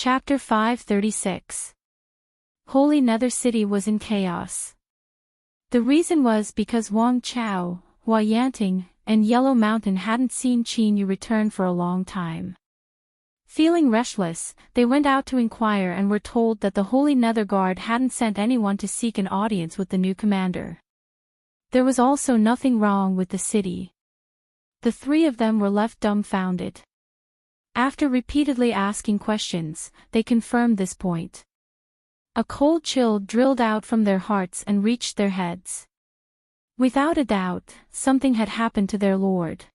Chapter 536. Holy Nether City was in chaos. The reason was because Wang Chao, Enchanting, and Yellow Mountain hadn't seen Qin Yu return for a long time. Feeling restless, they went out to inquire and were told that the Holy Nether Guard hadn't sent anyone to seek an audience with the new commander. There was also nothing wrong with the city. The three of them were left dumbfounded. After repeatedly asking questions, they confirmed this point. A cold chill drilled out from their hearts and reached their heads. Without a doubt, something had happened to their lord.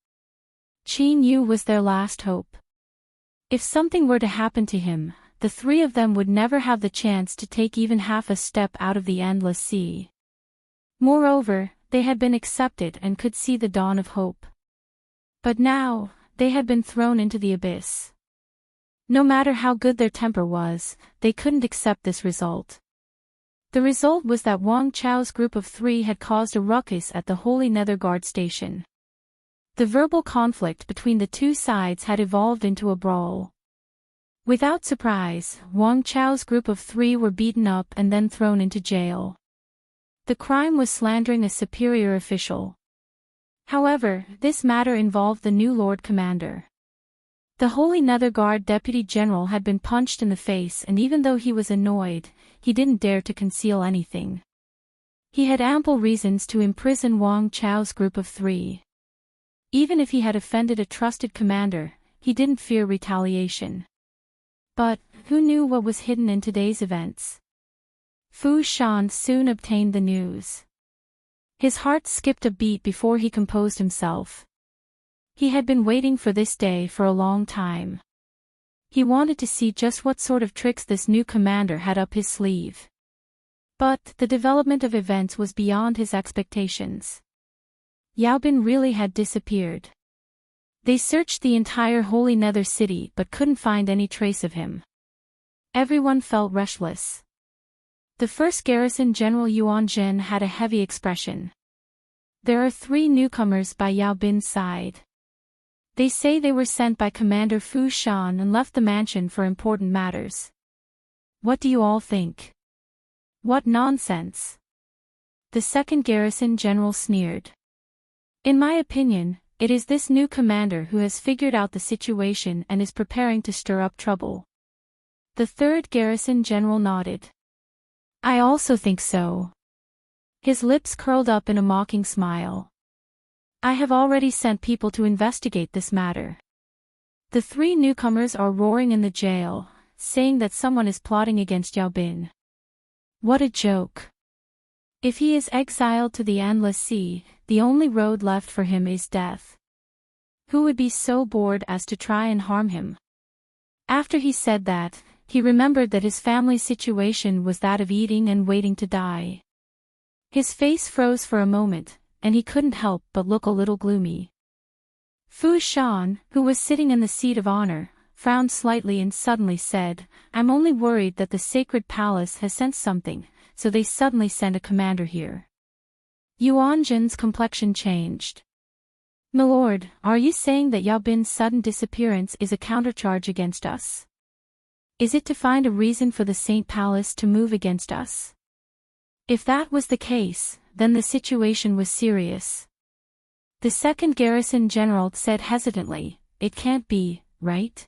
Qin Yu was their last hope. If something were to happen to him, the three of them would never have the chance to take even half a step out of the endless sea. Moreover, they had been accepted and could see the dawn of hope. But now, they had been thrown into the abyss. No matter how good their temper was, they couldn't accept this result. The result was that Wang Chao's group of three had caused a ruckus at the Holy Nether Guard station. The verbal conflict between the two sides had evolved into a brawl. Without surprise, Wang Chao's group of three were beaten up and then thrown into jail. The crime was slandering a superior official. However, this matter involved the new Lord Commander. The Holy Nether Guard Deputy General had been punched in the face, and even though he was annoyed, he didn't dare to conceal anything. He had ample reasons to imprison Wang Chao's group of three. Even if he had offended a trusted commander, he didn't fear retaliation. But, who knew what was hidden in today's events? Fu Shan soon obtained the news. His heart skipped a beat before he composed himself. He had been waiting for this day for a long time. He wanted to see just what sort of tricks this new commander had up his sleeve. But the development of events was beyond his expectations. Yao Bin really had disappeared. They searched the entire Holy Nether City but couldn't find any trace of him. Everyone felt restless. The first garrison General Yuan Zhen had a heavy expression. There are three newcomers by Yao Bin's side. They say they were sent by Commander Fu Shan and left the mansion for important matters. What do you all think? What nonsense! The second garrison general sneered. In my opinion, it is this new commander who has figured out the situation and is preparing to stir up trouble. The third garrison general nodded. I also think so. His lips curled up in a mocking smile. I have already sent people to investigate this matter. The three newcomers are roaring in the jail, saying that someone is plotting against Yao Bin. What a joke. If he is exiled to the endless sea, the only road left for him is death. Who would be so bored as to try and harm him? After he said that, he remembered that his family's situation was that of eating and waiting to die. His face froze for a moment, and he couldn't help but look a little gloomy. Fu Shan, who was sitting in the seat of honor, frowned slightly and suddenly said, I'm only worried that the sacred palace has sent something, so they suddenly sent a commander here. Yuan Zhen's complexion changed. Milord, are you saying that Yao Bin's sudden disappearance is a countercharge against us? Is it to find a reason for the Saint Palace to move against us? If that was the case, then the situation was serious. The second garrison general said hesitantly, it can't be, right?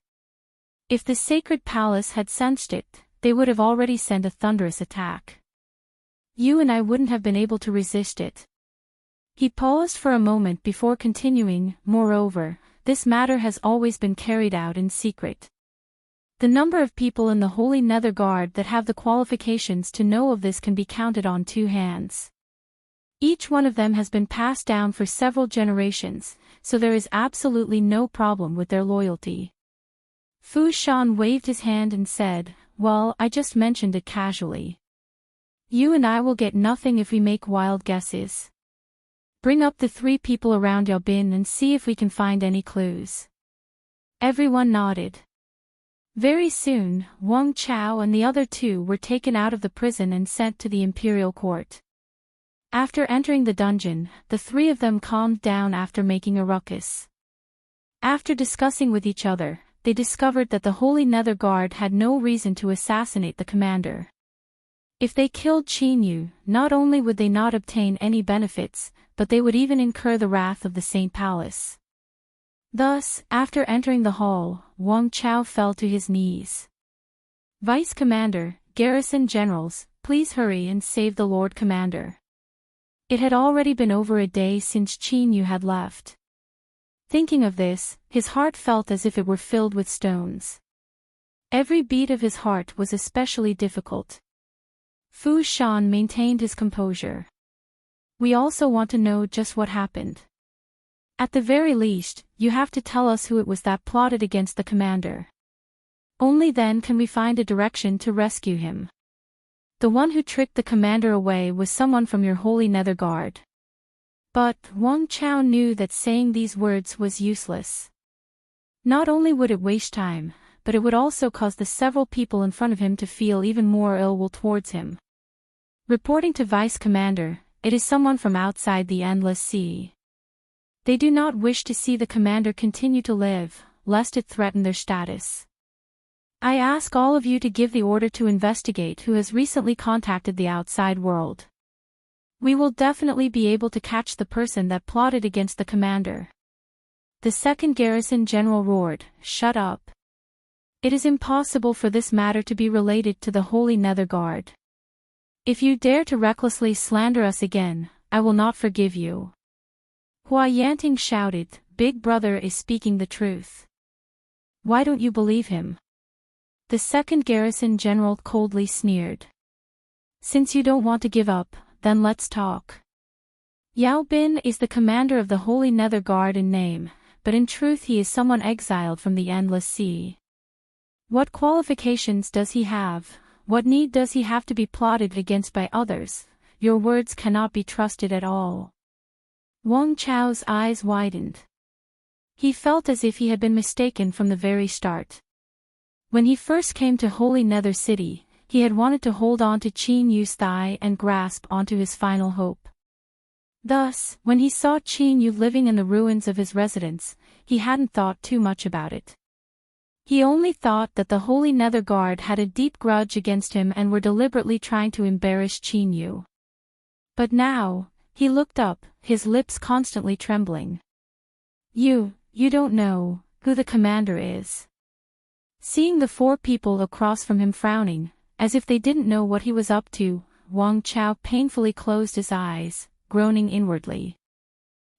If the sacred palace had sensed it, they would have already sent a thunderous attack. You and I wouldn't have been able to resist it. He paused for a moment before continuing, moreover, this matter has always been carried out in secret. The number of people in the Holy Nether Guard that have the qualifications to know of this can be counted on two hands. Each one of them has been passed down for several generations, so there is absolutely no problem with their loyalty. Fu Shan waved his hand and said, well, I just mentioned it casually. You and I will get nothing if we make wild guesses. Bring up the three people around Yao Bin and see if we can find any clues. Everyone nodded. Very soon, Wang Chao and the other two were taken out of the prison and sent to the imperial court. After entering the dungeon, the three of them calmed down after making a ruckus. After discussing with each other, they discovered that the Holy Nether Guard had no reason to assassinate the commander. If they killed Qin Yu, not only would they not obtain any benefits, but they would even incur the wrath of the Saint Palace. Thus, after entering the hall, Wang Chao fell to his knees. "Vice Commander, Garrison Generals, please hurry and save the Lord Commander." It had already been over a day since Qin Yu had left. Thinking of this, his heart felt as if it were filled with stones. Every beat of his heart was especially difficult. Fu Shan maintained his composure. "We also want to know just what happened. At the very least, you have to tell us who it was that plotted against the commander. Only then can we find a direction to rescue him. The one who tricked the commander away was someone from your Holy Nether Guard." But Wang Chao knew that saying these words was useless. Not only would it waste time, but it would also cause the several people in front of him to feel even more ill will towards him. Reporting to Vice Commander, "It is someone from outside the Endless Sea. They do not wish to see the commander continue to live, lest it threaten their status. I ask all of you to give the order to investigate who has recently contacted the outside world. We will definitely be able to catch the person that plotted against the commander." The second garrison general roared, "Shut up. It is impossible for this matter to be related to the Holy Nether Guard. If you dare to recklessly slander us again, I will not forgive you." Huayanting shouted, "Big Brother is speaking the truth. Why don't you believe him?" The second garrison general coldly sneered. "Since you don't want to give up, then let's talk. Yao Bin is the commander of the Holy Nether Guard in name, but in truth he is someone exiled from the Endless Sea. What qualifications does he have? What need does he have to be plotted against by others? Your words cannot be trusted at all." Wang Chao's eyes widened. He felt as if he had been mistaken from the very start. When he first came to Holy Nether City, he had wanted to hold on to Qin Yu's thigh and grasp onto his final hope. Thus, when he saw Qin Yu living in the ruins of his residence, he hadn't thought too much about it. He only thought that the Holy Nether Guard had a deep grudge against him and were deliberately trying to embarrass Qin Yu. But now, he looked up, his lips constantly trembling. You don't know who the commander is." Seeing the four people across from him frowning, as if they didn't know what he was up to, Wang Chao painfully closed his eyes, groaning inwardly.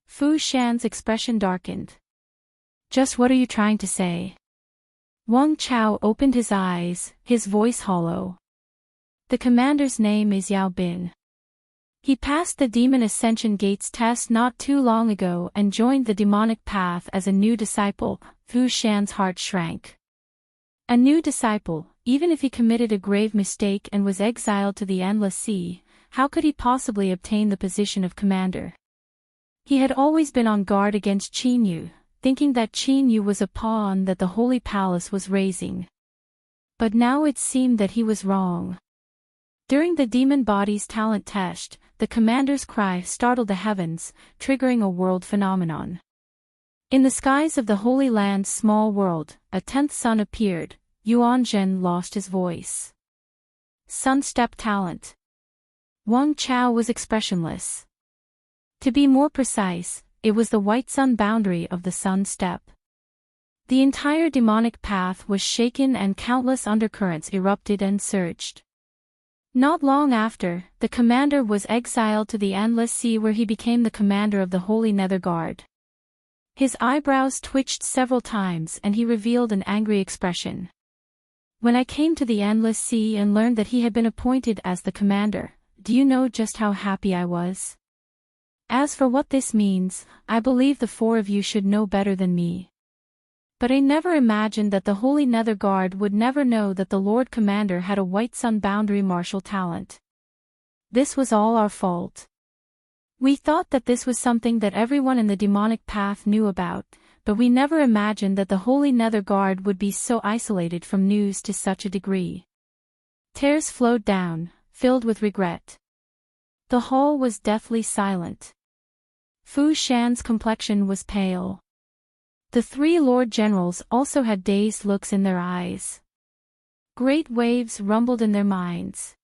Fu Shan's expression darkened. "Just what are you trying to say?" Wang Chao opened his eyes, his voice hollow. "The commander's name is Yao Bin. He passed the Demon Ascension Gates test not too long ago and joined the demonic path as a new disciple." Fu Shan's heart shrank. A new disciple, even if he committed a grave mistake and was exiled to the Endless Sea, how could he possibly obtain the position of commander? He had always been on guard against Qin Yu, thinking that Qin Yu was a pawn that the Holy Palace was raising. But now it seemed that he was wrong. During the Demon Body's talent test, the commander's cry startled the heavens, triggering a world phenomenon. In the skies of the Holy Land's small world, a 10th sun appeared. Yuan Zhen lost his voice. Sun Step talent. Wang Chao was expressionless. To be more precise, it was the white sun boundary of the Sun Step. The entire demonic path was shaken and countless undercurrents erupted and surged. Not long after, the commander was exiled to the Endless Sea where he became the commander of the Holy Nether Guard. His eyebrows twitched several times and he revealed an angry expression. "When I came to the Endless Sea and learned that he had been appointed as the commander, do you know just how happy I was? As for what this means, I believe the four of you should know better than me. But I never imagined that the Holy Nether Guard would never know that the Lord Commander had a White Sun Boundary martial talent. This was all our fault. We thought that this was something that everyone in the demonic path knew about, but we never imagined that the Holy Nether Guard would be so isolated from news to such a degree." Tears flowed down, filled with regret. The hall was deathly silent. Fu Shan's complexion was pale. The three Lord Generals also had dazed looks in their eyes. Great waves rumbled in their minds.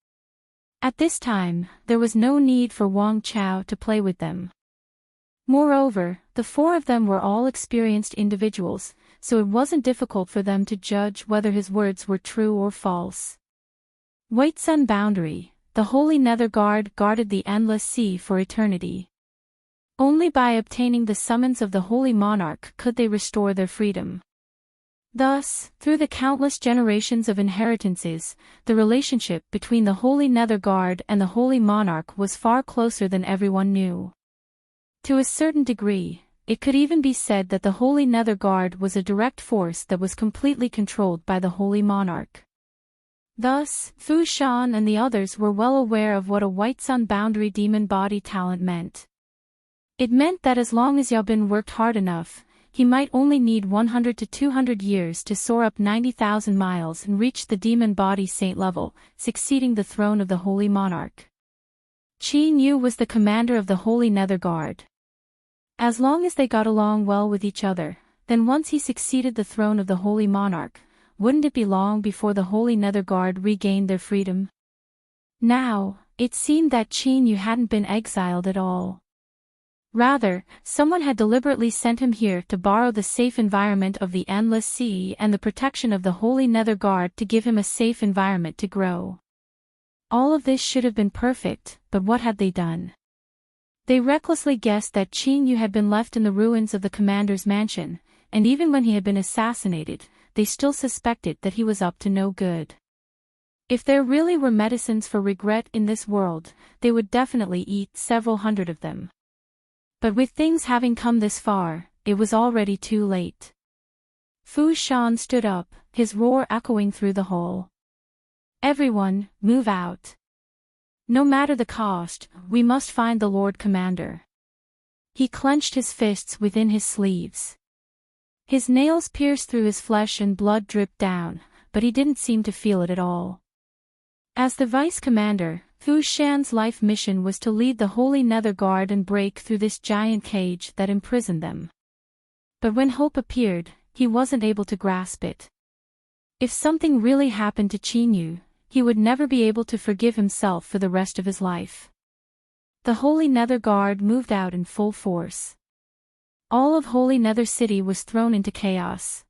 At this time, there was no need for Wang Chao to play with them. Moreover, the four of them were all experienced individuals, so it wasn't difficult for them to judge whether his words were true or false. White Sun Boundary, the Holy Nether Guard guarded the Endless Sea for eternity. Only by obtaining the summons of the Holy Monarch could they restore their freedom. Thus, through the countless generations of inheritances, the relationship between the Holy Nether Guard and the Holy Monarch was far closer than everyone knew. To a certain degree, it could even be said that the Holy Nether Guard was a direct force that was completely controlled by the Holy Monarch. Thus, Fu Shan and the others were well aware of what a White Sun Boundary demon body talent meant. It meant that as long as Yaobin worked hard enough, he might only need 100 to 200 years to soar up 90,000 miles and reach the demon body saint level, succeeding the throne of the Holy Monarch. Qin Yu was the commander of the Holy Nether Guard. As long as they got along well with each other, then once he succeeded the throne of the Holy Monarch, wouldn't it be long before the Holy Nether Guard regained their freedom? Now, it seemed that Qin Yu hadn't been exiled at all. Rather, someone had deliberately sent him here to borrow the safe environment of the Endless Sea and the protection of the Holy Nether Guard to give him a safe environment to grow. All of this should have been perfect, but what had they done? They recklessly guessed that Qin Yu had been left in the ruins of the commander's mansion, and even when he had been assassinated, they still suspected that he was up to no good. If there really were medicines for regret in this world, they would definitely eat several hundred of them. But with things having come this far, it was already too late. Fu Shan stood up, his roar echoing through the hall. Everyone, move out. No matter the cost, we must find the Lord Commander. He clenched his fists within his sleeves. His nails pierced through his flesh and blood dripped down, but he didn't seem to feel it at all. As the vice commander, Fu Shan's life mission was to lead the Holy Nether Guard and break through this giant cage that imprisoned them. But when hope appeared, he wasn't able to grasp it. If something really happened to Qin Yu, he would never be able to forgive himself for the rest of his life. The Holy Nether Guard moved out in full force. All of Holy Nether City was thrown into chaos.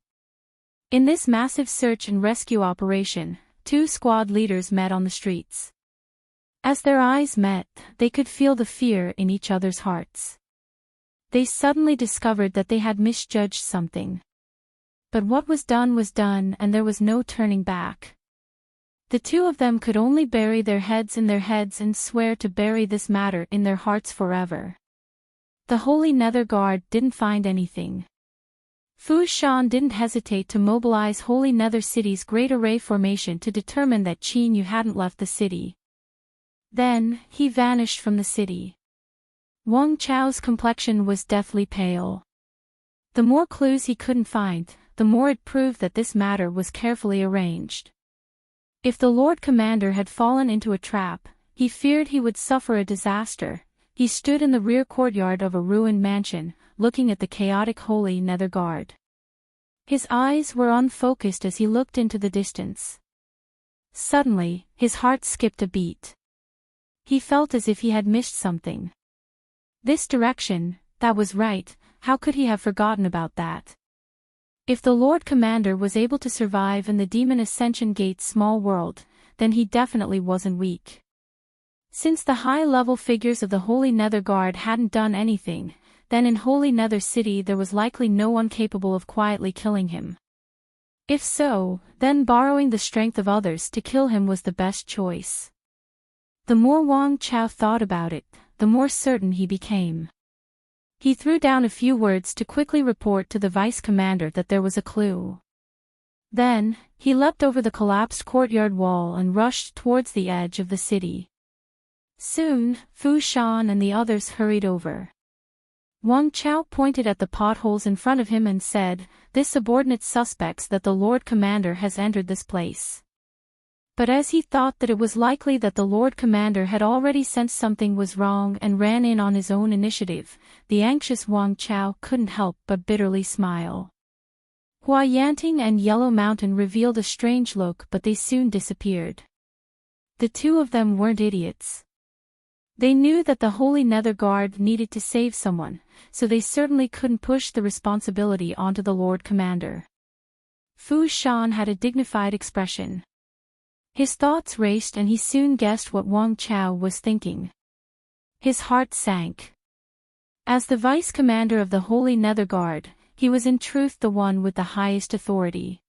In this massive search and rescue operation, two squad leaders met on the streets. As their eyes met, they could feel the fear in each other's hearts. They suddenly discovered that they had misjudged something. But what was done and there was no turning back. The two of them could only bury their heads in their heads and swear to bury this matter in their hearts forever. The Holy Nether Guard didn't find anything. Fu Shan didn't hesitate to mobilize Holy Nether City's Great Array formation to determine that Qin Yu hadn't left the city. Then, he vanished from the city. Wang Chao's complexion was deathly pale. The more clues he couldn't find, the more it proved that this matter was carefully arranged. If the Lord Commander had fallen into a trap, he feared he would suffer a disaster. He stood in the rear courtyard of a ruined mansion, looking at the chaotic Holy Nether Guard. His eyes were unfocused as he looked into the distance. Suddenly, his heart skipped a beat. He felt as if he had missed something. This direction, that was right, how could he have forgotten about that? If the Lord Commander was able to survive in the Demon Ascension Gate's small world, then he definitely wasn't weak. Since the high-level figures of the Holy Nether Guard hadn't done anything, then in Holy Nether City there was likely no one capable of quietly killing him. If so, then borrowing the strength of others to kill him was the best choice. The more Wang Chao thought about it, the more certain he became. He threw down a few words to quickly report to the vice commander that there was a clue. Then, he leapt over the collapsed courtyard wall and rushed towards the edge of the city. Soon, Fu Shan and the others hurried over. Wang Chao pointed at the potholes in front of him and said, "This subordinate suspects that the Lord Commander has entered this place." But as he thought that it was likely that the Lord Commander had already sensed something was wrong and ran in on his own initiative, the anxious Wang Chao couldn't help but bitterly smile. Yanting and Yellow Mountain revealed a strange look, but they soon disappeared. The two of them weren't idiots. They knew that the Holy Nether Guard needed to save someone, so they certainly couldn't push the responsibility onto the Lord Commander. Fu Shan had a dignified expression. His thoughts raced and he soon guessed what Wang Chao was thinking. His heart sank. As the vice commander of the Holy Nether Guard, he was in truth the one with the highest authority.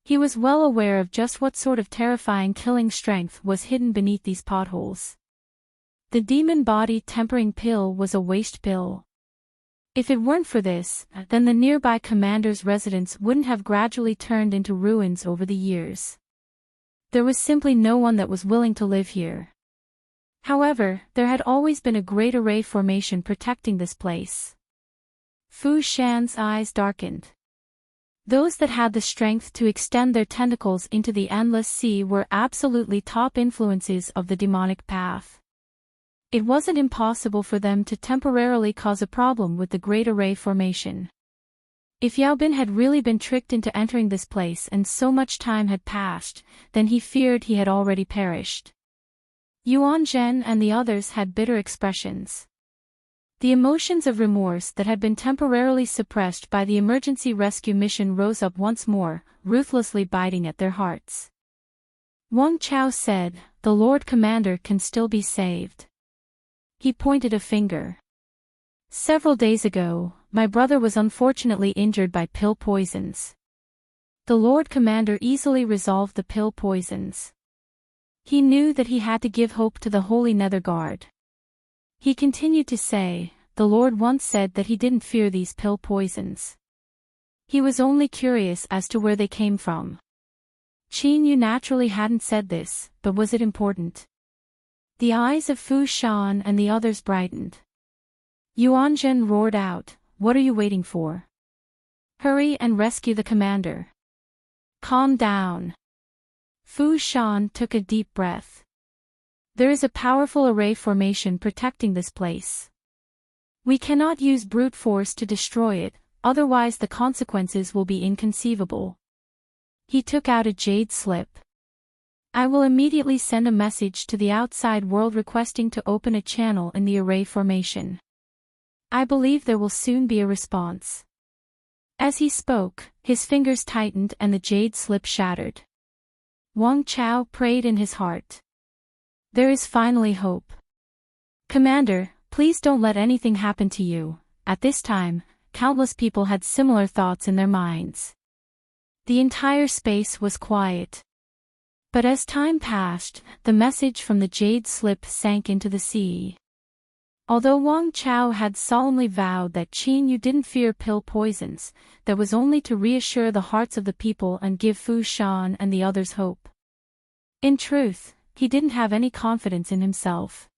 He was well aware of just what sort of terrifying killing strength was hidden beneath these potholes. The demon body tempering pill was a waste pill. If it weren't for this, then the nearby commander's residence wouldn't have gradually turned into ruins over the years. There was simply no one that was willing to live here. However, there had always been a great array formation protecting this place. Fu Shan's eyes darkened. Those that had the strength to extend their tentacles into the endless sea were absolutely top influences of the demonic path. It wasn't impossible for them to temporarily cause a problem with the Great Array formation. If Yao Bin had really been tricked into entering this place and so much time had passed, then he feared he had already perished. Yuan Zhen and the others had bitter expressions. The emotions of remorse that had been temporarily suppressed by the emergency rescue mission rose up once more, ruthlessly biting at their hearts. Wang Chao said, "The Lord Commander can still be saved." He pointed a finger. "Several days ago, my brother was unfortunately injured by pill poisons. The Lord Commander easily resolved the pill poisons. He knew that he had to give hope to the Holy Nether Guard." He continued to say, "The Lord once said that he didn't fear these pill poisons. He was only curious as to where they came from." Qin Yu naturally hadn't said this, but was it important? The eyes of Fu Shan and the others brightened. Yuan Zhen roared out, "What are you waiting for? Hurry and rescue the commander." "Calm down." Fu Shan took a deep breath. "There is a powerful array formation protecting this place. We cannot use brute force to destroy it, otherwise the consequences will be inconceivable." He took out a jade slip. "I will immediately send a message to the outside world requesting to open a channel in the array formation. I believe there will soon be a response." As he spoke, his fingers tightened and the jade slip shattered. Wang Chao prayed in his heart. There is finally hope. "Commander, please don't let anything happen to you." At this time, countless people had similar thoughts in their minds. The entire space was quiet. But as time passed, the message from the jade slip sank into the sea. Although Wang Chao had solemnly vowed that Qin Yu didn't fear pill poisons, that was only to reassure the hearts of the people and give Fu Shan and the others hope. In truth, he didn't have any confidence in himself.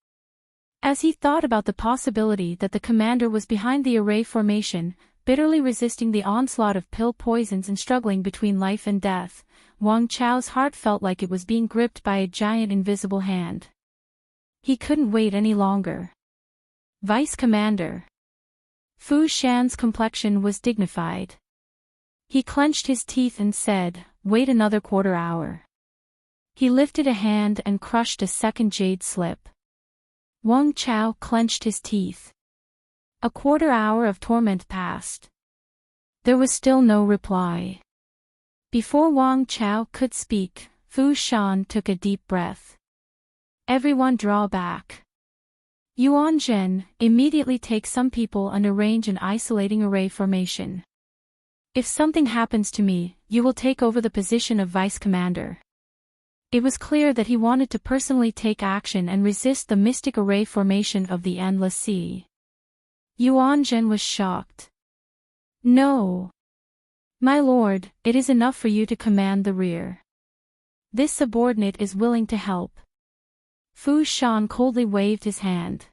As he thought about the possibility that the commander was behind the array formation, bitterly resisting the onslaught of pill poisons and struggling between life and death, Wang Chao's heart felt like it was being gripped by a giant invisible hand. He couldn't wait any longer. "Vice Commander." Fu Shan's complexion was dignified. He clenched his teeth and said, "Wait another quarter hour." He lifted a hand and crushed a second jade slip. Wang Chao clenched his teeth. A quarter hour of torment passed. There was still no reply. Before Wang Chao could speak, Fu Shan took a deep breath. "Everyone draw back. Yuan Zhen, immediately take some people and arrange an isolating array formation. If something happens to me, you will take over the position of Vice Commander." It was clear that he wanted to personally take action and resist the mystic array formation of the Endless Sea. Yuan Zhen was shocked. "No. My lord, it is enough for you to command the rear. This subordinate is willing to help." Fu Shan coldly waved his hand.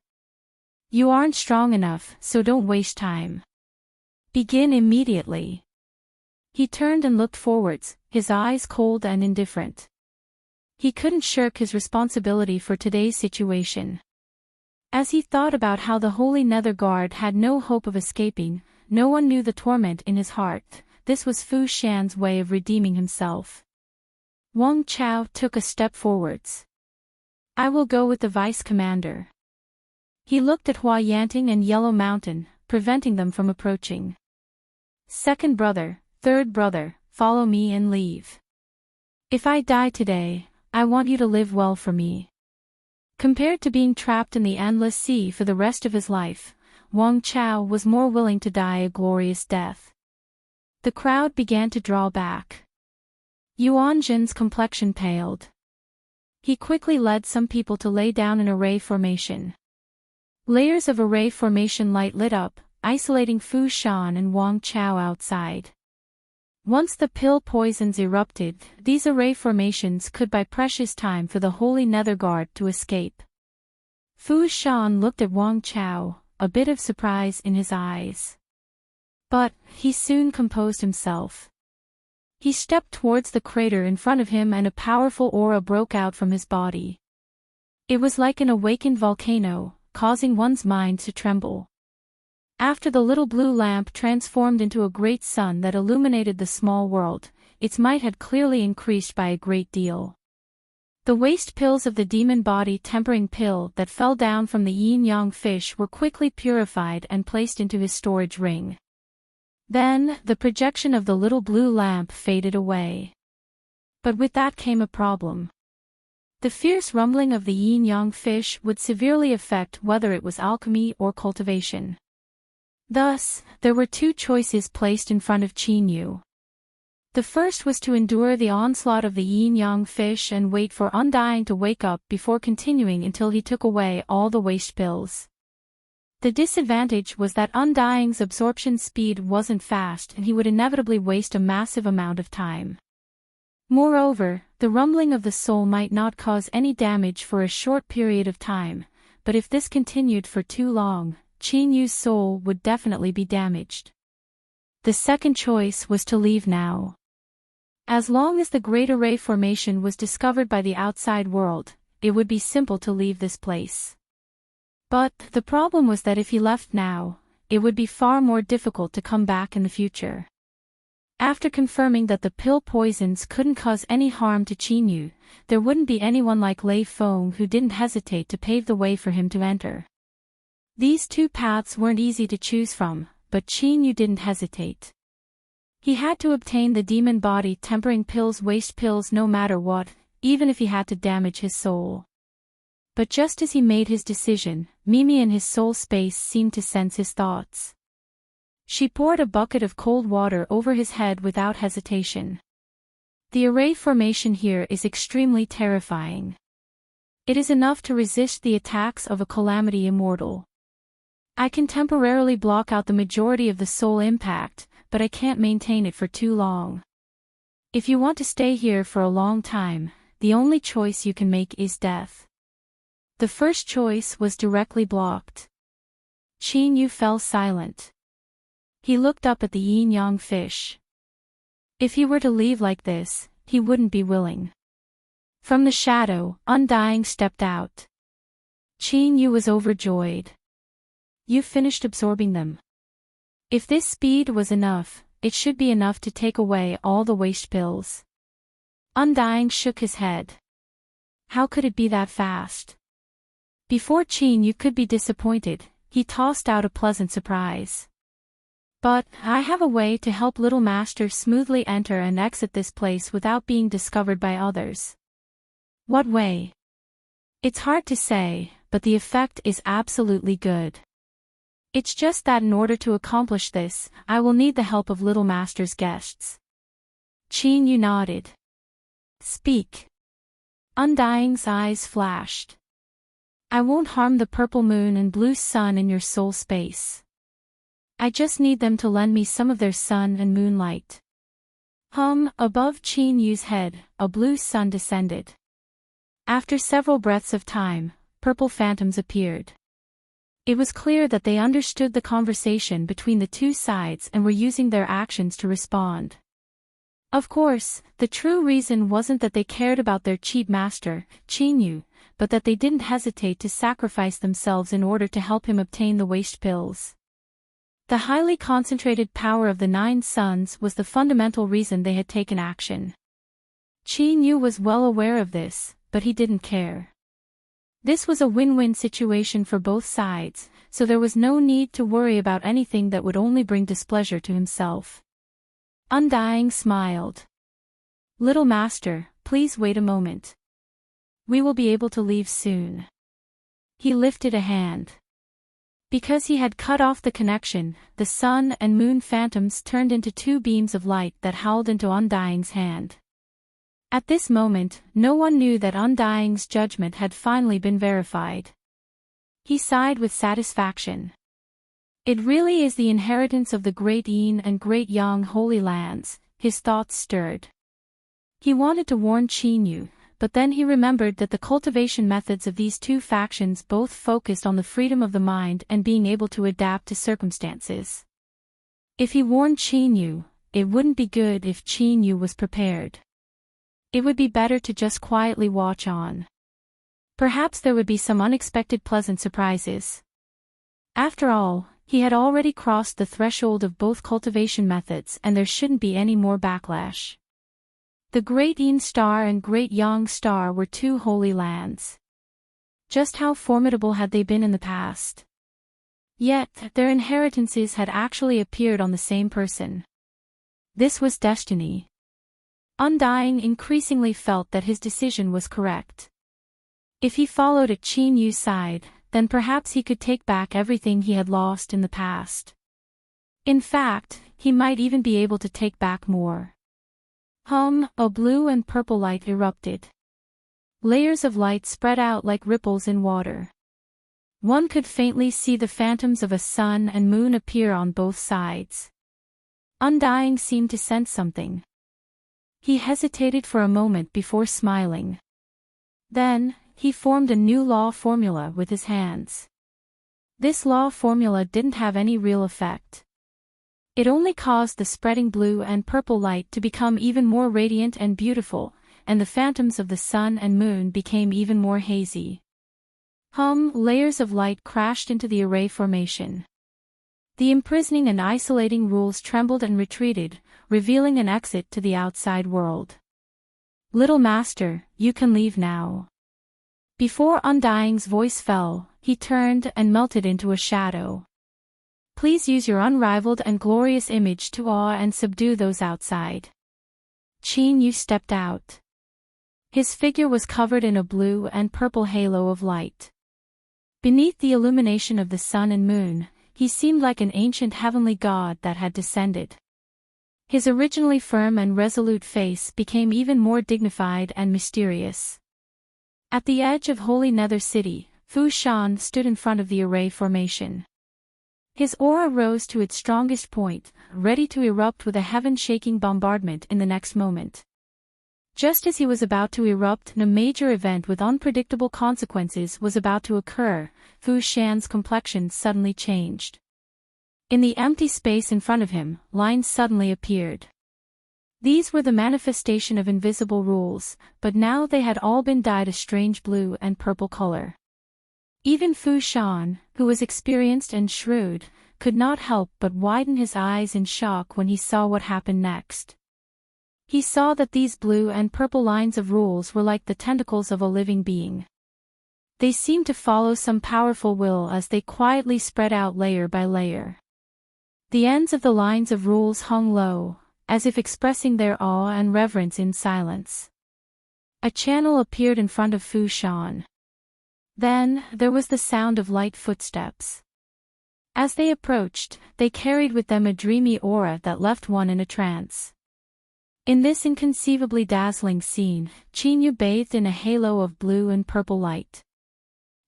"You aren't strong enough, so don't waste time. Begin immediately." He turned and looked forwards, his eyes cold and indifferent. He couldn't shirk his responsibility for today's situation. As he thought about how the holy Nether Guard had no hope of escaping, no one knew the torment in his heart. This was Fu Shan's way of redeeming himself. Wang Chao took a step forwards. I will go with the vice commander. He looked at Yanting and Yellow Mountain, preventing them from approaching. Second brother, third brother, follow me and leave. If I die today, I want you to live well for me. Compared to being trapped in the endless sea for the rest of his life, Wang Chao was more willing to die a glorious death. The crowd began to draw back. Yuan Jin's complexion paled. He quickly led some people to lay down in array formation. Layers of array formation light lit up, isolating Fu Shan and Wang Chao outside. Once the pill poisons erupted, these array formations could buy precious time for the Holy Nether Guard to escape. Fu Shan looked at Wang Chao, a bit of surprise in his eyes. But he soon composed himself. He stepped towards the crater in front of him and a powerful aura broke out from his body. It was like an awakened volcano, causing one's mind to tremble. After the little blue lamp transformed into a great sun that illuminated the small world, its might had clearly increased by a great deal. The waste pills of the demon body tempering pill that fell down from the yin-yang fish were quickly purified and placed into his storage ring. Then, the projection of the little blue lamp faded away. But with that came a problem. The fierce rumbling of the yin-yang fish would severely affect whether it was alchemy or cultivation. Thus, there were two choices placed in front of Qin Yu. The first was to endure the onslaught of the yin-yang fish and wait for Undying to wake up before continuing until he took away all the waste pills. The disadvantage was that Undying's absorption speed wasn't fast and he would inevitably waste a massive amount of time. Moreover, the rumbling of the soul might not cause any damage for a short period of time, but if this continued for too long, Qin Yu's soul would definitely be damaged. The second choice was to leave now. As long as the Great Array formation was discovered by the outside world, it would be simple to leave this place. But the problem was that if he left now, it would be far more difficult to come back in the future. After confirming that the pill poisons couldn't cause any harm to Qin Yu, there wouldn't be anyone like Lei Feng who didn't hesitate to pave the way for him to enter. These two paths weren't easy to choose from, but Qin Yu didn't hesitate. He had to obtain the demon body tempering pill's waste pills no matter what, even if he had to damage his soul. But just as he made his decision, Mimi in his soul space seemed to sense his thoughts. She poured a bucket of cold water over his head without hesitation. The array formation here is extremely terrifying. It is enough to resist the attacks of a calamity immortal. I can temporarily block out the majority of the soul impact, but I can't maintain it for too long. If you want to stay here for a long time, the only choice you can make is death. The first choice was directly blocked. Qin Yu fell silent. He looked up at the yin-yang fish. If he were to leave like this, he wouldn't be willing. From the shadow, Undying stepped out. Qin Yu was overjoyed. You finished absorbing them. If this speed was enough, it should be enough to take away all the waste pills. Undying shook his head. How could it be that fast? Before Qin Yu could be disappointed, he tossed out a pleasant surprise. But I have a way to help Little Master smoothly enter and exit this place without being discovered by others. What way? It's hard to say, but the effect is absolutely good. It's just that in order to accomplish this, I will need the help of Little Master's guests. Qin Yu nodded. Speak. Undying's eyes flashed. I won't harm the purple moon and blue sun in your soul space. I just need them to lend me some of their sun and moonlight. Above Qin Yu's head, a blue sun descended. After several breaths of time, purple phantoms appeared. It was clear that they understood the conversation between the two sides and were using their actions to respond. Of course, the true reason wasn't that they cared about their cheap master, Chinyu, but that they didn't hesitate to sacrifice themselves in order to help him obtain the waste pills. The highly concentrated power of the 9 suns was the fundamental reason they had taken action. Chinyu was well aware of this, but he didn't care. This was a win-win situation for both sides, so there was no need to worry about anything that would only bring displeasure to himself. Undying smiled. "Little master, please wait a moment. We will be able to leave soon." He lifted a hand. Because he had cut off the connection, the sun and moon phantoms turned into 2 beams of light that howled into Undying's hand. At this moment, no one knew that Undying's judgment had finally been verified. He sighed with satisfaction. It really is the inheritance of the Great Yin and Great Yang Holy Lands, his thoughts stirred. He wanted to warn Chinyu, but then he remembered that the cultivation methods of these 2 factions both focused on the freedom of the mind and being able to adapt to circumstances. If he warned Chinyu, it wouldn't be good if Chinyu was prepared. It would be better to just quietly watch on. Perhaps there would be some unexpected pleasant surprises. After all, he had already crossed the threshold of both cultivation methods and there shouldn't be any more backlash. The Great Yin Star and Great Yang Star were 2 holy lands. Just how formidable had they been in the past? Yet, their inheritances had actually appeared on the same person. This was destiny. Undying increasingly felt that his decision was correct. If he followed at Chinyu's side, then perhaps he could take back everything he had lost in the past. In fact, he might even be able to take back more. A blue and purple light erupted. Layers of light spread out like ripples in water. One could faintly see the phantoms of a sun and moon appear on both sides. Undying seemed to sense something. He hesitated for a moment before smiling. Then, he formed a new law formula with his hands. This law formula didn't have any real effect. It only caused the spreading blue and purple light to become even more radiant and beautiful, and the phantoms of the sun and moon became even more hazy. Layers of light crashed into the array formation. The imprisoning and isolating rules trembled and retreated, revealing an exit to the outside world. "Little master, you can leave now." Before Undying's voice fell, he turned and melted into a shadow. "Please use your unrivaled and glorious image to awe and subdue those outside." Chinyu stepped out. His figure was covered in a blue and purple halo of light. Beneath the illumination of the sun and moon, he seemed like an ancient heavenly god that had descended. His originally firm and resolute face became even more dignified and mysterious. At the edge of Holy Nether City, Fu Shan stood in front of the array formation. His aura rose to its strongest point, ready to erupt with a heaven-shaking bombardment in the next moment. Just as he was about to erupt, a major event with unpredictable consequences was about to occur. Fu Shan's complexion suddenly changed. In the empty space in front of him, lines suddenly appeared. These were the manifestation of invisible rules, but now they had all been dyed a strange blue and purple color. Even Fu Shan, who was experienced and shrewd, could not help but widen his eyes in shock when he saw what happened next. He saw that these blue and purple lines of rules were like the tentacles of a living being. They seemed to follow some powerful will as they quietly spread out layer by layer. The ends of the lines of rules hung low, as if expressing their awe and reverence in silence. A channel appeared in front of Fu Shan. Then, there was the sound of light footsteps. As they approached, they carried with them a dreamy aura that left one in a trance. In this inconceivably dazzling scene, Chinyu bathed in a halo of blue and purple light.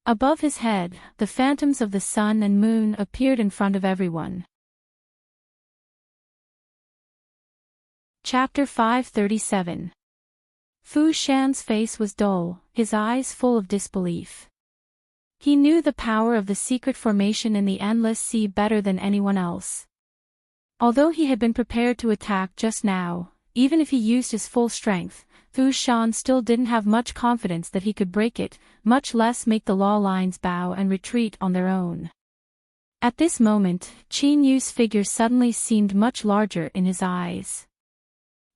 Above his head, the phantoms of the sun and moon appeared in front of everyone. Chapter 537. Fu Shan's face was dull, his eyes full of disbelief. He knew the power of the secret formation in the endless sea better than anyone else. Although he had been prepared to attack just now, even if he used his full strength, Fu Shan still didn't have much confidence that he could break it, much less make the law lines bow and retreat on their own. At this moment, Qin Yu's figure suddenly seemed much larger in his eyes.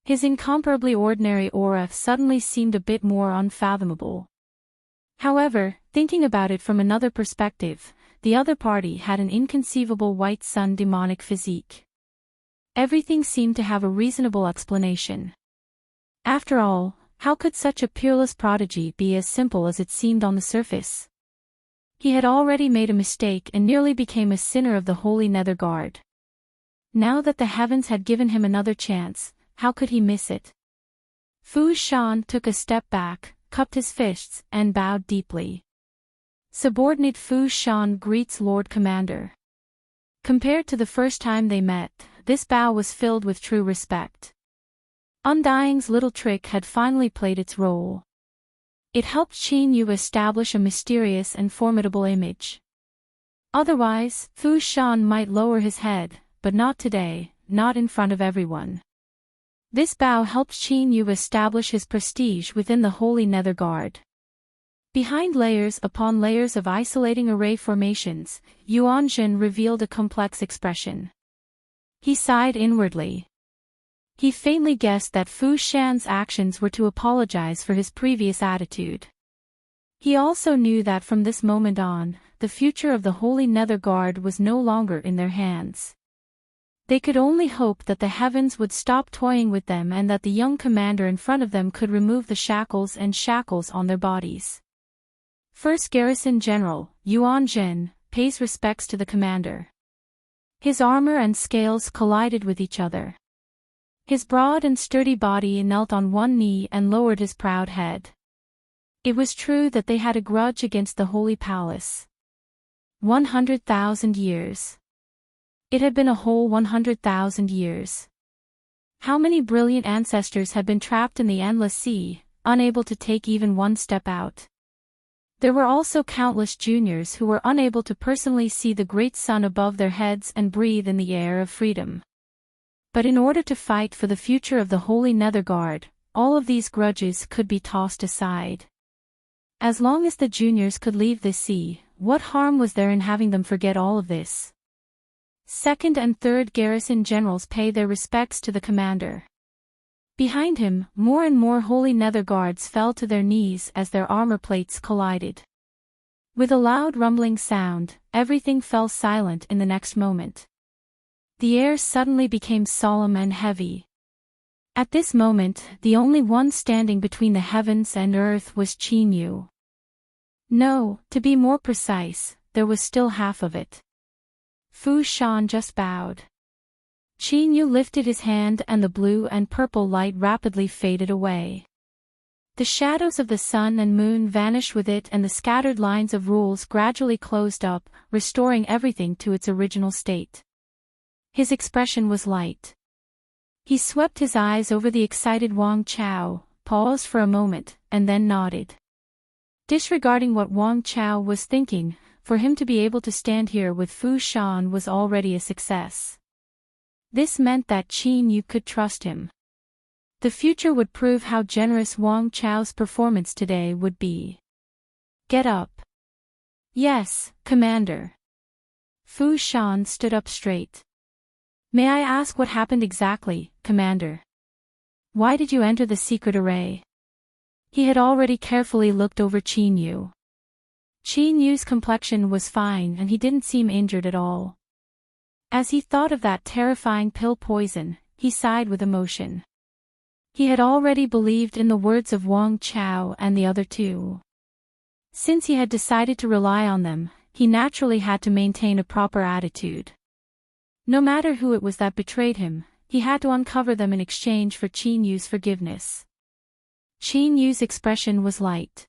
His incomparably ordinary aura suddenly seemed a bit more unfathomable. However, thinking about it from another perspective, the other party had an inconceivable white sun demonic physique. Everything seemed to have a reasonable explanation. After all, how could such a peerless prodigy be as simple as it seemed on the surface? He had already made a mistake and nearly became a sinner of the Holy Nether Guard. Now that the heavens had given him another chance, how could he miss it? Fu Shan took a step back, cupped his fists, and bowed deeply. Subordinate Fu Shan greets Lord Commander. Compared to the first time they met, this bow was filled with true respect. Undying's little trick had finally played its role. It helped Qin Yu establish a mysterious and formidable image. Otherwise, Fu Shan might lower his head, but not today, not in front of everyone. This bow helped Qin Yu establish his prestige within the Holy Nether Guard. Behind layers upon layers of isolating array formations, Yuanjun revealed a complex expression. He sighed inwardly. He faintly guessed that Fu Shan's actions were to apologize for his previous attitude. He also knew that from this moment on, the future of the Holy Nether Guard was no longer in their hands. They could only hope that the heavens would stop toying with them and that the young commander in front of them could remove the shackles on their bodies. First Garrison General, Yuan Zhen, pays respects to the commander. His armor and scales collided with each other. His broad and sturdy body knelt on one knee and lowered his proud head. It was true that they had a grudge against the Holy Palace. 100,000 years. It had been a whole 100,000 years. How many brilliant ancestors had been trapped in the endless sea, unable to take even one step out? There were also countless juniors who were unable to personally see the great sun above their heads and breathe in the air of freedom. But in order to fight for the future of the Holy Nether Guard, all of these grudges could be tossed aside. As long as the juniors could leave this sea, what harm was there in having them forget all of this? Second and third garrison generals pay their respects to the commander. Behind him, more and more Holy Nether Guards fell to their knees as their armor plates collided. With a loud rumbling sound, everything fell silent in the next moment. The air suddenly became solemn and heavy. At this moment, the only one standing between the heavens and earth was Qin Yu. No, to be more precise, there was still half of it. Fu Shan just bowed. Qin Yu lifted his hand and the blue and purple light rapidly faded away. The shadows of the sun and moon vanished with it and the scattered lines of rules gradually closed up, restoring everything to its original state. His expression was light. He swept his eyes over the excited Wang Chao, paused for a moment, and then nodded. Disregarding what Wang Chao was thinking, for him to be able to stand here with Fu Shan was already a success. This meant that Qin Yu could trust him. The future would prove how generous Wang Chao's performance today would be. Get up. Yes, Commander. Fu Shan stood up straight. May I ask what happened exactly, Commander? Why did you enter the secret array? He had already carefully looked over Qin Yu. Qin Yu's complexion was fine and he didn't seem injured at all. As he thought of that terrifying pill poison, he sighed with emotion. He had already believed in the words of Wang Chao and the other two. Since he had decided to rely on them, he naturally had to maintain a proper attitude. No matter who it was that betrayed him, he had to uncover them in exchange for Qin Yu's forgiveness. Qin Yu's expression was light.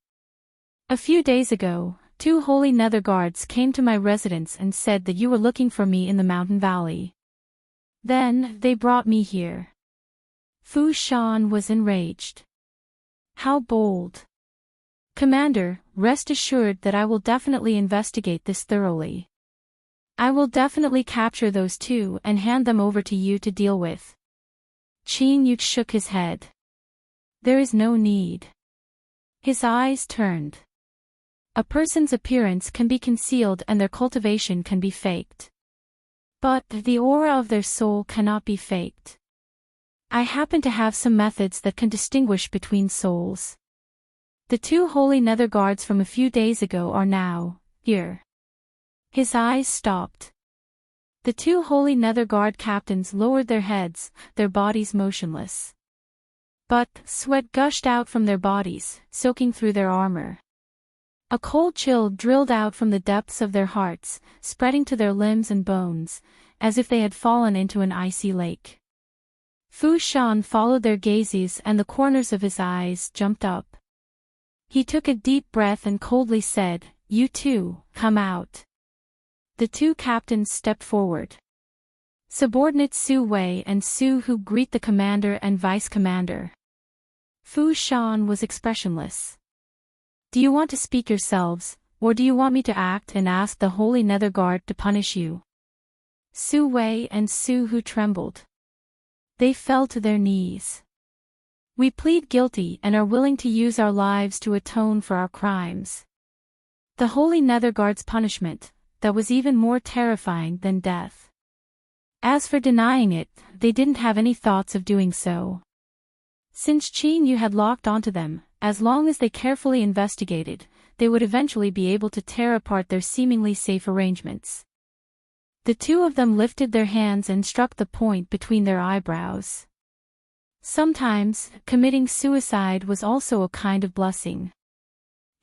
A few days ago, 2 Holy Nether Guards came to my residence and said that you were looking for me in the mountain valley. Then, they brought me here. Fu Shan was enraged. How bold. Commander, rest assured that I will definitely investigate this thoroughly. I will definitely capture those 2 and hand them over to you to deal with. Qin Yu shook his head. There is no need. His eyes turned. A person's appearance can be concealed and their cultivation can be faked. But the aura of their soul cannot be faked. I happen to have some methods that can distinguish between souls. The 2 holy nether guards from a few days ago are now here. His eyes stopped. The 2 holy nether guard captains lowered their heads, their bodies motionless. But sweat gushed out from their bodies, soaking through their armor. A cold chill drilled out from the depths of their hearts, spreading to their limbs and bones, as if they had fallen into an icy lake. Fu Shan followed their gazes and the corners of his eyes jumped up. He took a deep breath and coldly said, "You two, come out." The 2 captains stepped forward. Subordinates Su Wei and Su Hu greet the commander and vice commander. Fu Shan was expressionless. Do you want to speak yourselves, or do you want me to act and ask the Holy Nether Guard to punish you? Su Wei and Su Hu trembled. They fell to their knees. We plead guilty and are willing to use our lives to atone for our crimes. The Holy Nether Guard's punishment, that was even more terrifying than death. As for denying it, they didn't have any thoughts of doing so. Since Qin Yu had locked onto them, as long as they carefully investigated, they would eventually be able to tear apart their seemingly safe arrangements. The 2 of them lifted their hands and struck the point between their eyebrows. Sometimes, committing suicide was also a kind of blessing.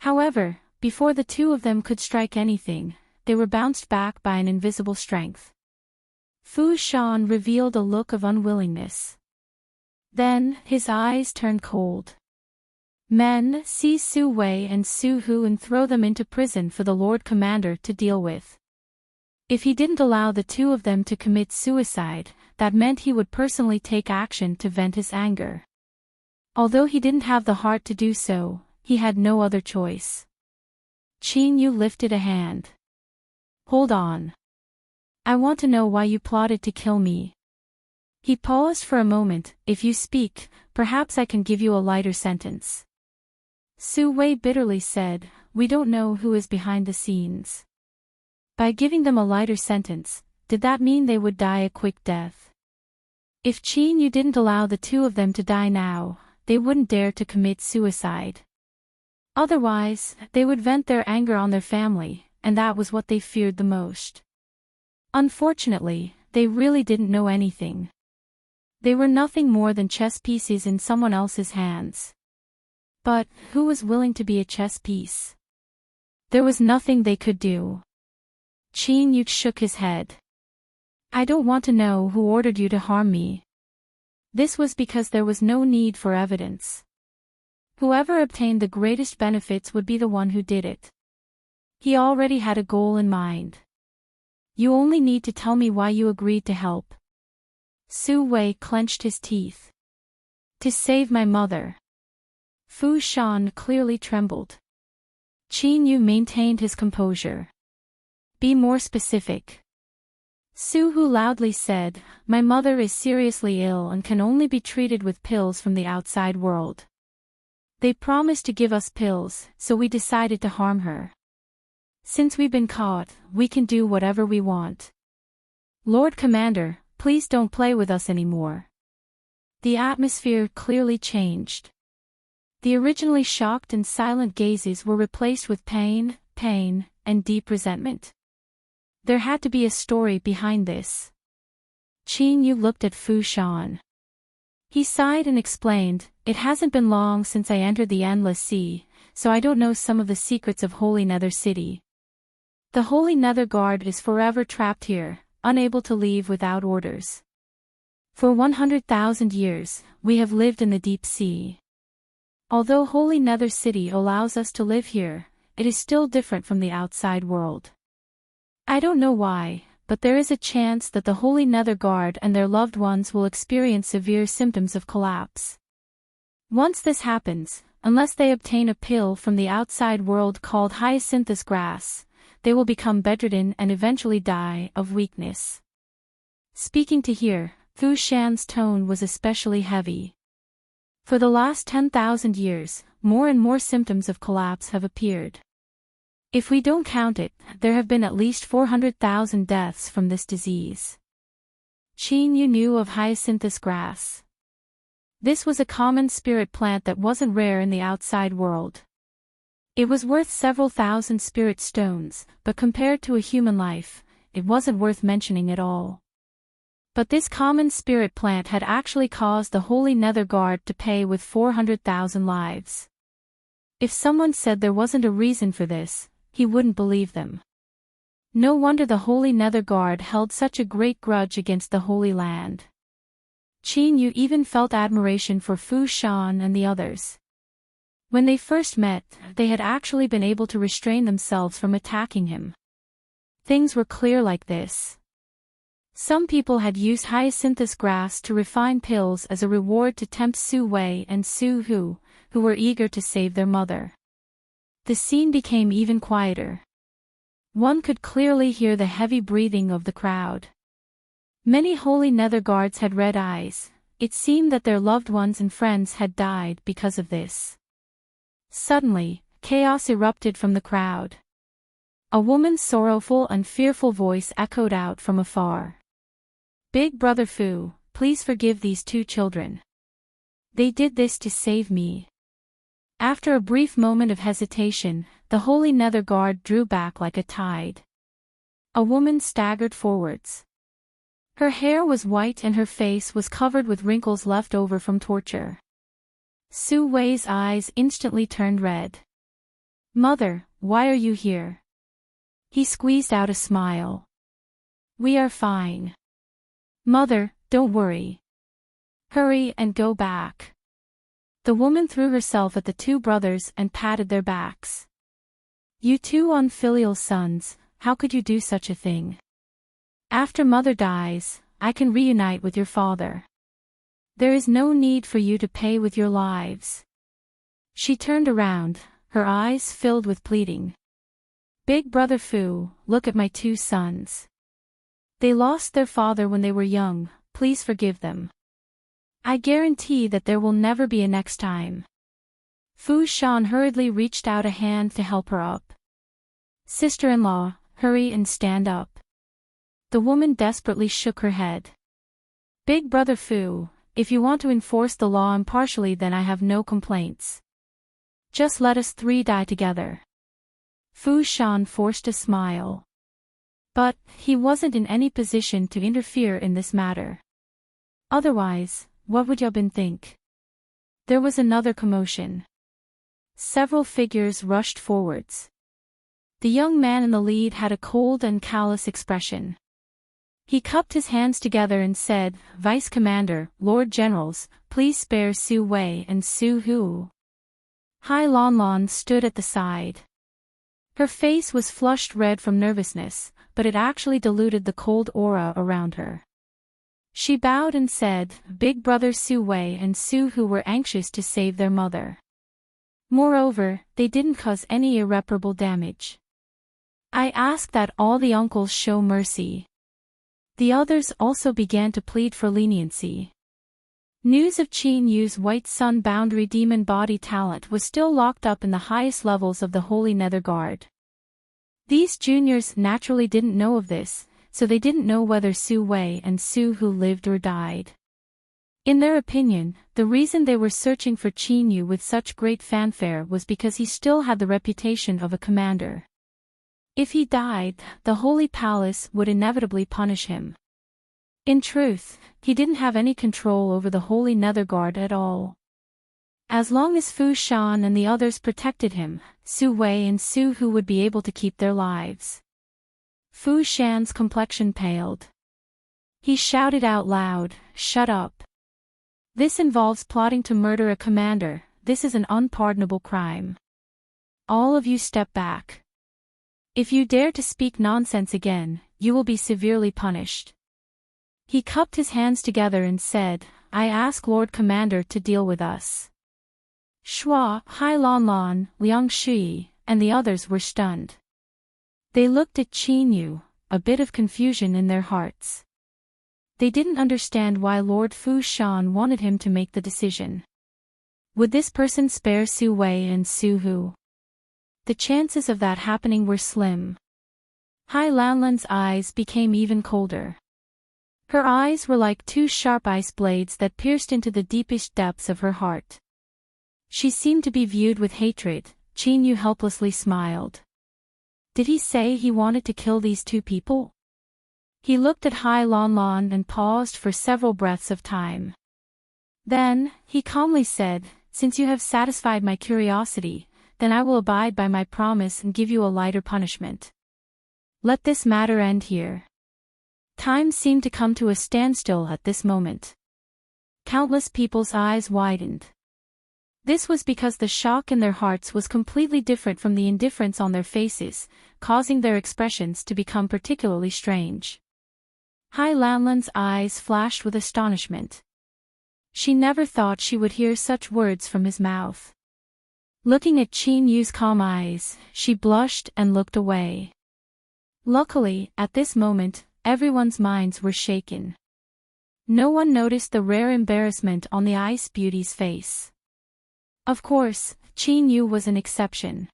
However, before the 2 of them could strike anything, they were bounced back by an invisible strength. Fu Shan revealed a look of unwillingness. Then, his eyes turned cold. Men, seize Su Wei and Su Hu and throw them into prison for the Lord Commander to deal with. If he didn't allow the 2 of them to commit suicide, that meant he would personally take action to vent his anger. Although he didn't have the heart to do so, he had no other choice. Qin Yu lifted a hand. Hold on. I want to know why you plotted to kill me. He paused for a moment. If you speak, perhaps I can give you a lighter sentence. Su Wei bitterly said, we don't know who is behind the scenes. By giving them a lighter sentence, did that mean they would die a quick death? If Qin Yu didn't allow the 2 of them to die now, they wouldn't dare to commit suicide. Otherwise, they would vent their anger on their family, and that was what they feared the most. Unfortunately, they really didn't know anything. They were nothing more than chess pieces in someone else's hands. But, who was willing to be a chess piece? There was nothing they could do. Qin Yu shook his head. I don't want to know who ordered you to harm me. This was because there was no need for evidence. Whoever obtained the greatest benefits would be the one who did it. He already had a goal in mind. You only need to tell me why you agreed to help. Su Wei clenched his teeth. To save my mother. Fu Shan clearly trembled. Qin Yu maintained his composure. Be more specific. Su Hu loudly said, my mother is seriously ill and can only be treated with pills from the outside world. They promised to give us pills, so we decided to harm her. Since we've been caught, we can do whatever we want. Lord Commander, please don't play with us anymore. The atmosphere clearly changed. The originally shocked and silent gazes were replaced with pain, and deep resentment. There had to be a story behind this. Qin Yu looked at Fu Shan. He sighed and explained, it hasn't been long since I entered the Endless Sea, so I don't know some of the secrets of Holy Nether City. The Holy Nether Guard is forever trapped here, unable to leave without orders. For 100,000 years, we have lived in the deep sea. Although Holy Nether City allows us to live here, it is still different from the outside world. I don't know why, but there is a chance that the Holy Nether Guard and their loved ones will experience severe symptoms of collapse. Once this happens, unless they obtain a pill from the outside world called hyacinthus grass, they will become bedridden and eventually die of weakness. Speaking to here, Fu Shan's tone was especially heavy. For the last 10,000 years, more and more symptoms of collapse have appeared. If we don't count it, there have been at least 400,000 deaths from this disease. Qin Yu knew of hyacinthus grass. This was a common spirit plant that wasn't rare in the outside world. It was worth several thousand spirit stones, but compared to a human life, it wasn't worth mentioning at all. But this common spirit plant had actually caused the Holy Nether Guard to pay with 400,000 lives. If someone said there wasn't a reason for this, he wouldn't believe them. No wonder the Holy Nether Guard held such a great grudge against the Holy Land. Qin Yu even felt admiration for Fu Shan and the others. When they first met, they had actually been able to restrain themselves from attacking him. Things were clear like this. Some people had used hyacinthus grass to refine pills as a reward to tempt Su Wei and Su Hu, who were eager to save their mother. The scene became even quieter. One could clearly hear the heavy breathing of the crowd. Many Holy Nether Guards had red eyes. It seemed that their loved ones and friends had died because of this. Suddenly, chaos erupted from the crowd. A woman's sorrowful and fearful voice echoed out from afar. "Big Brother Fu, please forgive these two children. They did this to save me." After a brief moment of hesitation, the Holy Nether Guard drew back like a tide. A woman staggered forwards. Her hair was white and her face was covered with wrinkles left over from torture. Su Wei's eyes instantly turned red. "Mother, why are you here?" He squeezed out a smile. "We are fine. Mother, don't worry. Hurry and go back." The woman threw herself at the two brothers and patted their backs. "You two unfilial sons, how could you do such a thing? After mother dies, I can reunite with your father. There is no need for you to pay with your lives." She turned around, her eyes filled with pleading. "Big Brother Fu, look at my two sons. They lost their father when they were young, please forgive them. I guarantee that there will never be a next time." Fu Shan hurriedly reached out a hand to help her up. "Sister-in-law, hurry and stand up." The woman desperately shook her head. "Big Brother Fu, if you want to enforce the law impartially, then I have no complaints. Just let us three die together." Fu Shan forced a smile. But he wasn't in any position to interfere in this matter. Otherwise, what would Yubin think? There was another commotion. Several figures rushed forwards. The young man in the lead had a cold and callous expression. He cupped his hands together and said, "Vice Commander, Lord Generals, please spare Su Wei and Su Hu." Hai Lanlan stood at the side. Her face was flushed red from nervousness, but it actually diluted the cold aura around her. She bowed and said, "Big Brother Su Wei and Su Hu were anxious to save their mother. Moreover, they didn't cause any irreparable damage. I ask that all the uncles show mercy." The others also began to plead for leniency. News of Qin Yu's White Sun Boundary Demon Body talent was still locked up in the highest levels of the Holy Nether Guard. These juniors naturally didn't know of this, so they didn't know whether Su Wei and Su Hu lived or died. In their opinion, the reason they were searching for Qin Yu with such great fanfare was because he still had the reputation of a commander. If he died, the Holy Palace would inevitably punish him. In truth, he didn't have any control over the Holy Nether Guard at all. As long as Fu Shan and the others protected him, Su Wei and Su Hu would be able to keep their lives. Fu Shan's complexion paled. He shouted out loud, "Shut up. This involves plotting to murder a commander. This is an unpardonable crime. All of you step back. If you dare to speak nonsense again, you will be severely punished." He cupped his hands together and said, "I ask Lord Commander to deal with us." Shua, Hai Lanlan, Liang Shui, and the others were stunned. They looked at Qin Yu, a bit of confusion in their hearts. They didn't understand why Lord Fu Shan wanted him to make the decision. Would this person spare Su Wei and Su Hu? The chances of that happening were slim. Hai Lanlan's eyes became even colder. Her eyes were like two sharp ice blades that pierced into the deepest depths of her heart. She seemed to be viewed with hatred. Qin Yu helplessly smiled. Did he say he wanted to kill these two people? He looked at Hai Lanlan and paused for several breaths of time. Then, he calmly said, "Since you have satisfied my curiosity, then I will abide by my promise and give you a lighter punishment. Let this matter end here." Time seemed to come to a standstill at this moment. Countless people's eyes widened. This was because the shock in their hearts was completely different from the indifference on their faces, causing their expressions to become particularly strange. Hai Lanlan's eyes flashed with astonishment. She never thought she would hear such words from his mouth. Looking at Qin Yu's calm eyes, she blushed and looked away. Luckily, at this moment, everyone's minds were shaken. No one noticed the rare embarrassment on the Ice Beauty's face. Of course, Qin Yu was an exception.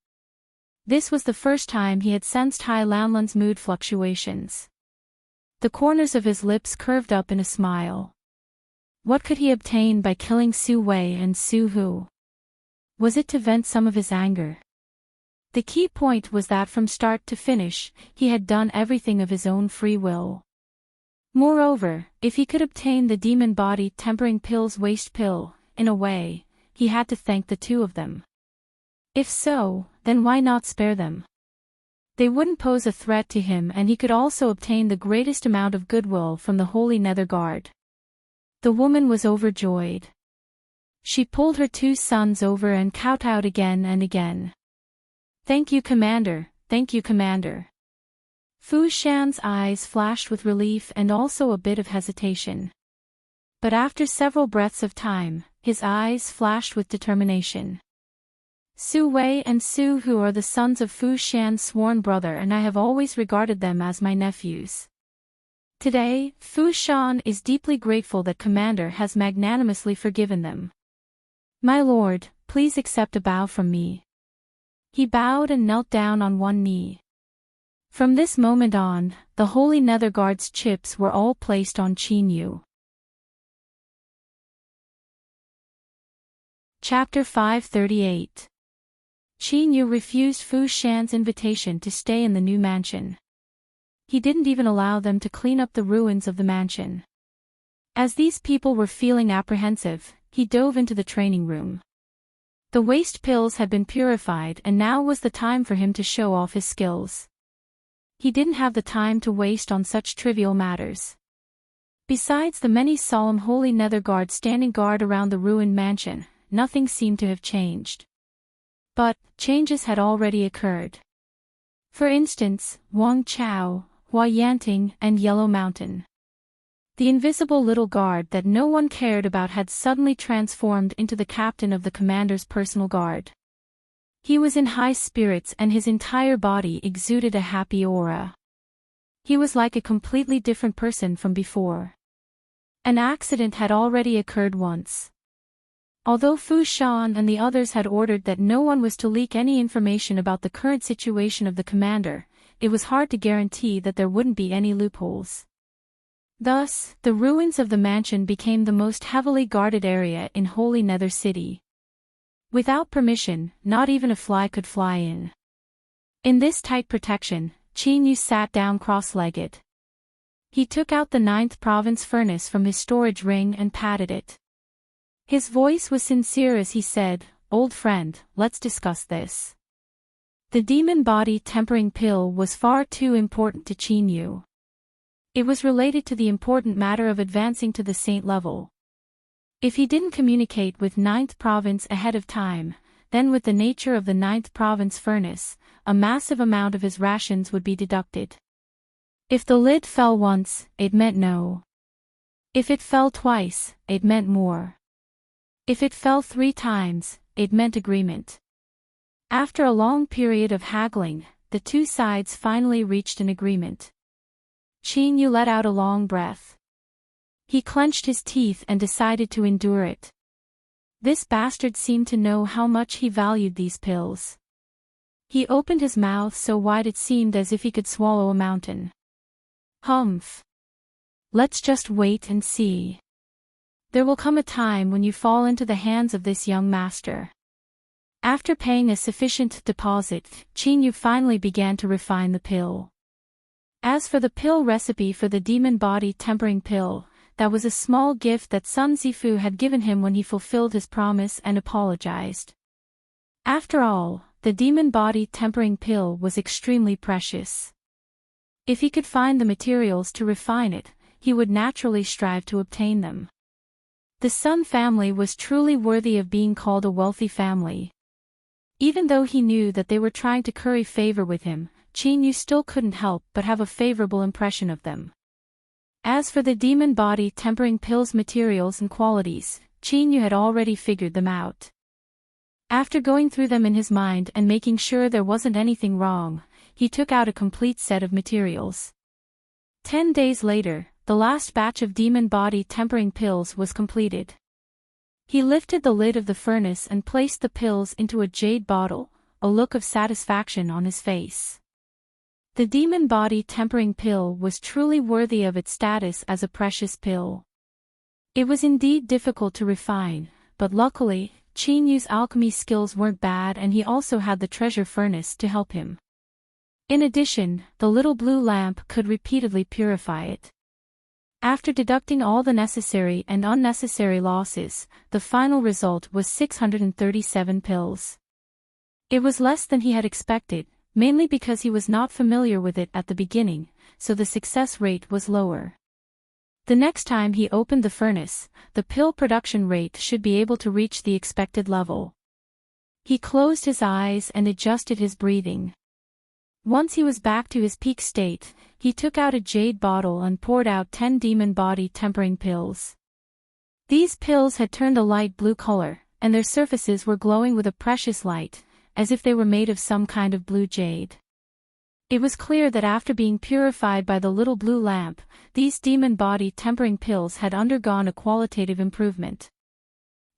This was the first time he had sensed Hai Lanlan's mood fluctuations. The corners of his lips curved up in a smile. What could he obtain by killing Su Wei and Su Hu? Was it to vent some of his anger? The key point was that from start to finish, he had done everything of his own free will. Moreover, if he could obtain the demon body tempering pill's waste pill, in a way, he had to thank the two of them. If so, then why not spare them? They wouldn't pose a threat to him, and he could also obtain the greatest amount of goodwill from the Holy Nether Guard. The woman was overjoyed. She pulled her two sons over and kowtowed again and again. "Thank you, Commander, thank you, Commander." Fu Shan's eyes flashed with relief and also a bit of hesitation. But after several breaths of time, his eyes flashed with determination. "Su Wei and Su Hu are the sons of Fu Shan's sworn brother, and I have always regarded them as my nephews. Today, Fu Shan is deeply grateful that Commander has magnanimously forgiven them. My lord, please accept a bow from me." He bowed and knelt down on one knee. From this moment on, the Holy Nether Guard's chips were all placed on Qin Yu. Chapter 538. Qin Yu refused Fu Shan's invitation to stay in the new mansion. He didn't even allow them to clean up the ruins of the mansion. As these people were feeling apprehensive, he dove into the training room. The waste pills had been purified, and now was the time for him to show off his skills. He didn't have the time to waste on such trivial matters. Besides the many solemn Holy Nether Guards standing guard around the ruined mansion, nothing seemed to have changed. But, changes had already occurred. For instance, Wang Chao, Hua Yanting, and Yellow Mountain. The invisible little guard that no one cared about had suddenly transformed into the captain of the commander's personal guard. He was in high spirits and his entire body exuded a happy aura. He was like a completely different person from before. An accident had already occurred once. Although Fu Shan and the others had ordered that no one was to leak any information about the current situation of the commander, it was hard to guarantee that there wouldn't be any loopholes. Thus, the ruins of the mansion became the most heavily guarded area in Holy Nether City. Without permission, not even a fly could fly in. In this tight protection, Qin Yu sat down cross-legged. He took out the 9th province furnace from his storage ring and patted it. His voice was sincere as he said, "Old friend, let's discuss this." The demon body tempering pill was far too important to Qin Yu. It was related to the important matter of advancing to the saint level. If he didn't communicate with 9th province ahead of time, then with the nature of the 9th province furnace, a massive amount of his rations would be deducted. If the lid fell once, it meant no. If it fell twice, it meant more. If it fell 3 times, it meant agreement. After a long period of haggling, the two sides finally reached an agreement. Qin Yu let out a long breath. He clenched his teeth and decided to endure it. This bastard seemed to know how much he valued these pills. He opened his mouth so wide it seemed as if he could swallow a mountain. Humph. Let's just wait and see. There will come a time when you fall into the hands of this young master. After paying a sufficient deposit, Chinyu finally began to refine the pill. As for the pill recipe for the demon body tempering pill, that was a small gift that Sun Zifu had given him when he fulfilled his promise and apologized. After all, the demon body tempering pill was extremely precious. If he could find the materials to refine it, he would naturally strive to obtain them. The Sun family was truly worthy of being called a wealthy family. Even though he knew that they were trying to curry favor with him, Chinyu still couldn't help but have a favorable impression of them. As for the demon body tempering pill's materials and qualities, Chinyu had already figured them out. After going through them in his mind and making sure there wasn't anything wrong, he took out a complete set of materials. 10 days later, the last batch of demon body tempering pills was completed. He lifted the lid of the furnace and placed the pills into a jade bottle, a look of satisfaction on his face. The demon body tempering pill was truly worthy of its status as a precious pill. It was indeed difficult to refine, but luckily, Chinyu's alchemy skills weren't bad and he also had the treasure furnace to help him. In addition, the little blue lamp could repeatedly purify it. After deducting all the necessary and unnecessary losses, the final result was 637 pills. It was less than he had expected, mainly because he was not familiar with it at the beginning, so the success rate was lower. The next time he opened the furnace, the pill production rate should be able to reach the expected level. He closed his eyes and adjusted his breathing. Once he was back to his peak state, he took out a jade bottle and poured out 10 demon body tempering pills. These pills had turned a light blue color, and their surfaces were glowing with a precious light, as if they were made of some kind of blue jade. It was clear that after being purified by the little blue lamp, these demon body tempering pills had undergone a qualitative improvement.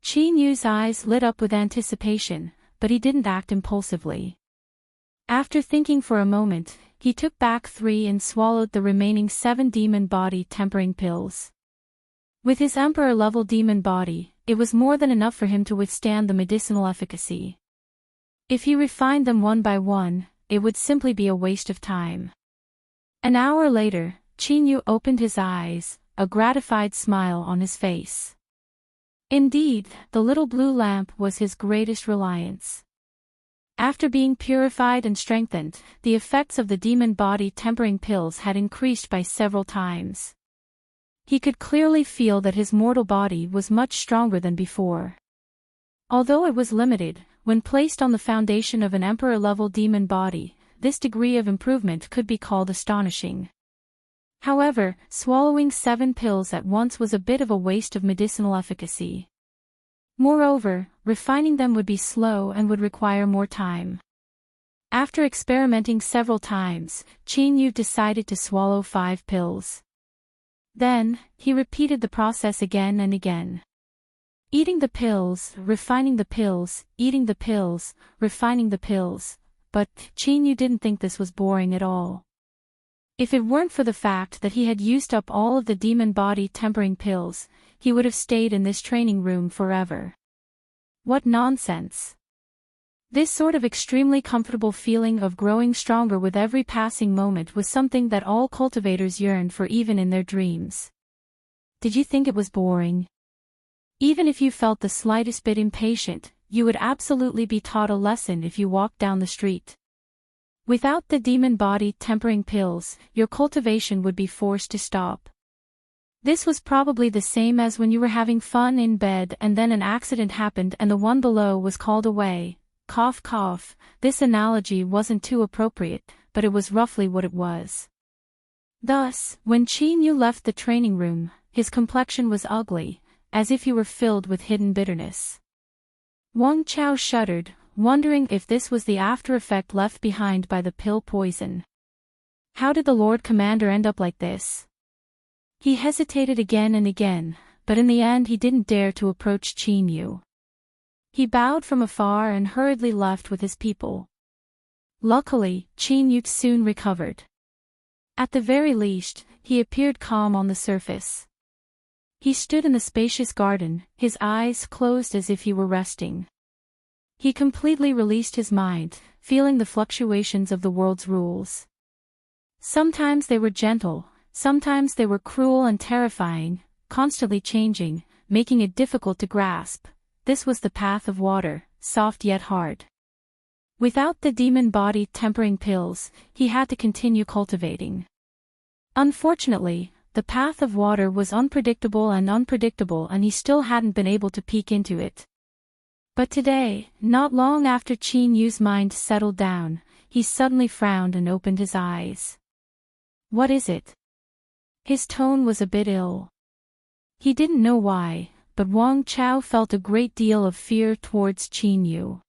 Chinyu's eyes lit up with anticipation, but he didn't act impulsively. After thinking for a moment, he took back 3 and swallowed the remaining 7 demon body tempering pills. With his emperor-level demon body, it was more than enough for him to withstand the medicinal efficacy. If he refined them one by one, it would simply be a waste of time. An hour later, Chinyu opened his eyes, a gratified smile on his face. Indeed, the little blue lamp was his greatest reliance. After being purified and strengthened, the effects of the demon body tempering pills had increased by several times. He could clearly feel that his mortal body was much stronger than before. Although it was limited, when placed on the foundation of an emperor-level demon body, this degree of improvement could be called astonishing. However, swallowing 7 pills at once was a bit of a waste of medicinal efficacy. Moreover, refining them would be slow and would require more time. After experimenting several times, Chinyu decided to swallow 5 pills. Then, he repeated the process again and again. Eating the pills, refining the pills, eating the pills, refining the pills, but Chinyu didn't think this was boring at all. If it weren't for the fact that he had used up all of the demon body tempering pills, he would have stayed in this training room forever. What nonsense! This sort of extremely comfortable feeling of growing stronger with every passing moment was something that all cultivators yearned for even in their dreams. Did you think it was boring? Even if you felt the slightest bit impatient, you would absolutely be taught a lesson if you walked down the street. Without the demon body tempering pills, your cultivation would be forced to stop. This was probably the same as when you were having fun in bed and then an accident happened and the one below was called away. Cough cough, this analogy wasn't too appropriate, but it was roughly what it was. Thus, when Chinyu left the training room, his complexion was ugly, as if he were filled with hidden bitterness. Wang Chao shuddered, wondering if this was the after-effect left behind by the pill poison. How did the Lord Commander end up like this? He hesitated again and again, but in the end he didn't dare to approach Qin Yu. He bowed from afar and hurriedly left with his people. Luckily, Qin Yu soon recovered. At the very least, he appeared calm on the surface. He stood in the spacious garden, his eyes closed as if he were resting. He completely released his mind, feeling the fluctuations of the world's rules. Sometimes they were gentle, sometimes they were cruel and terrifying, constantly changing, making it difficult to grasp. This was the path of water, soft yet hard. Without the demon body tempering pills, he had to continue cultivating. Unfortunately, the path of water was unpredictable and he still hadn't been able to peek into it. But today, not long after Qin Yu's mind settled down, he suddenly frowned and opened his eyes. "What is it?" His tone was a bit ill. He didn't know why, but Wang Chao felt a great deal of fear towards Qin Yu.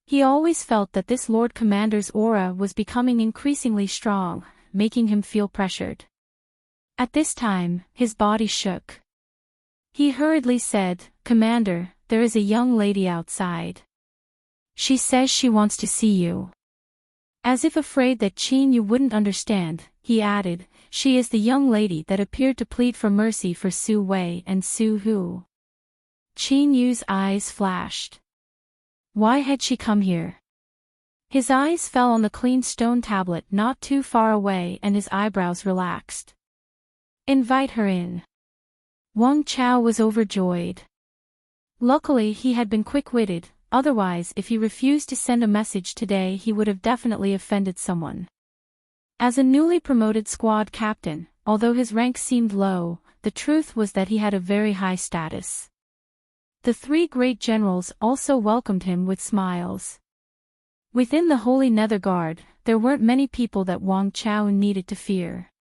He always felt that this Lord Commander's aura was becoming increasingly strong, making him feel pressured. At this time, his body shook. He hurriedly said, "Commander, there is a young lady outside. She says she wants to see you." As if afraid that Qin Yu wouldn't understand, he added, "She is the young lady that appeared to plead for mercy for Su Wei and Su Hu." Qin Yu's eyes flashed. Why had she come here? His eyes fell on the clean stone tablet not too far away and his eyebrows relaxed. "Invite her in." Wang Chao was overjoyed. Luckily he had been quick-witted, otherwise if he refused to send a message today he would have definitely offended someone. As a newly promoted squad captain, although his rank seemed low, the truth was that he had a very high status. The three great generals also welcomed him with smiles. Within the Holy Nether Guard, there weren't many people that Wang Chao needed to fear.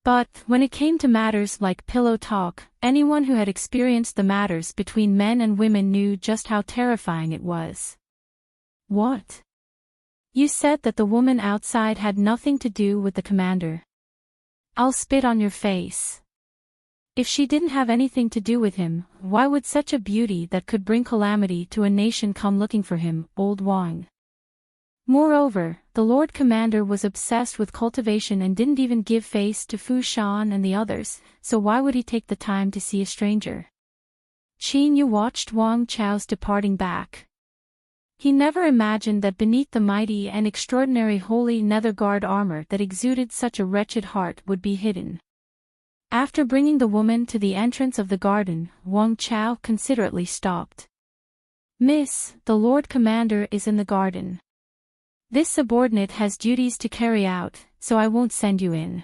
But, when it came to matters like pillow talk, anyone who had experienced the matters between men and women knew just how terrifying it was. "What? You said that the woman outside had nothing to do with the commander. I'll spit on your face. If she didn't have anything to do with him, why would such a beauty that could bring calamity to a nation come looking for him, old Wang?" Moreover, the Lord Commander was obsessed with cultivation and didn't even give face to Fu Shan and the others, so why would he take the time to see a stranger? Qin Yu watched Wang Chao's departing back. He never imagined that beneath the mighty and extraordinary Holy Nether Guard armor that exuded such a wretched heart would be hidden. After bringing the woman to the entrance of the garden, Wang Chao considerately stopped. "Miss, the Lord Commander is in the garden. This subordinate has duties to carry out, so I won't send you in."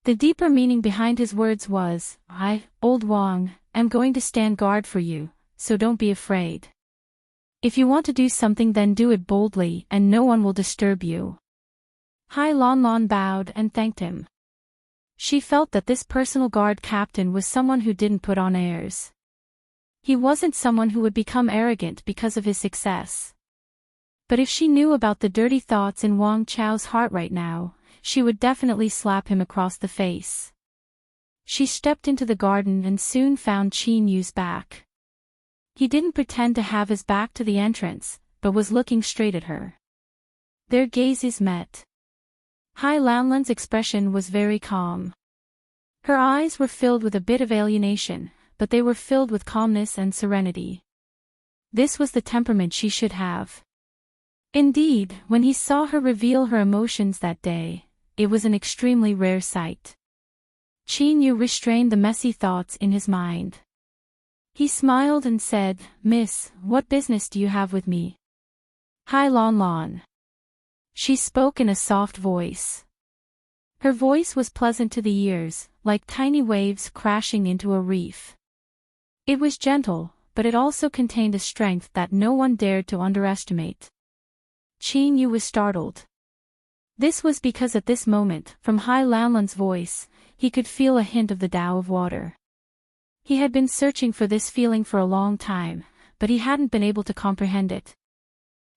The deeper meaning behind his words was, "I, old Wang, am going to stand guard for you, so don't be afraid. If you want to do something then do it boldly and no one will disturb you." Hai Lanlan bowed and thanked him. She felt that this personal guard captain was someone who didn't put on airs. He wasn't someone who would become arrogant because of his success. But if she knew about the dirty thoughts in Wang Chao's heart right now, she would definitely slap him across the face. She stepped into the garden and soon found Qin Yu's back. He didn't pretend to have his back to the entrance, but was looking straight at her. Their gazes met. Hai Lanlan's expression was very calm. Her eyes were filled with a bit of alienation, but they were filled with calmness and serenity. This was the temperament she should have. Indeed, when he saw her reveal her emotions that day, it was an extremely rare sight. Qin Yu restrained the messy thoughts in his mind. He smiled and said, "Miss, what business do you have with me?" "Hai Lanlan." She spoke in a soft voice. Her voice was pleasant to the ears, like tiny waves crashing into a reef. It was gentle, but it also contained a strength that no one dared to underestimate. Qin Yu was startled. This was because at this moment, from Hai Lanlan's voice, he could feel a hint of the Tao of water. He had been searching for this feeling for a long time, but he hadn't been able to comprehend it.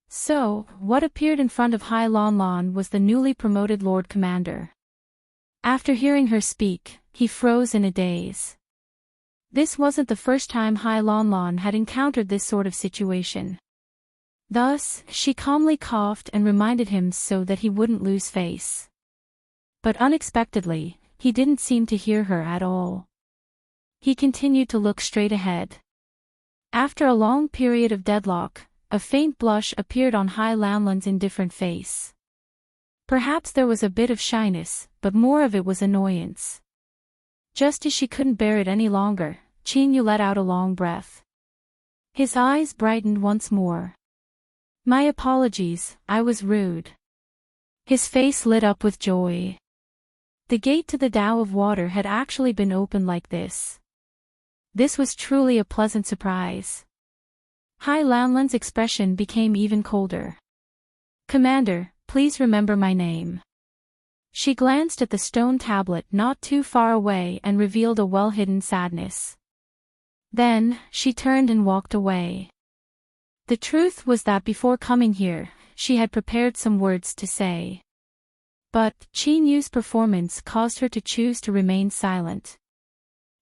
So, what appeared in front of Hai Lanlan was the newly promoted Lord Commander. After hearing her speak, he froze in a daze. This wasn't the first time Hai Lanlan had encountered this sort of situation. Thus, she calmly coughed and reminded him so that he wouldn't lose face. But unexpectedly, he didn't seem to hear her at all. He continued to look straight ahead. After a long period of deadlock, a faint blush appeared on Hai Lanlan's indifferent face. Perhaps there was a bit of shyness, but more of it was annoyance. Just as she couldn't bear it any longer, Qin Yu let out a long breath. His eyes brightened once more. My apologies, I was rude. His face lit up with joy. The gate to the Tao of Water had actually been opened like this. This was truly a pleasant surprise. Hai Lanlan's expression became even colder. Commander, please remember my name. She glanced at the stone tablet not too far away and revealed a well-hidden sadness. Then, she turned and walked away. The truth was that before coming here, she had prepared some words to say. But, Qin Yu's performance caused her to choose to remain silent.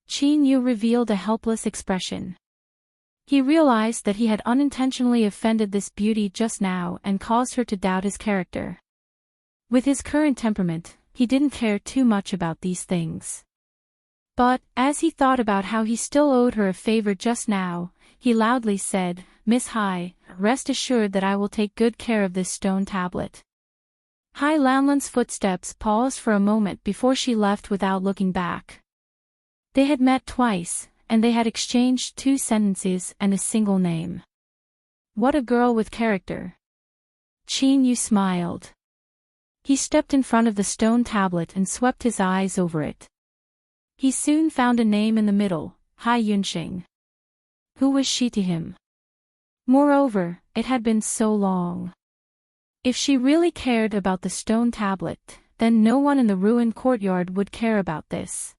Qin Yu revealed a helpless expression. He realized that he had unintentionally offended this beauty just now and caused her to doubt his character. With his current temperament, he didn't care too much about these things. But, as he thought about how he still owed her a favor just now, he loudly said, Miss Hai, rest assured that I will take good care of this stone tablet. Hai Lanlan's footsteps paused for a moment before she left without looking back. They had met twice, and they had exchanged 2 sentences and a single name. What a girl with character. Qin Yu smiled. He stepped in front of the stone tablet and swept his eyes over it. He soon found a name in the middle, Hai Yunxing. Who was she to him? Moreover, it had been so long. If she really cared about the stone tablet, then no one in the ruined courtyard would care about this.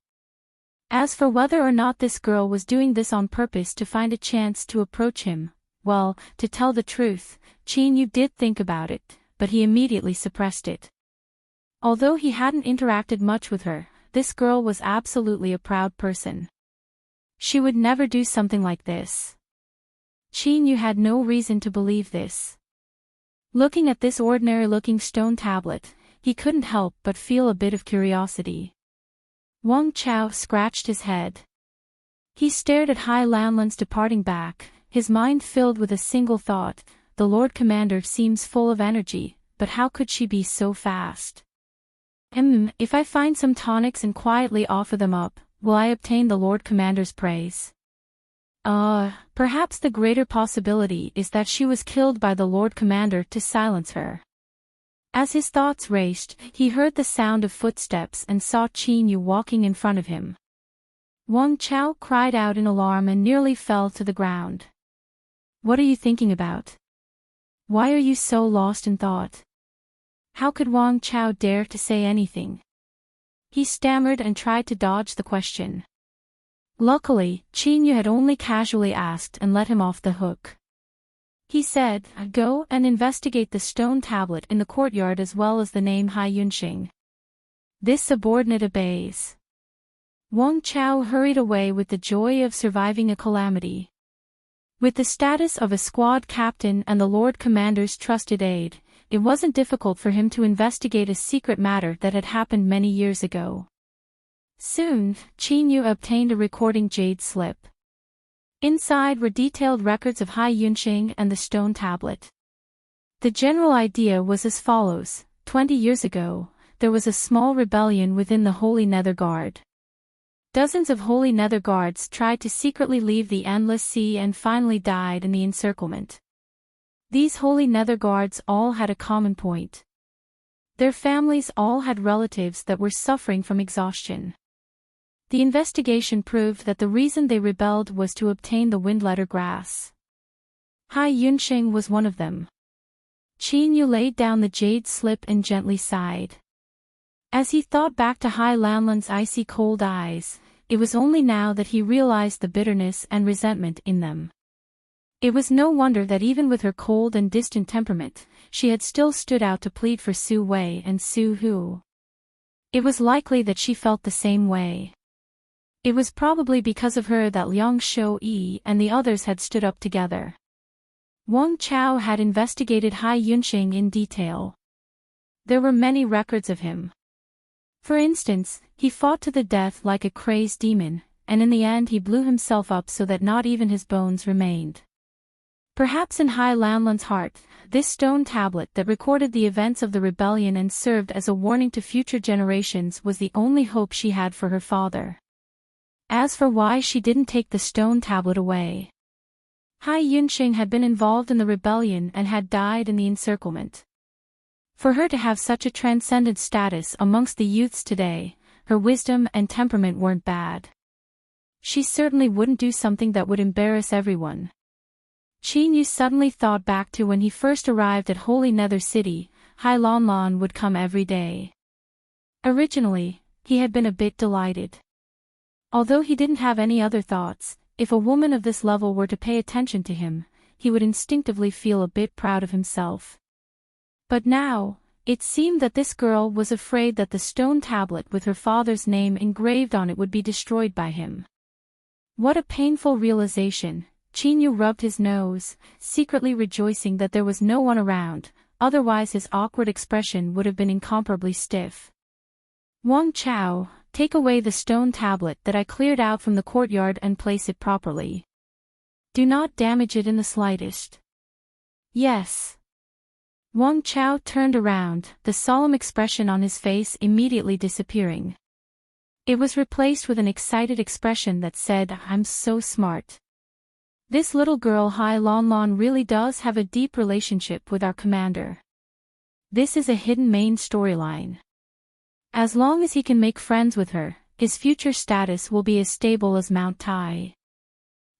As for whether or not this girl was doing this on purpose to find a chance to approach him, well, to tell the truth, Qin Yu did think about it, but he immediately suppressed it. Although he hadn't interacted much with her, this girl was absolutely a proud person. She would never do something like this. Qin Yu had no reason to believe this. Looking at this ordinary-looking stone tablet, he couldn't help but feel a bit of curiosity. Wang Chao scratched his head. He stared at Hai Lanlan's departing back, his mind filled with a single thought, the Lord Commander seems full of energy, but how could she be so fast? If I find some tonics and quietly offer them up, will I obtain the Lord Commander's praise? Perhaps the greater possibility is that she was killed by the Lord Commander to silence her. As his thoughts raced, he heard the sound of footsteps and saw Qin Yu walking in front of him. Wang Chao cried out in alarm and nearly fell to the ground. What are you thinking about? Why are you so lost in thought? How could Wang Chao dare to say anything? He stammered and tried to dodge the question. Luckily, Qin Yu had only casually asked and let him off the hook. He said, go and investigate the stone tablet in the courtyard as well as the name Hai Yunxing. This subordinate obeys. Wang Chao hurried away with the joy of surviving a calamity. With the status of a squad captain and the Lord Commander's trusted aide, it wasn't difficult for him to investigate a secret matter that had happened many years ago. Soon, Qin Yu obtained a recording jade slip. Inside were detailed records of Hai Yunxing and the stone tablet. The general idea was as follows: 20 years ago, there was a small rebellion within the Holy Nether Guard. Dozens of Holy Nether Guards tried to secretly leave the Endless Sea and finally died in the encirclement. These Holy Nether Guards all had a common point. Their families all had relatives that were suffering from exhaustion. The investigation proved that the reason they rebelled was to obtain the Windletter grass. Hai Yunxing was one of them. Qin Yu laid down the jade slip and gently sighed. As he thought back to Hai Lanlan's icy cold eyes, it was only now that he realized the bitterness and resentment in them. It was no wonder that even with her cold and distant temperament, she had still stood out to plead for Su Wei and Su Hu. It was likely that she felt the same way. It was probably because of her that Liang Shou-yi and the others had stood up together. Wang Chao had investigated Hai Yunxing in detail. There were many records of him. For instance, he fought to the death like a crazed demon, and in the end he blew himself up so that not even his bones remained. Perhaps in Hai Lanlan's heart, this stone tablet that recorded the events of the rebellion and served as a warning to future generations was the only hope she had for her father. As for why she didn't take the stone tablet away. Hai Yunxing had been involved in the rebellion and had died in the encirclement. For her to have such a transcendent status amongst the youths today, her wisdom and temperament weren't bad. She certainly wouldn't do something that would embarrass everyone. Qin Yu suddenly thought back to when he first arrived at Holy Nether City. Hai Lanlan would come every day. Originally, he had been a bit delighted. Although he didn't have any other thoughts, if a woman of this level were to pay attention to him, he would instinctively feel a bit proud of himself. But now, it seemed that this girl was afraid that the stone tablet with her father's name engraved on it would be destroyed by him. What a painful realization. Qin Yu rubbed his nose, secretly rejoicing that there was no one around, otherwise his awkward expression would have been incomparably stiff. Wang Chao, take away the stone tablet that I cleared out from the courtyard and place it properly. Do not damage it in the slightest. Yes. Wang Chao turned around, the solemn expression on his face immediately disappearing. It was replaced with an excited expression that said, I'm so smart. This little girl Hai Lanlan really does have a deep relationship with our commander. This is a hidden main storyline. As long as he can make friends with her, his future status will be as stable as Mount Tai.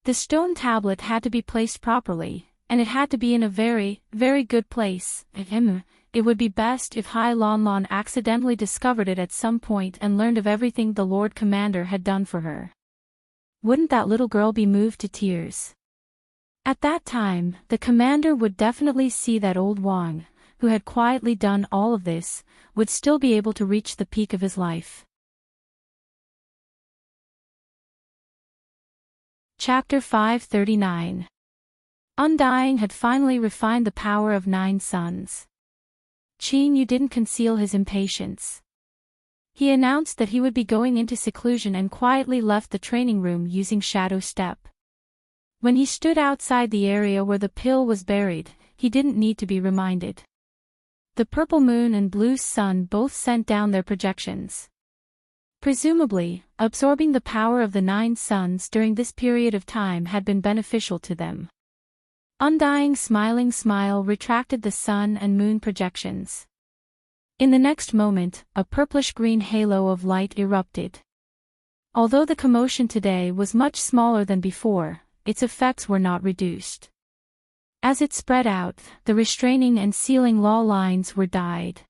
The stone tablet had to be placed properly, and it had to be in a very, very good place. It would be best if Hai Lanlan accidentally discovered it at some point and learned of everything the Lord Commander had done for her. Wouldn't that little girl be moved to tears? At that time, the commander would definitely see that old Wang, who had quietly done all of this, would still be able to reach the peak of his life. Chapter 539. Undying had finally refined the power of 9 suns. Qin Yu didn't conceal his impatience. He announced that he would be going into seclusion and quietly left the training room using Shadow Step. When he stood outside the area where the pill was buried, he didn't need to be reminded. The purple moon and blue sun both sent down their projections. Presumably, absorbing the power of the 9 suns during this period of time had been beneficial to them. Undying smiling smile retracted the sun and moon projections. In the next moment, a purplish-green halo of light erupted. Although the commotion today was much smaller than before, its effects were not reduced. As it spread out, the restraining and sealing law lines were dyed.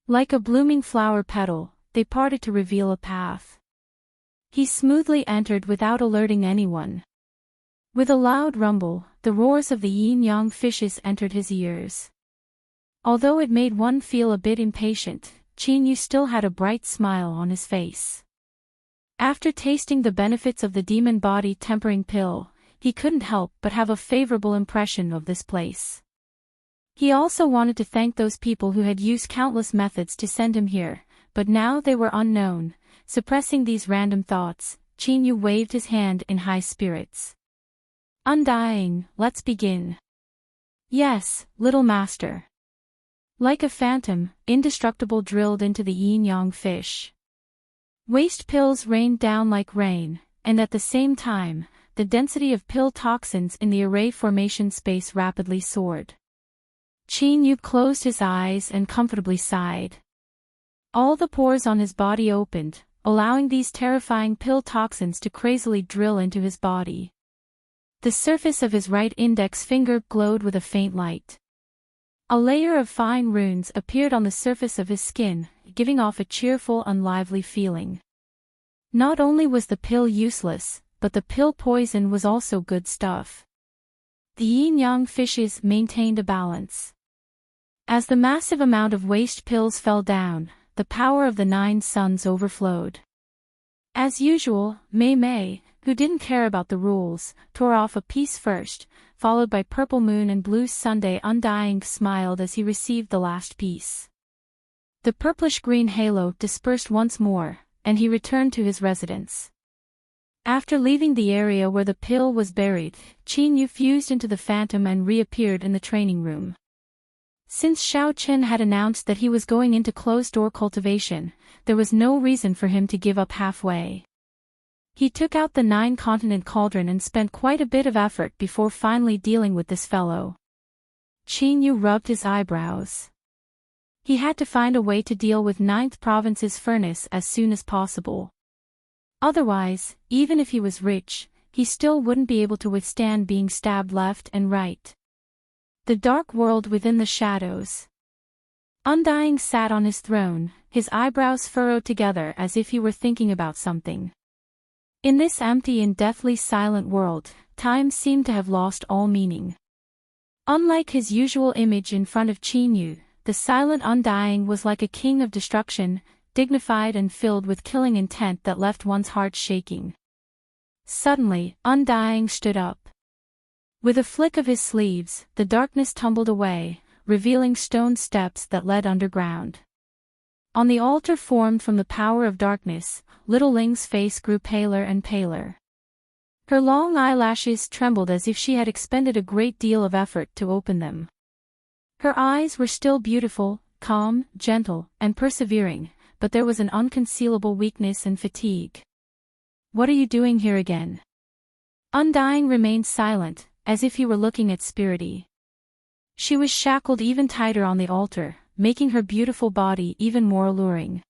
Like a blooming flower petal, they parted to reveal a path. He smoothly entered without alerting anyone. With a loud rumble, the roars of the yin-yang fishes entered his ears. Although it made one feel a bit impatient, Qin Yu still had a bright smile on his face. After tasting the benefits of the demon body tempering pill, he couldn't help but have a favorable impression of this place. He also wanted to thank those people who had used countless methods to send him here, but now they were unknown. Suppressing these random thoughts, Qin Yu waved his hand in high spirits. Undying, let's begin. Yes, little master. Like a phantom, indestructible drilled into the yin-yang fish. Waste pills rained down like rain, and at the same time, the density of pill toxins in the array formation space rapidly soared. Qin Yu closed his eyes and comfortably sighed. All the pores on his body opened, allowing these terrifying pill toxins to crazily drill into his body. The surface of his right index finger glowed with a faint light. A layer of fine runes appeared on the surface of his skin, giving off a cheerful and lively feeling. Not only was the pill useless, but the pill poison was also good stuff. The yin-yang fishes maintained a balance. As the massive amount of waste pills fell down, the power of the 9 suns overflowed. As usual, Mei, who didn't care about the rules, tore off a piece first, followed by Purple Moon and Blue Sunday. Undying smiled as he received the last piece. The purplish-green halo dispersed once more, and he returned to his residence. After leaving the area where the pill was buried, Qin Yu fused into the phantom and reappeared in the training room. Since Xiao Chen had announced that he was going into closed-door cultivation, there was no reason for him to give up halfway. He took out the 9-continent cauldron and spent quite a bit of effort before finally dealing with this fellow. Qin Yu rubbed his eyebrows. He had to find a way to deal with 9th Province's furnace as soon as possible. Otherwise, even if he was rich, he still wouldn't be able to withstand being stabbed left and right. The dark world within the shadows. Undying sat on his throne, his eyebrows furrowed together as if he were thinking about something. In this empty and deathly silent world, time seemed to have lost all meaning. Unlike his usual image in front of Qin Yu, the silent Undying was like a king of destruction, dignified and filled with killing intent that left one's heart shaking. Suddenly, Undying stood up. With a flick of his sleeves, the darkness tumbled away, revealing stone steps that led underground. On the altar formed from the power of darkness, Little Ling's face grew paler and paler. Her long eyelashes trembled as if she had expended a great deal of effort to open them. Her eyes were still beautiful, calm, gentle, and persevering, but there was an unconcealable weakness and fatigue. "What are you doing here again?" Undying remained silent, as if he were looking at Spirity. She was shackled even tighter on the altar, making her beautiful body even more alluring.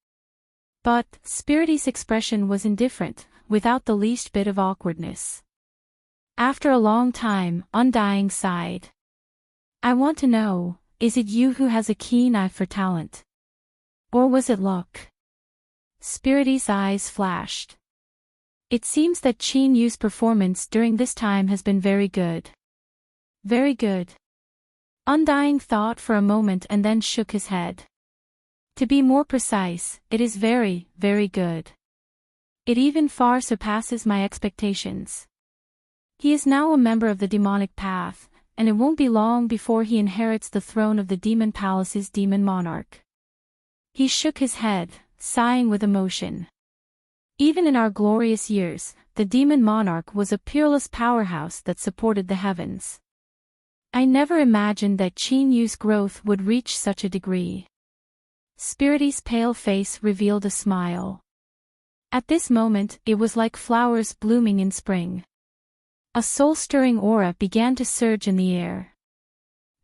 But Spirity's expression was indifferent, without the least bit of awkwardness. After a long time, Undying sighed. "I want to know, is it you who has a keen eye for talent? Or was it luck?" Spirity's eyes flashed. "It seems that Qin Yu's performance during this time has been very good." "Very good." Undying thought for a moment and then shook his head. "To be more precise, it is very, very good. It even far surpasses my expectations. He is now a member of the demonic path, and it won't be long before he inherits the throne of the Demon Palace's demon monarch." He shook his head, sighing with emotion. "Even in our glorious years, the demon monarch was a peerless powerhouse that supported the heavens. I never imagined that Qin Yu's growth would reach such a degree." Spirity's pale face revealed a smile. At this moment, it was like flowers blooming in spring. A soul-stirring aura began to surge in the air.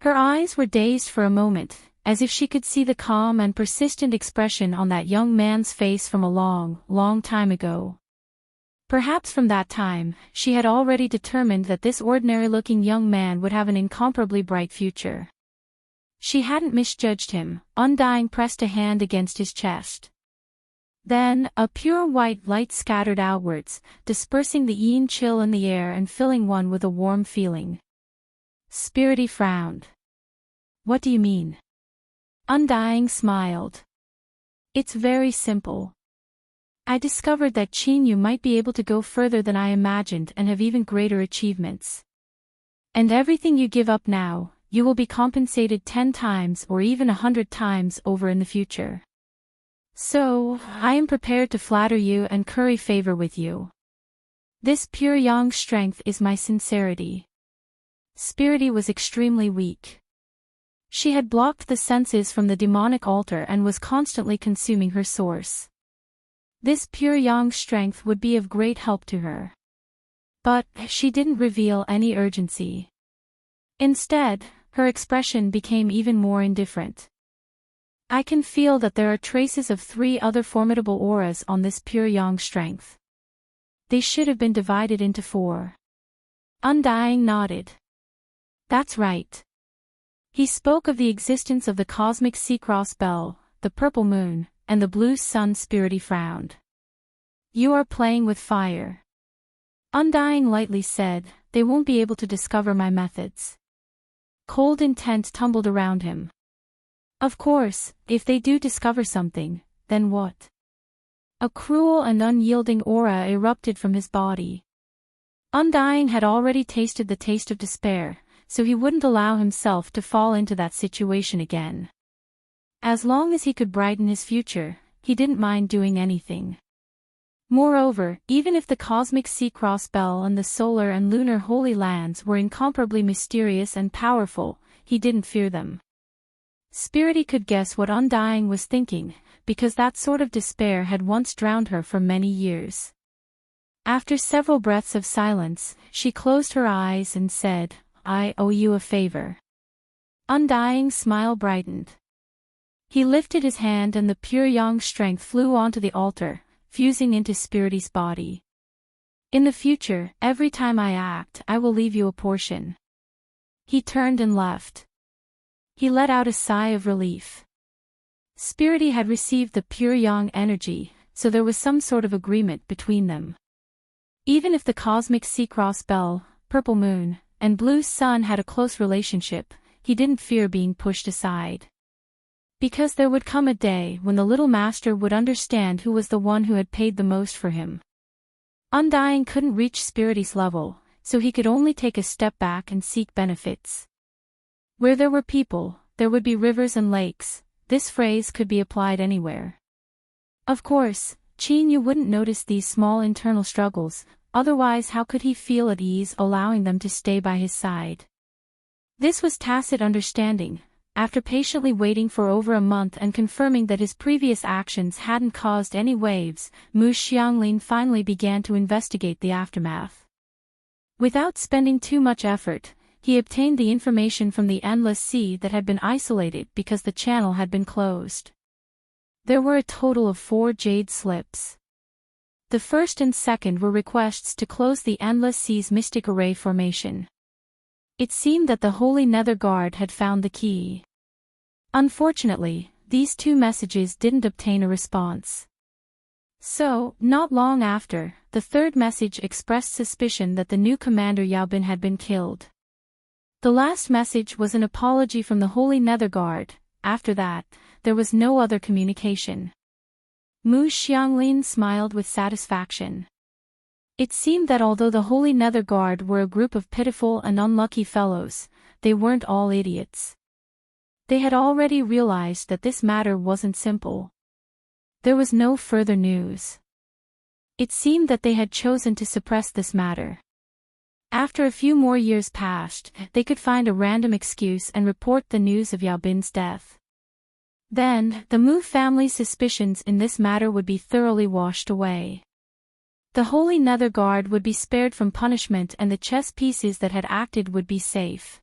Her eyes were dazed for a moment, as if she could see the calm and persistent expression on that young man's face from a long, long time ago. Perhaps from that time, she had already determined that this ordinary-looking young man would have an incomparably bright future. She hadn't misjudged him. Undying pressed a hand against his chest. Then, a pure white light scattered outwards, dispersing the yin chill in the air and filling one with a warm feeling. Spirity frowned. "What do you mean?" Undying smiled. "It's very simple. I discovered that Qin Yu might be able to go further than I imagined and have even greater achievements. And everything you give up now, you will be compensated 10 times or even 100 times over in the future. So, I am prepared to flatter you and curry favor with you. This pure yang strength is my sincerity." Spirity was extremely weak. She had blocked the senses from the demonic altar and was constantly consuming her source. This pure yang strength would be of great help to her. But she didn't reveal any urgency. Instead, her expression became even more indifferent. "I can feel that there are traces of 3 other formidable auras on this pure yang strength. They should have been divided into 4. Undying nodded. "That's right." He spoke of the existence of the cosmic sea-cross bell, the purple moon, and the blue sun. Spirity frowned. "You are playing with fire." Undying lightly said, "They won't be able to discover my methods." Cold intent tumbled around him. "Of course, if they do discover something, then what? A cruel and unyielding aura erupted from his body. Undying had already tasted the taste of despair, so he wouldn't allow himself to fall into that situation again. As long as he could brighten his future, he didn't mind doing anything. Moreover, even if the cosmic sea-cross bell and the solar and lunar holy lands were incomparably mysterious and powerful, he didn't fear them. Spirity could guess what Undying was thinking, because that sort of despair had once drowned her for many years. After several breaths of silence, she closed her eyes and said, "I owe you a favor." Undying's smile brightened. He lifted his hand and the pure yang strength flew onto the altar, fusing into Spirity's body. "In the future, every time I act, I will leave you a portion." He turned and left. He let out a sigh of relief. Spirity had received the pure yang energy, so there was some sort of agreement between them. Even if the cosmic sea-cross bell, purple moon, and blue sun had a close relationship, he didn't fear being pushed aside. Because there would come a day when the little master would understand who was the one who had paid the most for him. Undying couldn't reach Spirity's level, so he could only take a step back and seek benefits. Where there were people, there would be rivers and lakes. This phrase could be applied anywhere. Of course, Yu wouldn't notice these small internal struggles, otherwise how could he feel at ease allowing them to stay by his side? This was tacit understanding. After patiently waiting for over a month and confirming that his previous actions hadn't caused any waves, Mu Xianglin finally began to investigate the aftermath. Without spending too much effort, he obtained the information from the endless sea that had been isolated because the channel had been closed. There were a total of 4 jade slips. The first and second were requests to close the endless sea's mystic array formation. It seemed that the Holy Nether Guard had found the key. Unfortunately, these 2 messages didn't obtain a response. So, not long after, the third message expressed suspicion that the new commander Yaobin had been killed. The last message was an apology from the Holy Nether Guard. After that, there was no other communication. Mu Xianglin smiled with satisfaction. It seemed that although the Holy Nether Guard were a group of pitiful and unlucky fellows, they weren't all idiots. They had already realized that this matter wasn't simple. There was no further news. It seemed that they had chosen to suppress this matter. After a few more years passed, they could find a random excuse and report the news of Yaobin's death. Then, the Mu family's suspicions in this matter would be thoroughly washed away. The Holy Nether Guard would be spared from punishment and the chess pieces that had acted would be safe.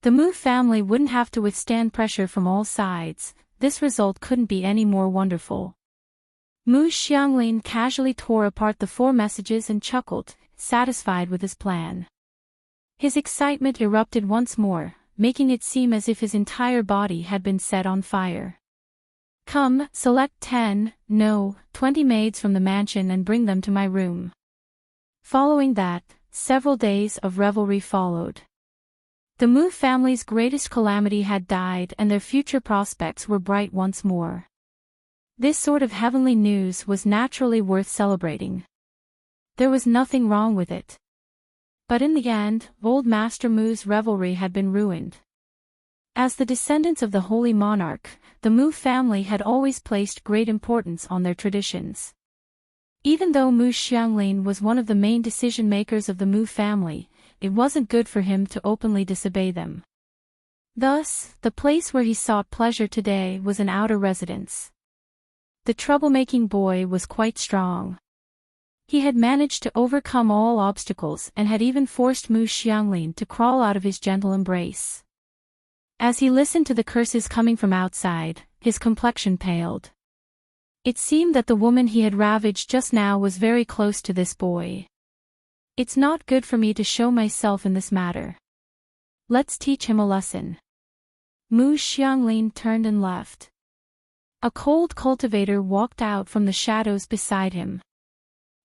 The Mu family wouldn't have to withstand pressure from all sides. This result couldn't be any more wonderful. Mu Xianglin casually tore apart the 4 messages and chuckled, satisfied with his plan. His excitement erupted once more, making it seem as if his entire body had been set on fire. "Come, select 10, no, 20 maids from the mansion and bring them to my room." Following that, several days of revelry followed. The Mu family's greatest calamity had died and their future prospects were bright once more. This sort of heavenly news was naturally worth celebrating. There was nothing wrong with it. But in the end, old Master Mu's revelry had been ruined. As the descendants of the Holy Monarch, the Mu family had always placed great importance on their traditions. Even though Mu Xianglin was one of the main decision-makers of the Mu family, it wasn't good for him to openly disobey them. Thus, the place where he sought pleasure today was an outer residence. The troublemaking boy was quite strong. He had managed to overcome all obstacles and had even forced Mu Xianglin to crawl out of his gentle embrace. As he listened to the curses coming from outside, his complexion paled. It seemed that the woman he had ravaged just now was very close to this boy. "It's not good for me to show myself in this matter. Let's teach him a lesson." Mu Xianglin turned and left. A cold cultivator walked out from the shadows beside him.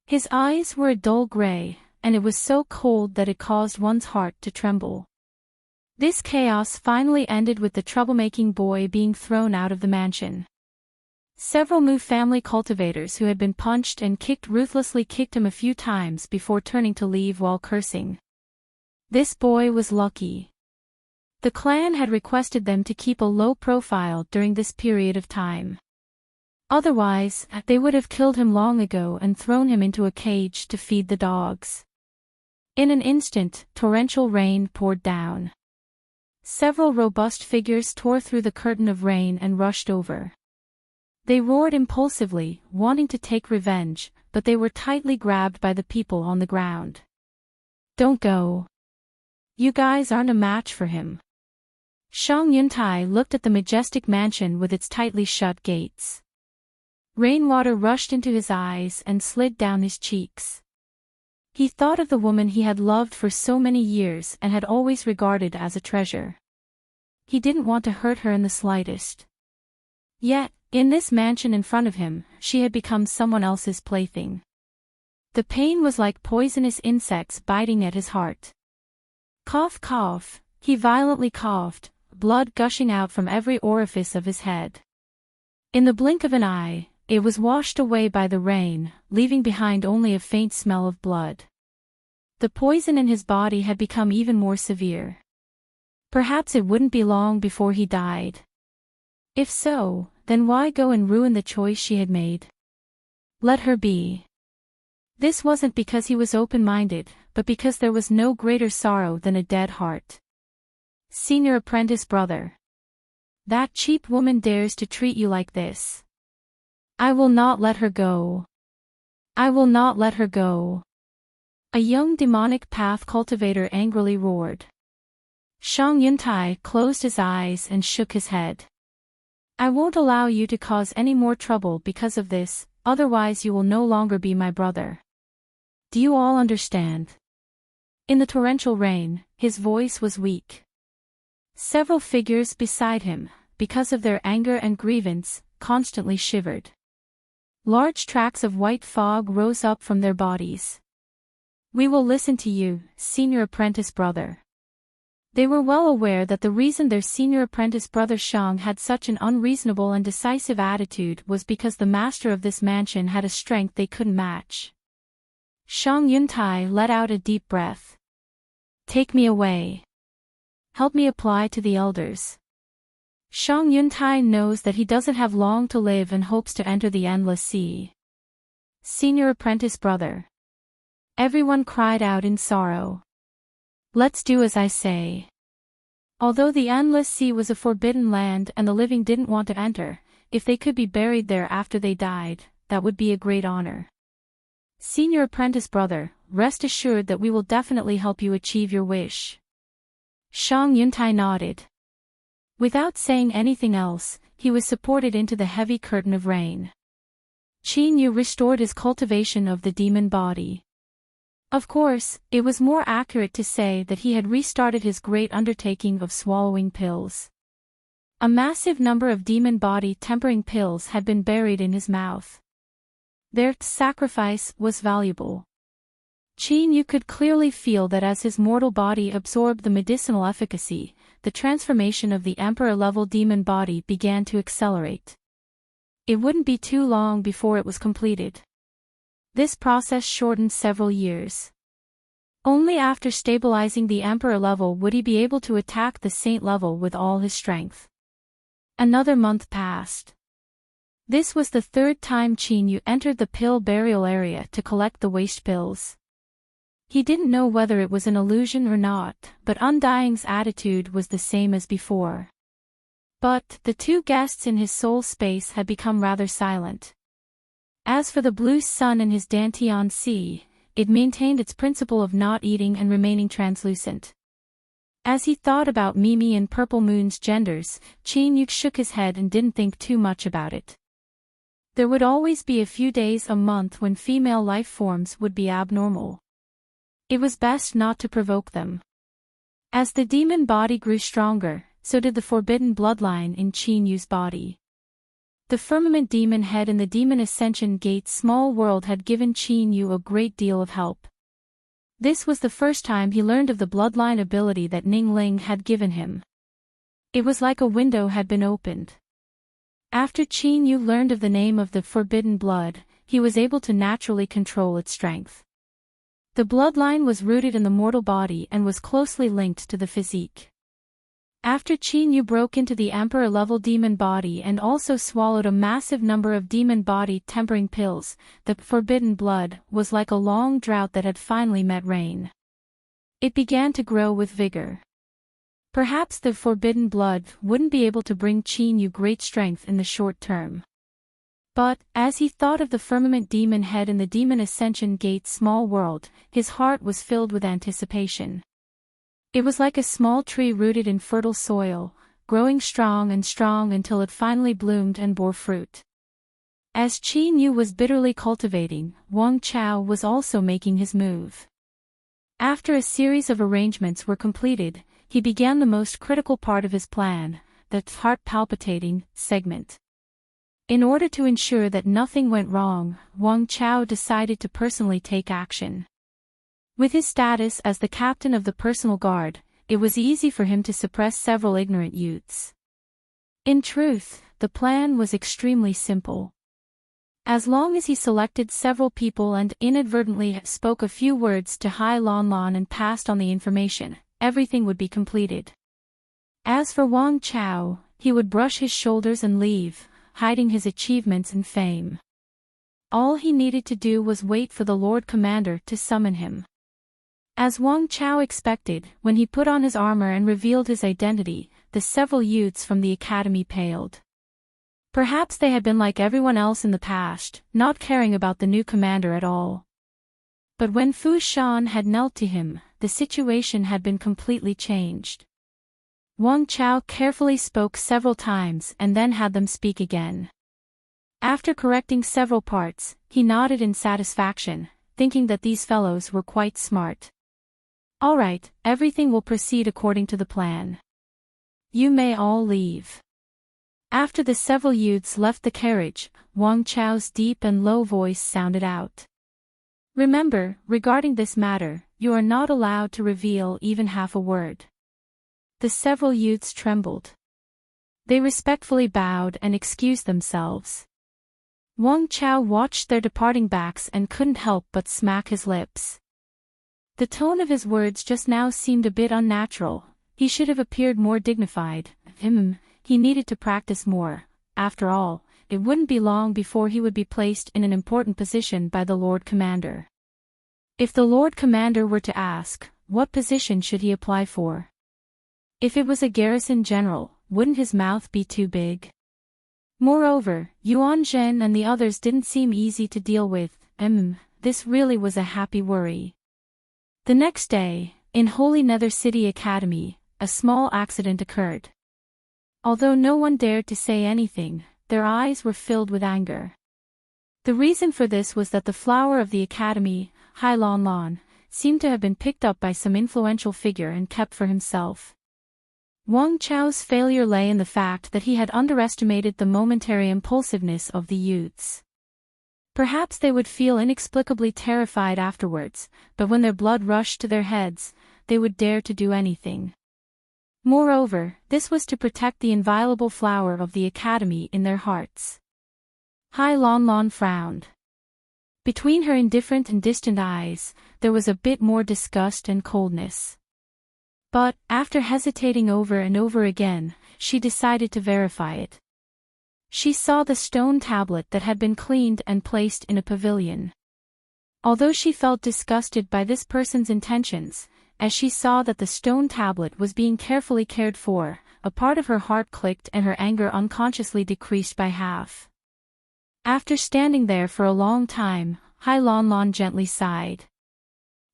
His eyes were a dull gray, and it was so cold that it caused one's heart to tremble. This chaos finally ended with the troublemaking boy being thrown out of the mansion. Several Mu family cultivators who had been punched and kicked ruthlessly kicked him a few times before turning to leave while cursing. This boy was lucky. The clan had requested them to keep a low profile during this period of time. Otherwise, they would have killed him long ago and thrown him into a cage to feed the dogs. In an instant, torrential rain poured down. Several robust figures tore through the curtain of rain and rushed over. They roared impulsively, wanting to take revenge, but they were tightly grabbed by the people on the ground. Don't go. You guys aren't a match for him. Shang Yuntai looked at the majestic mansion with its tightly shut gates. Rainwater rushed into his eyes and slid down his cheeks. He thought of the woman he had loved for so many years and had always regarded as a treasure. He didn't want to hurt her in the slightest. Yet, in this mansion in front of him, she had become someone else's plaything. The pain was like poisonous insects biting at his heart. Cough, cough, he violently coughed, blood gushing out from every orifice of his head. In the blink of an eye, it was washed away by the rain, leaving behind only a faint smell of blood. The poison in his body had become even more severe. Perhaps it wouldn't be long before he died. If so, then why go and ruin the choice she had made? Let her be. This wasn't because he was open-minded, but because there was no greater sorrow than a dead heart. Senior apprentice brother. That cheap woman dares to treat you like this. I will not let her go. I will not let her go. A young demonic path cultivator angrily roared. Shang Yuntai closed his eyes and shook his head. I won't allow you to cause any more trouble because of this, otherwise you will no longer be my brother. Do you all understand? In the torrential rain, his voice was weak. Several figures beside him, because of their anger and grievance, constantly shivered. Large tracts of white fog rose up from their bodies. We will listen to you, senior apprentice brother. They were well aware that the reason their senior apprentice brother Shang had such an unreasonable and decisive attitude was because the master of this mansion had a strength they couldn't match. Shang Yuntai let out a deep breath. Take me away. Help me apply to the elders. Shang Yuntai knows that he doesn't have long to live and hopes to enter the endless sea. Senior apprentice brother. Everyone cried out in sorrow. Let's do as I say. Although the endless sea was a forbidden land and the living didn't want to enter, if they could be buried there after they died, that would be a great honor. Senior apprentice brother, rest assured that we will definitely help you achieve your wish. Shang Yuntai nodded. Without saying anything else, he was supported into the heavy curtain of rain. Qin Yu restored his cultivation of the demon body. Of course, it was more accurate to say that he had restarted his great undertaking of swallowing pills. A massive number of demon body tempering pills had been buried in his mouth. Their sacrifice was valuable. Qin Yu could clearly feel that as his mortal body absorbed the medicinal efficacy, the transformation of the emperor-level demon body began to accelerate. It wouldn't be too long before it was completed. This process shortened several years. Only after stabilizing the emperor level would he be able to attack the saint level with all his strength. Another month passed. This was the third time Qin Yu entered the pill burial area to collect the waste pills. He didn't know whether it was an illusion or not, but Undying's attitude was the same as before. But the two guests in his soul space had become rather silent. As for the blue sun in his Dantian Sea, it maintained its principle of not eating and remaining translucent. As he thought about Mimi and Purple Moon's genders, Qin Yu shook his head and didn't think too much about it. There would always be a few days a month when female life forms would be abnormal. It was best not to provoke them. As the demon body grew stronger, so did the forbidden bloodline in Qin Yu's body. The firmament demon head in the demon ascension gate's small world had given Qin Yu a great deal of help. This was the first time he learned of the bloodline ability that Ning Ling had given him. It was like a window had been opened. After Qin Yu learned of the name of the forbidden blood, he was able to naturally control its strength. The bloodline was rooted in the mortal body and was closely linked to the physique. After Qin Yu broke into the Emperor-level demon body and also swallowed a massive number of demon body tempering pills, the forbidden blood was like a long drought that had finally met rain. It began to grow with vigor. Perhaps the forbidden blood wouldn't be able to bring Qin Yu great strength in the short term. But, as he thought of the firmament demon head in the Demon Ascension Gate small world, his heart was filled with anticipation. It was like a small tree rooted in fertile soil, growing strong until it finally bloomed and bore fruit. As Qin Yu was bitterly cultivating, Wang Chao was also making his move. After a series of arrangements were completed, he began the most critical part of his plan, the heart-palpitating segment. In order to ensure that nothing went wrong, Wang Chao decided to personally take action. With his status as the captain of the personal guard, it was easy for him to suppress several ignorant youths. In truth, the plan was extremely simple. As long as he selected several people and inadvertently spoke a few words to Hai Lon Lon and passed on the information, everything would be completed. As for Wang Chao, he would brush his shoulders and leave, hiding his achievements and fame. All he needed to do was wait for the Lord Commander to summon him. As Wang Chao expected, when he put on his armor and revealed his identity, the several youths from the academy paled. Perhaps they had been like everyone else in the past, not caring about the new commander at all. But when Fu Shan had knelt to him, the situation had been completely changed. Wang Chao carefully spoke several times and then had them speak again. After correcting several parts, he nodded in satisfaction, thinking that these fellows were quite smart. All right, everything will proceed according to the plan. You may all leave. After the several youths left the carriage, Wang Chao's deep and low voice sounded out. Remember, regarding this matter, you are not allowed to reveal even half a word. The several youths trembled. They respectfully bowed and excused themselves. Wang Chao watched their departing backs and couldn't help but smack his lips. The tone of his words just now seemed a bit unnatural. He should have appeared more dignified. He needed to practice more. After all, it wouldn't be long before he would be placed in an important position by the Lord Commander. If the Lord Commander were to ask, what position should he apply for? If it was a garrison general, wouldn't his mouth be too big? Moreover, Yuan Zhen and the others didn't seem easy to deal with. This really was a happy worry. The next day, in Holy Nether City Academy, a small accident occurred. Although no one dared to say anything, their eyes were filled with anger. The reason for this was that the flower of the academy, Hai Lon Lon, seemed to have been picked up by some influential figure and kept for himself. Wang Chao's failure lay in the fact that he had underestimated the momentary impulsiveness of the youths. Perhaps they would feel inexplicably terrified afterwards, but when their blood rushed to their heads, they would dare to do anything. Moreover, this was to protect the inviolable flower of the academy in their hearts. Hai Lon Lon frowned. Between her indifferent and distant eyes, there was a bit more disgust and coldness. But, after hesitating over and over again, she decided to verify it. She saw the stone tablet that had been cleaned and placed in a pavilion. Although she felt disgusted by this person's intentions, as she saw that the stone tablet was being carefully cared for, a part of her heart clicked and her anger unconsciously decreased by half. After standing there for a long time, Hai Lon Lon gently sighed.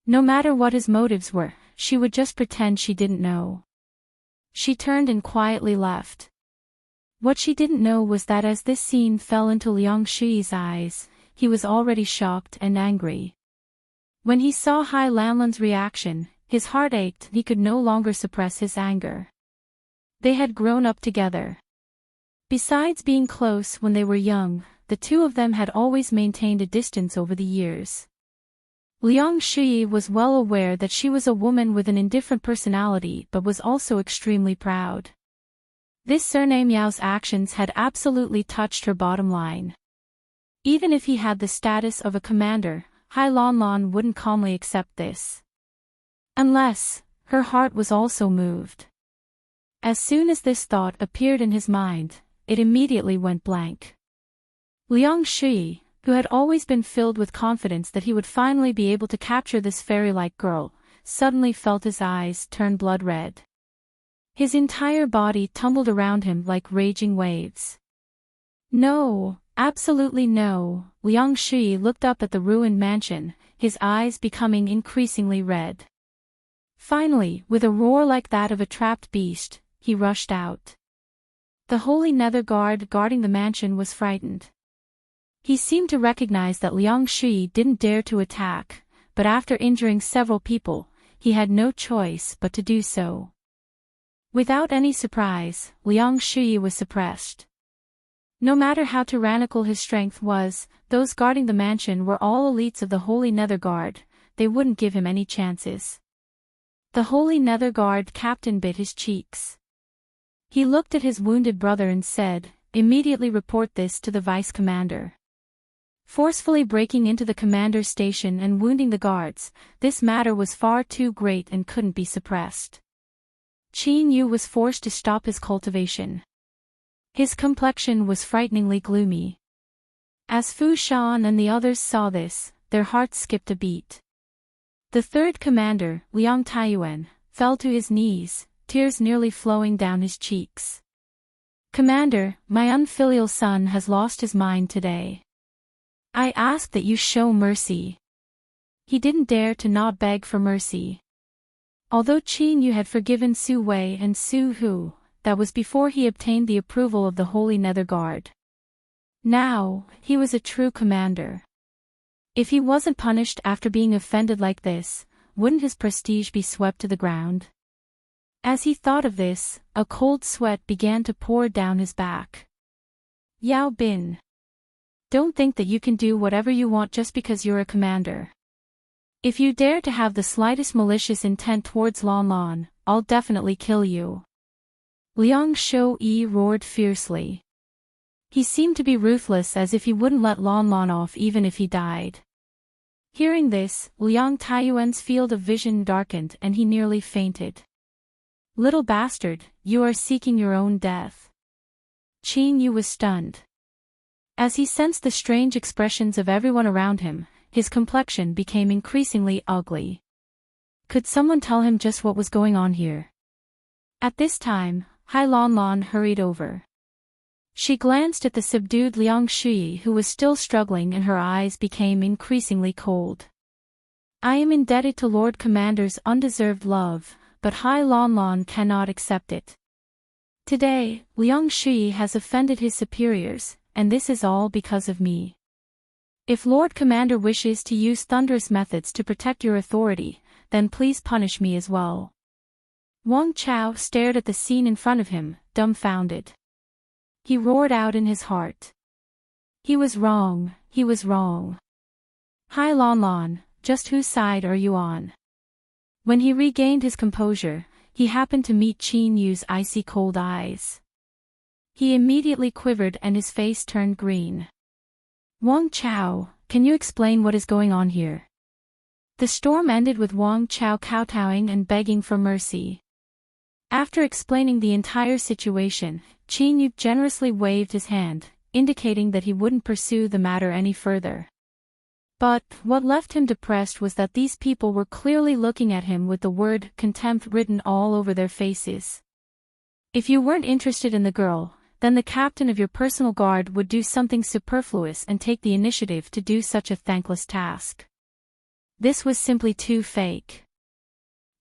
No matter what his motives were, she would just pretend she didn't know. She turned and quietly left. What she didn't know was that as this scene fell into Liang Shi's eyes, he was already shocked and angry. When he saw Hai Lanlan's reaction, his heart ached and he could no longer suppress his anger. They had grown up together. Besides being close when they were young, the two of them had always maintained a distance over the years. Liang Shi was well aware that she was a woman with an indifferent personality but was also extremely proud. This surname Yao's actions had absolutely touched her bottom line. Even if he had the status of a commander, Hai Lanlan wouldn't calmly accept this. Unless, her heart was also moved. As soon as this thought appeared in his mind, it immediately went blank. Liang Shui, who had always been filled with confidence that he would finally be able to capture this fairy-like girl, suddenly felt his eyes turn blood red. His entire body tumbled around him like raging waves. No, absolutely no. Liang Shui looked up at the ruined mansion, his eyes becoming increasingly red. Finally, with a roar like that of a trapped beast, he rushed out. The Holy Nether Guard guarding the mansion was frightened. He seemed to recognize that Liang Shui didn't dare to attack, but after injuring several people, he had no choice but to do so. Without any surprise, Liang Shui was suppressed. No matter how tyrannical his strength was, those guarding the mansion were all elites of the Holy Nether Guard, they wouldn't give him any chances. The Holy Nether Guard captain bit his cheeks. He looked at his wounded brother and said, "Immediately report this to the vice commander." Forcefully breaking into the commander's station and wounding the guards, this matter was far too great and couldn't be suppressed. Qin Yu was forced to stop his cultivation. His complexion was frighteningly gloomy. As Fu Shan and the others saw this, their hearts skipped a beat. The third commander, Liang Taiyuan, fell to his knees, tears nearly flowing down his cheeks. "Commander, my unfilial son has lost his mind today. I ask that you show mercy." He didn't dare to not beg for mercy. Although Qin Yu had forgiven Su Wei and Su Hu, that was before he obtained the approval of the Holy Nether Guard. Now, he was a true commander. If he wasn't punished after being offended like this, wouldn't his prestige be swept to the ground? As he thought of this, a cold sweat began to pour down his back. Yao Bin. Don't think that you can do whatever you want just because you're a commander. If you dare to have the slightest malicious intent towards Lan Lan, I'll definitely kill you. Liang Shou-yi roared fiercely. He seemed to be ruthless, as if he wouldn't let Lan Lan off even if he died. Hearing this, Liang Taiyuan's field of vision darkened and he nearly fainted. "Little bastard, you are seeking your own death." Qin Yu was stunned. As he sensed the strange expressions of everyone around him, his complexion became increasingly ugly. Could someone tell him just what was going on here? At this time, Hai Lanlan hurried over. She glanced at the subdued Liang Shui, who was still struggling, and her eyes became increasingly cold. "I am indebted to Lord Commander's undeserved love, but Hai Lanlan cannot accept it. Today, Liang Shui has offended his superiors, and this is all because of me. If Lord Commander wishes to use thunderous methods to protect your authority, then please punish me as well." Wang Chao stared at the scene in front of him, dumbfounded. He roared out in his heart. He was wrong, he was wrong. "Hai Lanlan, just whose side are you on?" When he regained his composure, he happened to meet Qin Yu's icy cold eyes. He immediately quivered and his face turned green. "Wang Chao, can you explain what is going on here?" The storm ended with Wang Chao kowtowing and begging for mercy. After explaining the entire situation, Qin Yu generously waved his hand, indicating that he wouldn't pursue the matter any further. But what left him depressed was that these people were clearly looking at him with the word contempt written all over their faces. If you weren't interested in the girl, then the captain of your personal guard would do something superfluous and take the initiative to do such a thankless task. This was simply too fake.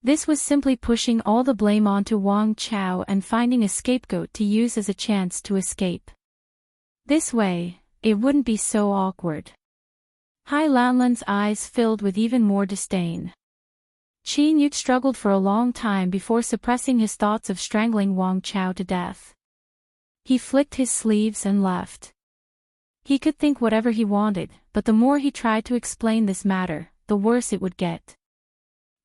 This was simply pushing all the blame onto Wang Chao and finding a scapegoat to use as a chance to escape. This way, it wouldn't be so awkward. Hai Lanlan's eyes filled with even more disdain. Qin Yu struggled for a long time before suppressing his thoughts of strangling Wang Chao to death. He flicked his sleeves and left. He could think whatever he wanted, but the more he tried to explain this matter, the worse it would get.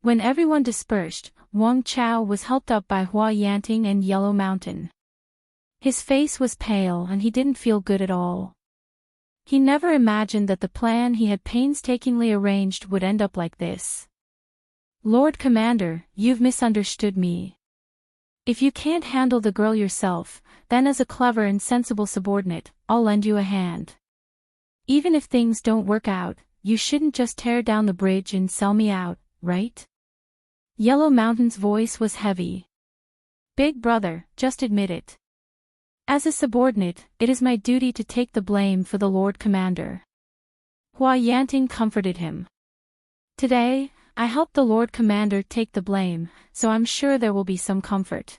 When everyone dispersed, Wang Chao was helped up by Hua Yanting and Yellow Mountain. His face was pale and he didn't feel good at all. He never imagined that the plan he had painstakingly arranged would end up like this. Lord Commander, you've misunderstood me. If you can't handle the girl yourself, then as a clever and sensible subordinate, I'll lend you a hand. Even if things don't work out, you shouldn't just tear down the bridge and sell me out, right? Yellow Mountain's voice was heavy. Big brother, just admit it. As a subordinate, it is my duty to take the blame for the Lord Commander. Huayanting comforted him. Today, I helped the Lord Commander take the blame, so I'm sure there will be some comfort.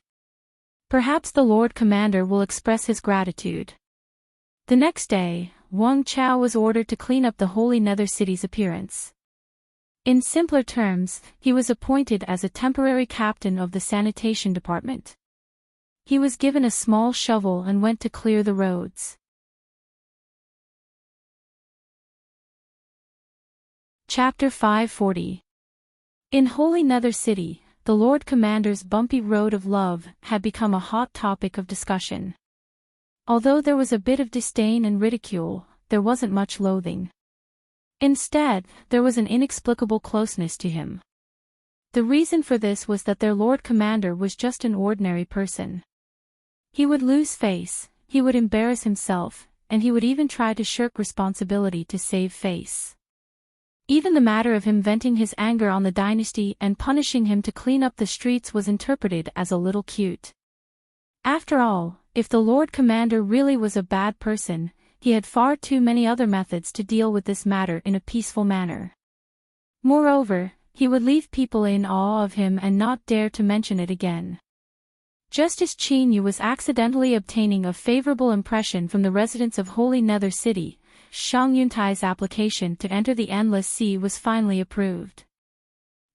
Perhaps the Lord Commander will express his gratitude. The next day, Wang Chao was ordered to clean up the Holy Nether City's appearance. In simpler terms, he was appointed as a temporary captain of the sanitation department. He was given a small shovel and went to clear the roads. Chapter 540. In Holy Nether City, the Lord Commander's bumpy road of love had become a hot topic of discussion. Although there was a bit of disdain and ridicule, there wasn't much loathing. Instead, there was an inexplicable closeness to him. The reason for this was that their Lord Commander was just an ordinary person. He would lose face, he would embarrass himself, and he would even try to shirk responsibility to save face. Even the matter of him venting his anger on the dynasty and punishing him to clean up the streets was interpreted as a little cute. After all, if the Lord Commander really was a bad person, he had far too many other methods to deal with this matter in a peaceful manner. Moreover, he would leave people in awe of him and not dare to mention it again. Just as Qin Yu was accidentally obtaining a favorable impression from the residents of Holy Nether City, Shang Yuntai's application to enter the Endless Sea was finally approved.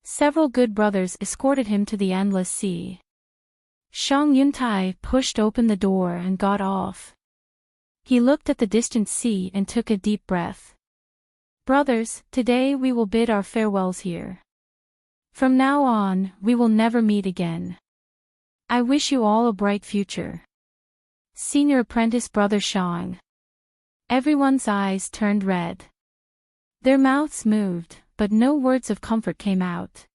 Several good brothers escorted him to the Endless Sea. Shang Yuntai pushed open the door and got off. He looked at the distant sea and took a deep breath. Brothers, today we will bid our farewells here. From now on, we will never meet again. I wish you all a bright future. Senior Apprentice Brother Shang. Everyone's eyes turned red. Their mouths moved, but no words of comfort came out.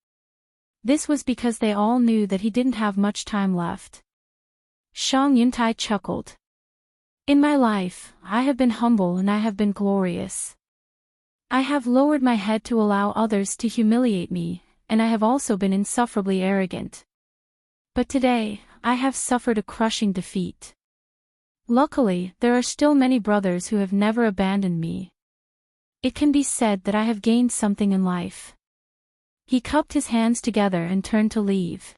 This was because they all knew that he didn't have much time left. Shang Yuntai chuckled. In my life, I have been humble and I have been glorious. I have lowered my head to allow others to humiliate me, and I have also been insufferably arrogant. But today, I have suffered a crushing defeat. Luckily, there are still many brothers who have never abandoned me. It can be said that I have gained something in life. He cupped his hands together and turned to leave.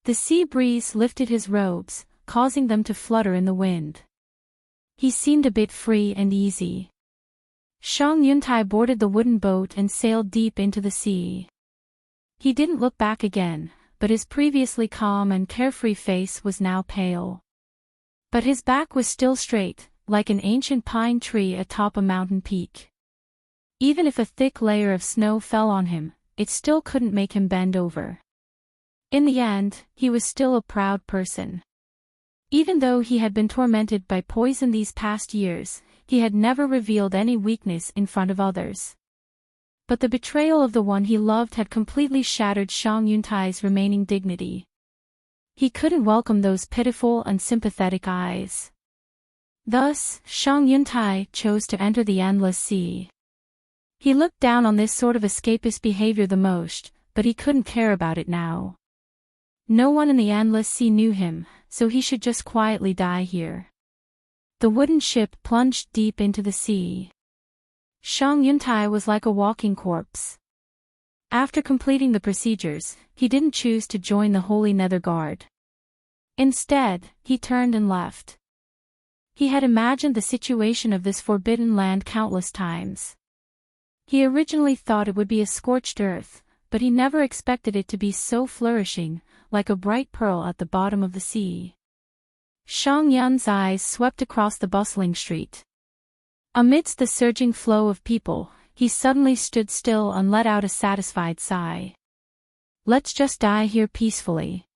The sea breeze lifted his robes, causing them to flutter in the wind. He seemed a bit free and easy. Shang Yuntai boarded the wooden boat and sailed deep into the sea. He didn't look back again, but his previously calm and carefree face was now pale. But his back was still straight, like an ancient pine tree atop a mountain peak. Even if a thick layer of snow fell on him, it still couldn't make him bend over. In the end, he was still a proud person. Even though he had been tormented by poison these past years, he had never revealed any weakness in front of others. But the betrayal of the one he loved had completely shattered Shang Yuntai's remaining dignity. He couldn't welcome those pitiful and sympathetic eyes. Thus, Shang Yuntai chose to enter the Endless Sea. He looked down on this sort of escapist behavior the most, but he couldn't care about it now. No one in the Endless Sea knew him, so he should just quietly die here. The wooden ship plunged deep into the sea. Shang Yuntai was like a walking corpse. After completing the procedures, he didn't choose to join the Holy Nether Guard. Instead, he turned and left. He had imagined the situation of this forbidden land countless times. He originally thought it would be a scorched earth, but he never expected it to be so flourishing, like a bright pearl at the bottom of the sea. Shang Yun's eyes swept across the bustling street. Amidst the surging flow of people, he suddenly stood still and let out a satisfied sigh. Let's just die here peacefully.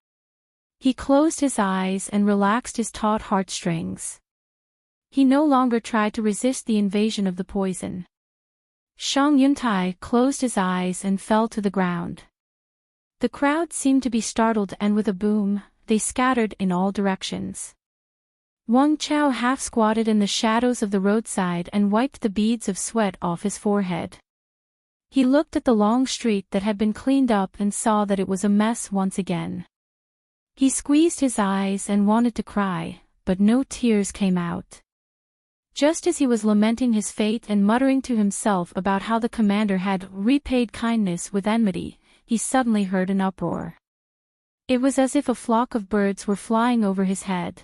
He closed his eyes and relaxed his taut heartstrings. He no longer tried to resist the invasion of the poison. Shang Yuntai closed his eyes and fell to the ground. The crowd seemed to be startled, and with a boom, they scattered in all directions. Wang Chao half squatted in the shadows of the roadside and wiped the beads of sweat off his forehead. He looked at the long street that had been cleaned up and saw that it was a mess once again. He squeezed his eyes and wanted to cry, but no tears came out. Just as he was lamenting his fate and muttering to himself about how the commander had repaid kindness with enmity, he suddenly heard an uproar. It was as if a flock of birds were flying over his head.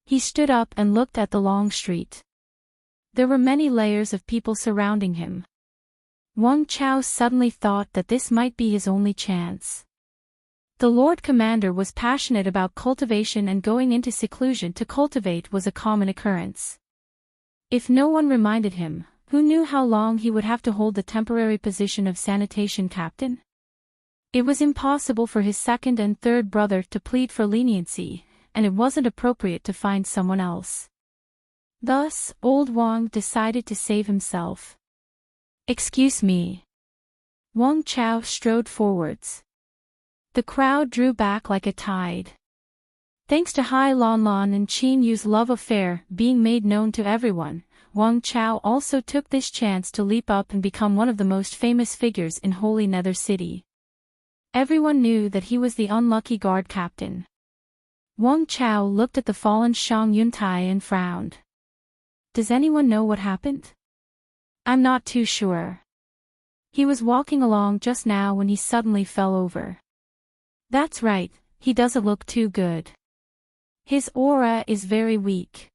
He stood up and looked at the long street. There were many layers of people surrounding him. Wang Chao suddenly thought that this might be his only chance. The Lord Commander was passionate about cultivation, and going into seclusion to cultivate was a common occurrence. If no one reminded him, who knew how long he would have to hold the temporary position of sanitation captain? It was impossible for his second and third brother to plead for leniency, and it wasn't appropriate to find someone else. Thus, old Wang decided to save himself. "Excuse me." Wang Chao strode forwards. The crowd drew back like a tide. Thanks to Hai Lanlan and Qin Yu's love affair being made known to everyone, Wang Chao also took this chance to leap up and become one of the most famous figures in Holy Nether City. Everyone knew that he was the unlucky guard captain. Wang Chao looked at the fallen Shang Yuntai and frowned. Does anyone know what happened? I'm not too sure. He was walking along just now when he suddenly fell over. That's right, he doesn't look too good. His aura is very weak.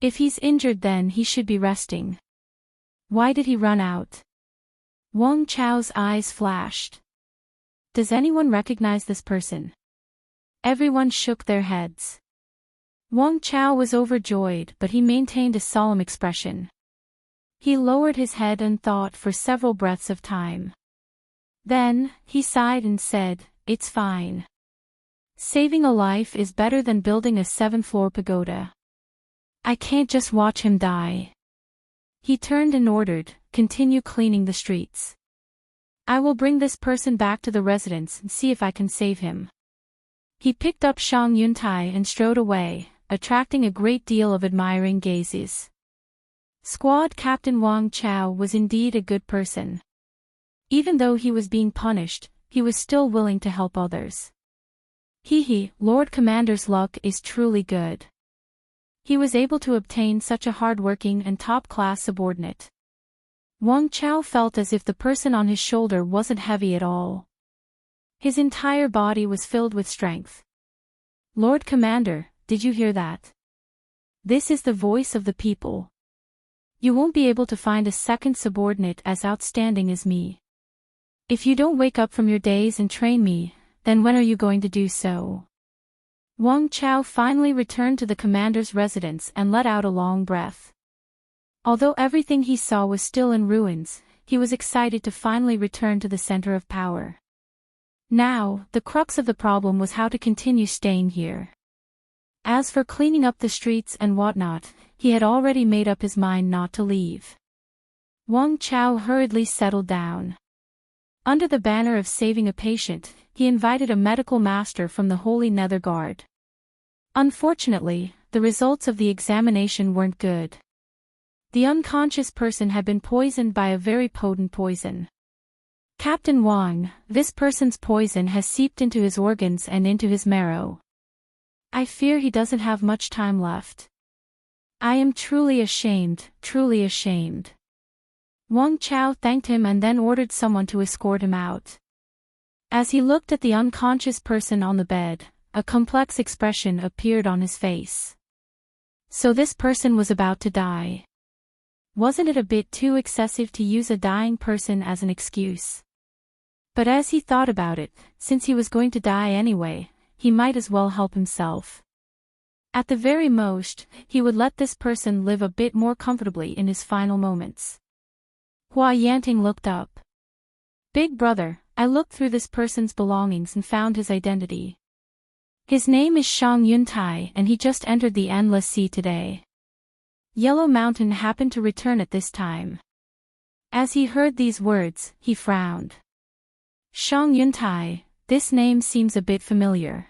If he's injured, then he should be resting. Why did he run out? Wang Chao's eyes flashed. Does anyone recognize this person? Everyone shook their heads. Wang Chao was overjoyed, but he maintained a solemn expression. He lowered his head and thought for several breaths of time. Then, he sighed and said, "It's fine. Saving a life is better than building a 7th-floor pagoda. I can't just watch him die." He turned and ordered, "Continue cleaning the streets. I will bring this person back to the residence and see if I can save him." He picked up Shang Yuntai and strode away, attracting a great deal of admiring gazes. Squad Captain Wang Chao was indeed a good person. Even though he was being punished, he was still willing to help others. Lord Commander's luck is truly good. He was able to obtain such a hard-working and top-class subordinate. Wang Chao felt as if the person on his shoulder wasn't heavy at all. His entire body was filled with strength. "Lord Commander, did you hear that? This is the voice of the people. You won't be able to find a second subordinate as outstanding as me. If you don't wake up from your daze and train me, then when are you going to do so?" Wang Chao finally returned to the commander's residence and let out a long breath. Although everything he saw was still in ruins, he was excited to finally return to the center of power. Now, the crux of the problem was how to continue staying here. As for cleaning up the streets and whatnot, he had already made up his mind not to leave. Wang Chao hurriedly settled down. Under the banner of saving a patient, he invited a medical master from the Holy Nether Guard. Unfortunately, the results of the examination weren't good. The unconscious person had been poisoned by a very potent poison. "Captain Wang, this person's poison has seeped into his organs and into his marrow. I fear he doesn't have much time left. I am truly ashamed, truly ashamed." Wang Chao thanked him and then ordered someone to escort him out. As he looked at the unconscious person on the bed, a complex expression appeared on his face. So this person was about to die. Wasn't it a bit too excessive to use a dying person as an excuse? But as he thought about it, since he was going to die anyway, he might as well help himself. At the very most, he would let this person live a bit more comfortably in his final moments. Hua Yanting looked up. "Big brother, I looked through this person's belongings and found his identity. His name is Shang Yuntai and he just entered the Endless Sea today. Yellow Mountain happened to return at this time. As he heard these words, he frowned. Shang Yuntai, this name seems a bit familiar.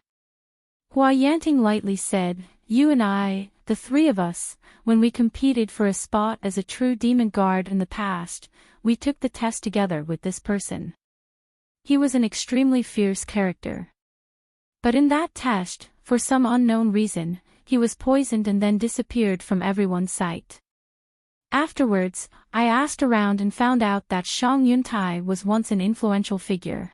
Huayanting lightly said, you and I, the three of us, when we competed for a spot as a true demon guard in the past, we took the test together with this person. He was an extremely fierce character. But in that test, for some unknown reason, he was poisoned and then disappeared from everyone's sight. Afterwards, I asked around and found out that Shang Yuntai was once an influential figure.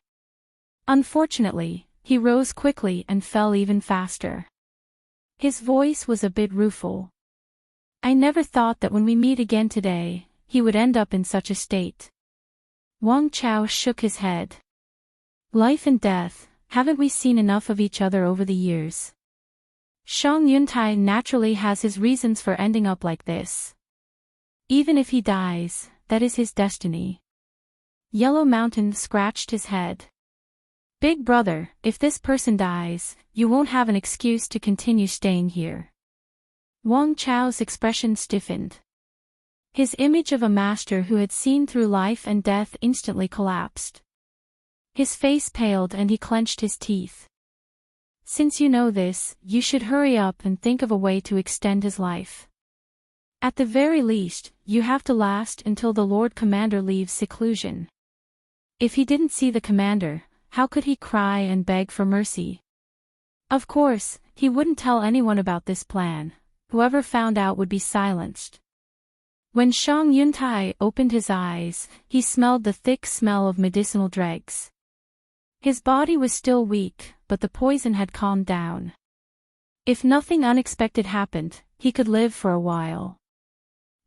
Unfortunately, he rose quickly and fell even faster. His voice was a bit rueful. I never thought that when we meet again today, he would end up in such a state. Wang Chao shook his head. Life and death, haven't we seen enough of each other over the years? Shang Yuntai naturally has his reasons for ending up like this. Even if he dies, that is his destiny. Yellow Mountain scratched his head. Big brother, if this person dies, you won't have an excuse to continue staying here. Wang Chao's expression stiffened. His image of a master who had seen through life and death instantly collapsed. His face paled and he clenched his teeth. Since you know this, you should hurry up and think of a way to extend his life. At the very least, you have to last until the Lord Commander leaves seclusion. If he didn't see the commander, how could he cry and beg for mercy? Of course, he wouldn't tell anyone about this plan. Whoever found out would be silenced. When Shang Yuntai opened his eyes, he smelled the thick smell of medicinal dregs. His body was still weak, but the poison had calmed down. If nothing unexpected happened, he could live for a while.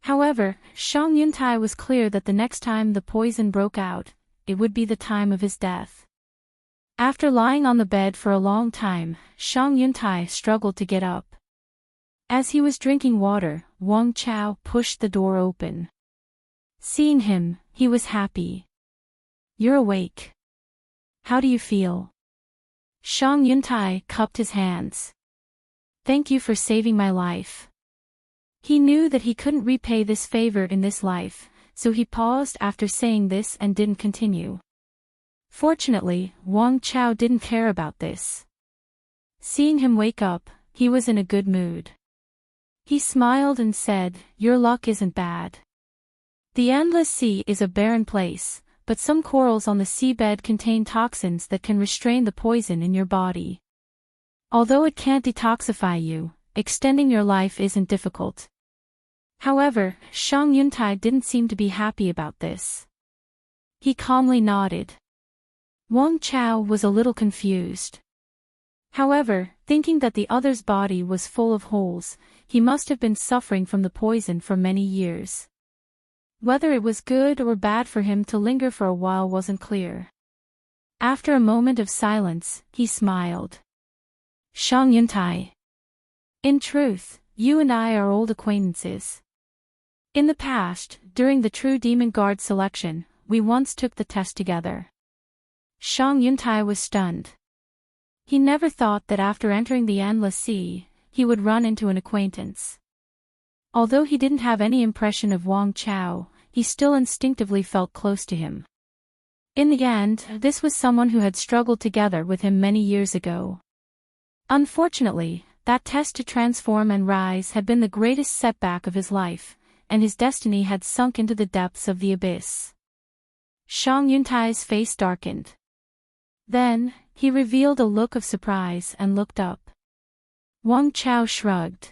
However, Shang Yuntai was clear that the next time the poison broke out, it would be the time of his death. After lying on the bed for a long time, Shang Yuntai struggled to get up. As he was drinking water, Wang Chao pushed the door open. Seeing him, he was happy. You're awake. How do you feel? Shang Yuntai cupped his hands. Thank you for saving my life. He knew that he couldn't repay this favor in this life, so he paused after saying this and didn't continue. Fortunately, Wang Chao didn't care about this. Seeing him wake up, he was in a good mood. He smiled and said, your luck isn't bad. The Endless Sea is a barren place, but some corals on the seabed contain toxins that can restrain the poison in your body. Although it can't detoxify you, extending your life isn't difficult. However, Shang Yuntai didn't seem to be happy about this. He calmly nodded. Wang Chao was a little confused. However, thinking that the other's body was full of holes, he must have been suffering from the poison for many years. Whether it was good or bad for him to linger for a while wasn't clear. After a moment of silence, he smiled. Shang Yuntai. In truth, you and I are old acquaintances. In the past, during the True Demon Guard selection, we once took the test together. Shang Yuntai was stunned. He never thought that after entering the Endless Sea, he would run into an acquaintance. Although he didn't have any impression of Wang Chao, he still instinctively felt close to him. In the end, this was someone who had struggled together with him many years ago. Unfortunately, that test to transform and rise had been the greatest setback of his life, and his destiny had sunk into the depths of the abyss. Shang Yuntai's face darkened. Then, he revealed a look of surprise and looked up. Wang Chao shrugged.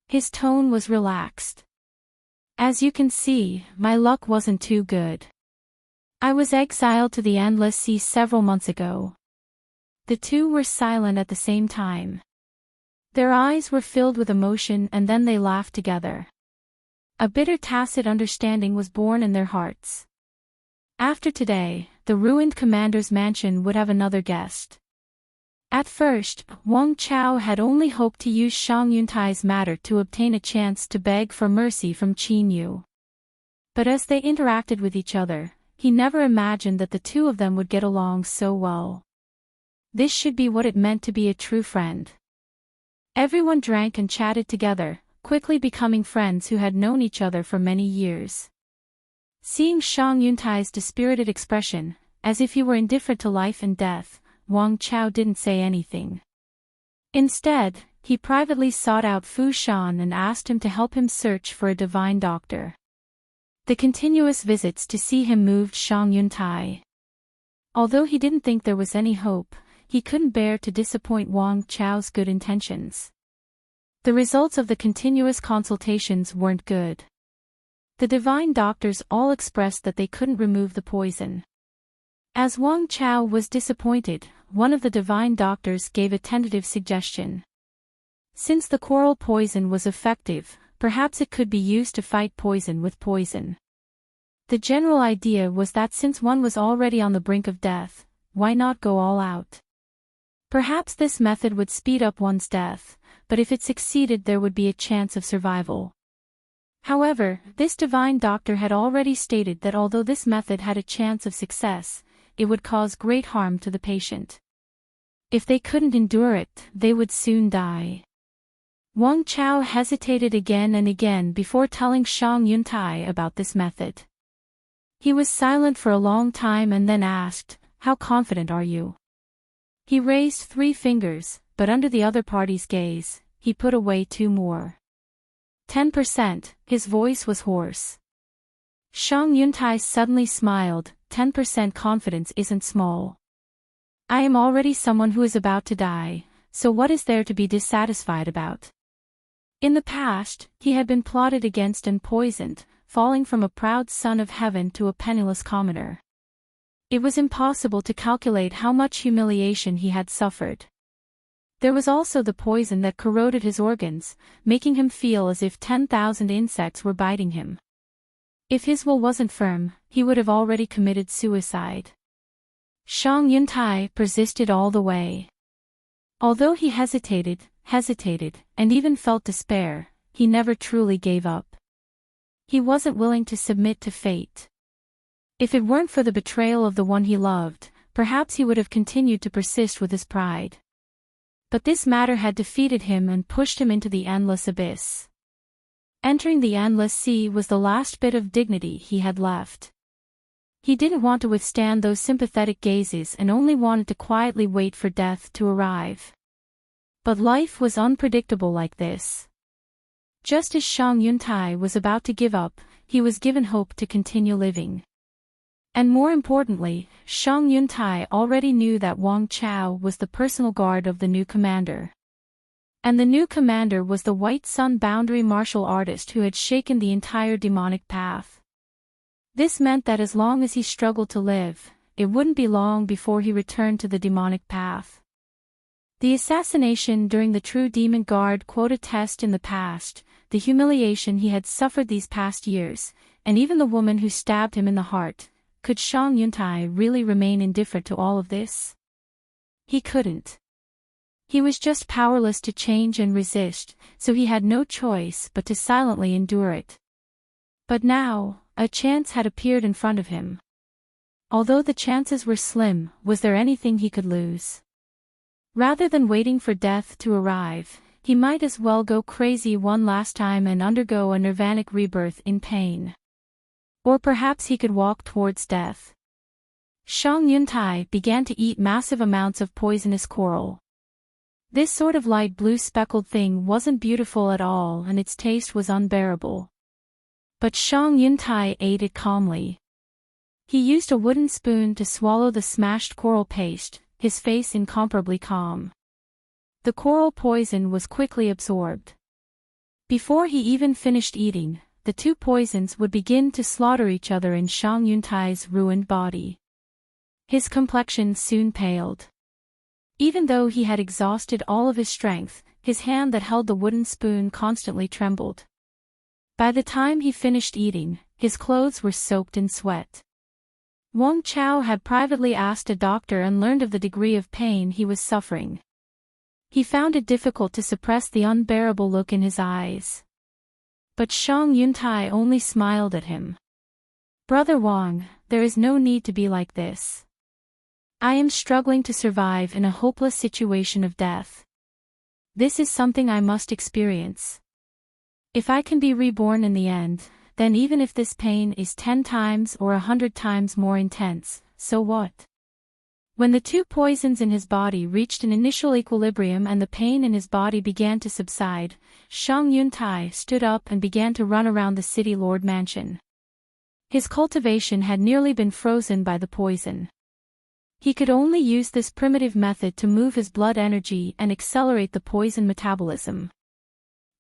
His tone was relaxed. As you can see, my luck wasn't too good. I was exiled to the Endless Sea several months ago. The two were silent at the same time. Their eyes were filled with emotion and then they laughed together. A bitter tacit understanding was born in their hearts. After today, the ruined commander's mansion would have another guest. At first, Wang Chao had only hoped to use Shang Yuntai's matter to obtain a chance to beg for mercy from Qin Yu. But as they interacted with each other, he never imagined that the two of them would get along so well. This should be what it meant to be a true friend. Everyone drank and chatted together, quickly becoming friends who had known each other for many years. Seeing Shang Yuntai's dispirited expression, as if he were indifferent to life and death, Wang Chao didn't say anything. Instead, he privately sought out Fu Shan and asked him to help him search for a divine doctor. The continuous visits to see him moved Shang Yuntai. Although he didn't think there was any hope, he couldn't bear to disappoint Wang Chao's good intentions. The results of the continuous consultations weren't good. The divine doctors all expressed that they couldn't remove the poison. As Wang Chao was disappointed, one of the divine doctors gave a tentative suggestion. Since the coral poison was effective, perhaps it could be used to fight poison with poison. The general idea was that since one was already on the brink of death, why not go all out? Perhaps this method would speed up one's death, but if it succeeded there would be a chance of survival. However, this divine doctor had already stated that although this method had a chance of success, it would cause great harm to the patient. If they couldn't endure it, they would soon die. Wang Chao hesitated again and again before telling Shang Yuntai about this method. He was silent for a long time and then asked, "How confident are you?" He raised 3 fingers, but under the other party's gaze, he put away 2 more. 10%, his voice was hoarse. Shang Yuntai suddenly smiled. 10% confidence isn't small. I am already someone who is about to die, so what is there to be dissatisfied about? In the past, he had been plotted against and poisoned, falling from a proud son of heaven to a penniless commoner. It was impossible to calculate how much humiliation he had suffered. There was also the poison that corroded his organs, making him feel as if 10,000 insects were biting him. If his will wasn't firm, he would have already committed suicide. Shang Yuntai persisted all the way. Although he hesitated, and even felt despair, he never truly gave up. He wasn't willing to submit to fate. If it weren't for the betrayal of the one he loved, perhaps he would have continued to persist with his pride. But this matter had defeated him and pushed him into the endless abyss. Entering the endless sea was the last bit of dignity he had left. He didn't want to withstand those sympathetic gazes and only wanted to quietly wait for death to arrive. But life was unpredictable like this. Just as Shang Yuntai was about to give up, he was given hope to continue living. And more importantly, Shang Yuntai already knew that Wang Chao was the personal guard of the new commander. And the new commander was the White Sun boundary martial artist who had shaken the entire demonic path. This meant that as long as he struggled to live, it wouldn't be long before he returned to the demonic path. The assassination during the True Demon Guard quota test in the past, the humiliation he had suffered these past years, and even the woman who stabbed him in the heart, could Shang Yuntai really remain indifferent to all of this? He couldn't. He was just powerless to change and resist, so he had no choice but to silently endure it. But now, a chance had appeared in front of him. Although the chances were slim, was there anything he could lose? Rather than waiting for death to arrive, he might as well go crazy one last time and undergo a nirvanic rebirth in pain. Or perhaps he could walk towards death. Shang Yuntai began to eat massive amounts of poisonous coral. This sort of light blue speckled thing wasn't beautiful at all and its taste was unbearable. But Shang Yuntai ate it calmly. He used a wooden spoon to swallow the smashed coral paste, his face incomparably calm. The coral poison was quickly absorbed. Before he even finished eating, the 2 poisons would begin to slaughter each other in Shang Yuntai's ruined body. His complexion soon paled. Even though he had exhausted all of his strength, his hand that held the wooden spoon constantly trembled. By the time he finished eating, his clothes were soaked in sweat. Wang Chao had privately asked a doctor and learned of the degree of pain he was suffering. He found it difficult to suppress the unbearable look in his eyes. But Shang Yuntai only smiled at him. "Brother Wang, there is no need to be like this. I am struggling to survive in a hopeless situation of death. This is something I must experience. If I can be reborn in the end, then even if this pain is 10 times or 100 times more intense, so what? When the two poisons in his body reached an initial equilibrium and the pain in his body began to subside, Shang Yuntai stood up and began to run around the city lord mansion. His cultivation had nearly been frozen by the poison. He could only use this primitive method to move his blood energy and accelerate the poison metabolism.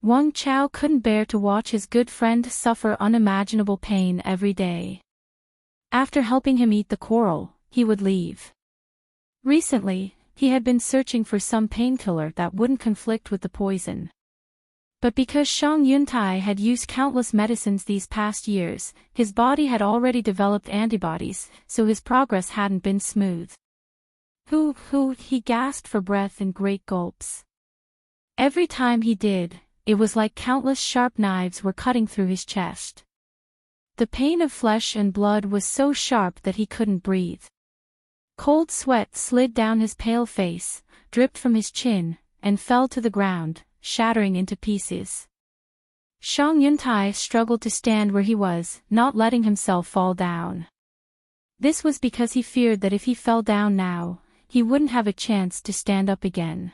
Wang Chao couldn't bear to watch his good friend suffer unimaginable pain every day. After helping him eat the coral, he would leave. Recently, he had been searching for some painkiller that wouldn't conflict with the poison. But because Shang Yuntai had used countless medicines these past years, his body had already developed antibodies, so his progress hadn't been smooth. He gasped for breath in great gulps. Every time he did, it was like countless sharp knives were cutting through his chest. The pain of flesh and blood was so sharp that he couldn't breathe. Cold sweat slid down his pale face, dripped from his chin, and fell to the ground, shattering into pieces. Shang Yuntai struggled to stand where he was, not letting himself fall down. This was because he feared that if he fell down now, he wouldn't have a chance to stand up again.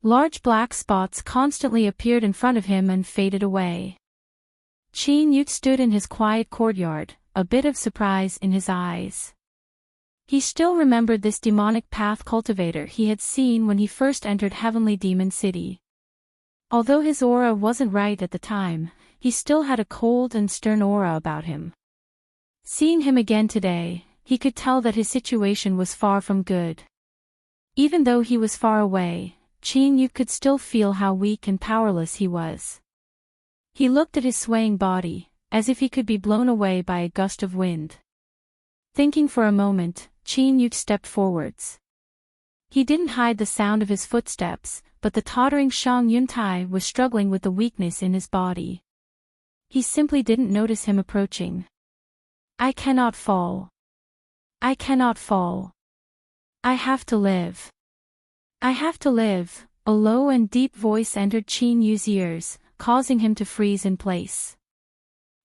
Large black spots constantly appeared in front of him and faded away. Qin Yu stood in his quiet courtyard, a bit of surprise in his eyes. He still remembered this demonic path cultivator he had seen when he first entered Heavenly Demon City. Although his aura wasn't right at the time, he still had a cold and stern aura about him. Seeing him again today, he could tell that his situation was far from good. Even though he was far away, Qin Yu could still feel how weak and powerless he was. He looked at his swaying body, as if he could be blown away by a gust of wind. Thinking for a moment, Qin Yu stepped forwards. He didn't hide the sound of his footsteps, but the tottering Shang Yuntai was struggling with the weakness in his body. He simply didn't notice him approaching. I cannot fall. I cannot fall. I have to live. I have to live. A low and deep voice entered Qin Yu's ears, causing him to freeze in place.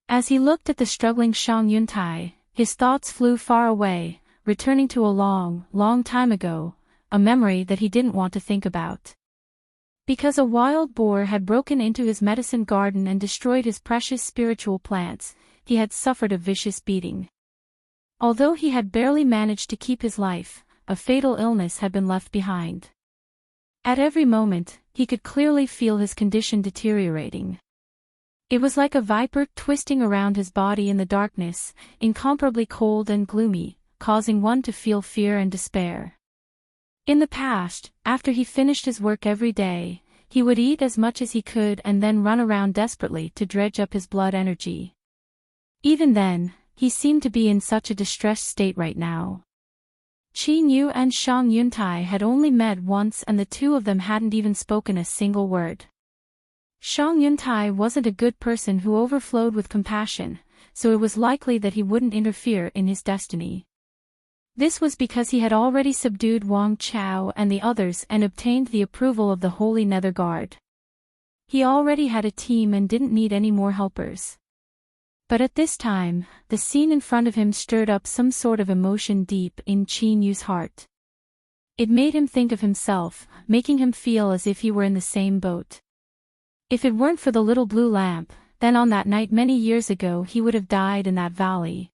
As he looked at the struggling Shang Yuntai, his thoughts flew far away, returning to a long, long time ago, a memory that he didn't want to think about. Because a wild boar had broken into his medicine garden and destroyed his precious spiritual plants, he had suffered a vicious beating. Although he had barely managed to keep his life, a fatal illness had been left behind. At every moment, he could clearly feel his condition deteriorating. It was like a viper twisting around his body in the darkness, incomparably cold and gloomy, causing one to feel fear and despair. In the past, after he finished his work every day, he would eat as much as he could and then run around desperately to dredge up his blood energy. Even then, he seemed to be in such a distressed state right now. Qin Yu and Shang Yuntai had only met once and the two of them hadn't even spoken a single word. Shang Yuntai wasn't a good person who overflowed with compassion, so it was likely that he wouldn't interfere in his destiny. This was because he had already subdued Wang Chao and the others and obtained the approval of the Holy Nether Guard. He already had a team and didn't need any more helpers. But at this time, the scene in front of him stirred up some sort of emotion deep in Qin Yu's heart. It made him think of himself, making him feel as if he were in the same boat. If it weren't for the little blue lamp, then on that night many years ago he would have died in that valley.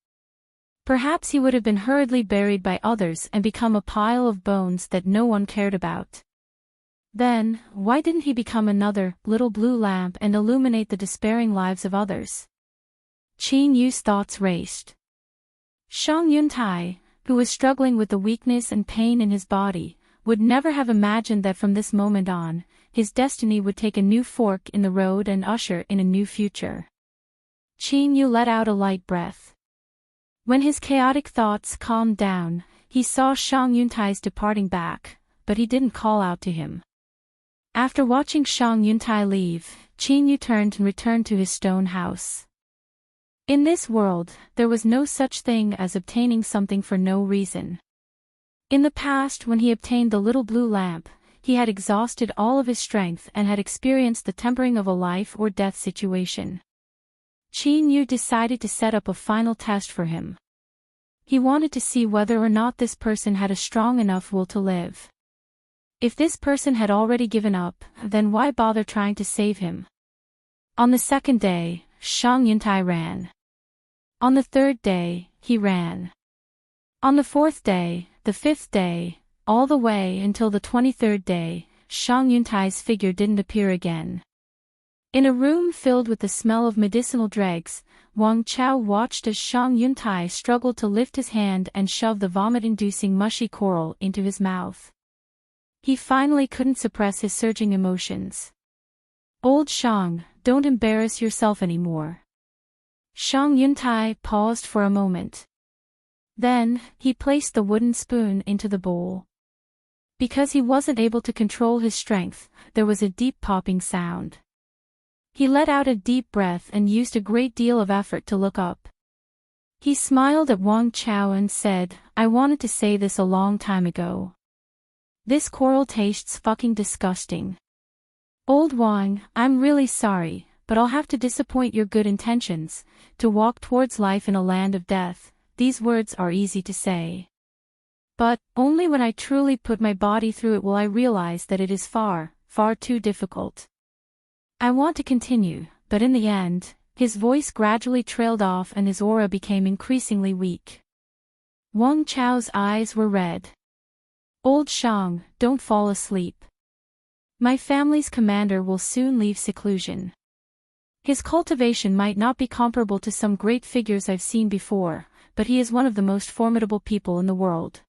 Perhaps he would have been hurriedly buried by others and become a pile of bones that no one cared about. Then, why didn't he become another little blue lamp and illuminate the despairing lives of others? Qin Yu's thoughts raced. Shang Yuntai, who was struggling with the weakness and pain in his body, would never have imagined that from this moment on, his destiny would take a new fork in the road and usher in a new future. Qin Yu let out a light breath. When his chaotic thoughts calmed down, he saw Shang Yuntai's departing back, but he didn't call out to him. After watching Shang Yuntai leave, Qin Yu turned and returned to his stone house. In this world, there was no such thing as obtaining something for no reason. In the past, when he obtained the little blue lamp, he had exhausted all of his strength and had experienced the tempering of a life or death situation. Qin Yu decided to set up a final test for him. He wanted to see whether or not this person had a strong enough will to live. If this person had already given up, then why bother trying to save him? On the second day, Shang Yuntai ran. On the third day, he ran. On the fourth day, the fifth day, all the way until the 23rd day, Shang Yuntai's figure didn't appear again. In a room filled with the smell of medicinal dregs, Wang Chao watched as Shang Yuntai struggled to lift his hand and shove the vomit-inducing mushy coral into his mouth. He finally couldn't suppress his surging emotions. "Old Shang, don't embarrass yourself anymore." Shang Yuntai paused for a moment. Then, he placed the wooden spoon into the bowl. Because he wasn't able to control his strength, there was a deep popping sound. He let out a deep breath and used a great deal of effort to look up. He smiled at Wang Chao and said, "I wanted to say this a long time ago. This coral tastes fucking disgusting. Old Wang, I'm really sorry, but I'll have to disappoint your good intentions. To walk towards life in a land of death, these words are easy to say. But, only when I truly put my body through it will I realize that it is far, far too difficult. I want to continue, but in the end," his voice gradually trailed off and his aura became increasingly weak. Wang Chao's eyes were red. "Old Shang, don't fall asleep. My family's commander will soon leave seclusion. His cultivation might not be comparable to some great figures I've seen before, but he is one of the most formidable people in the world.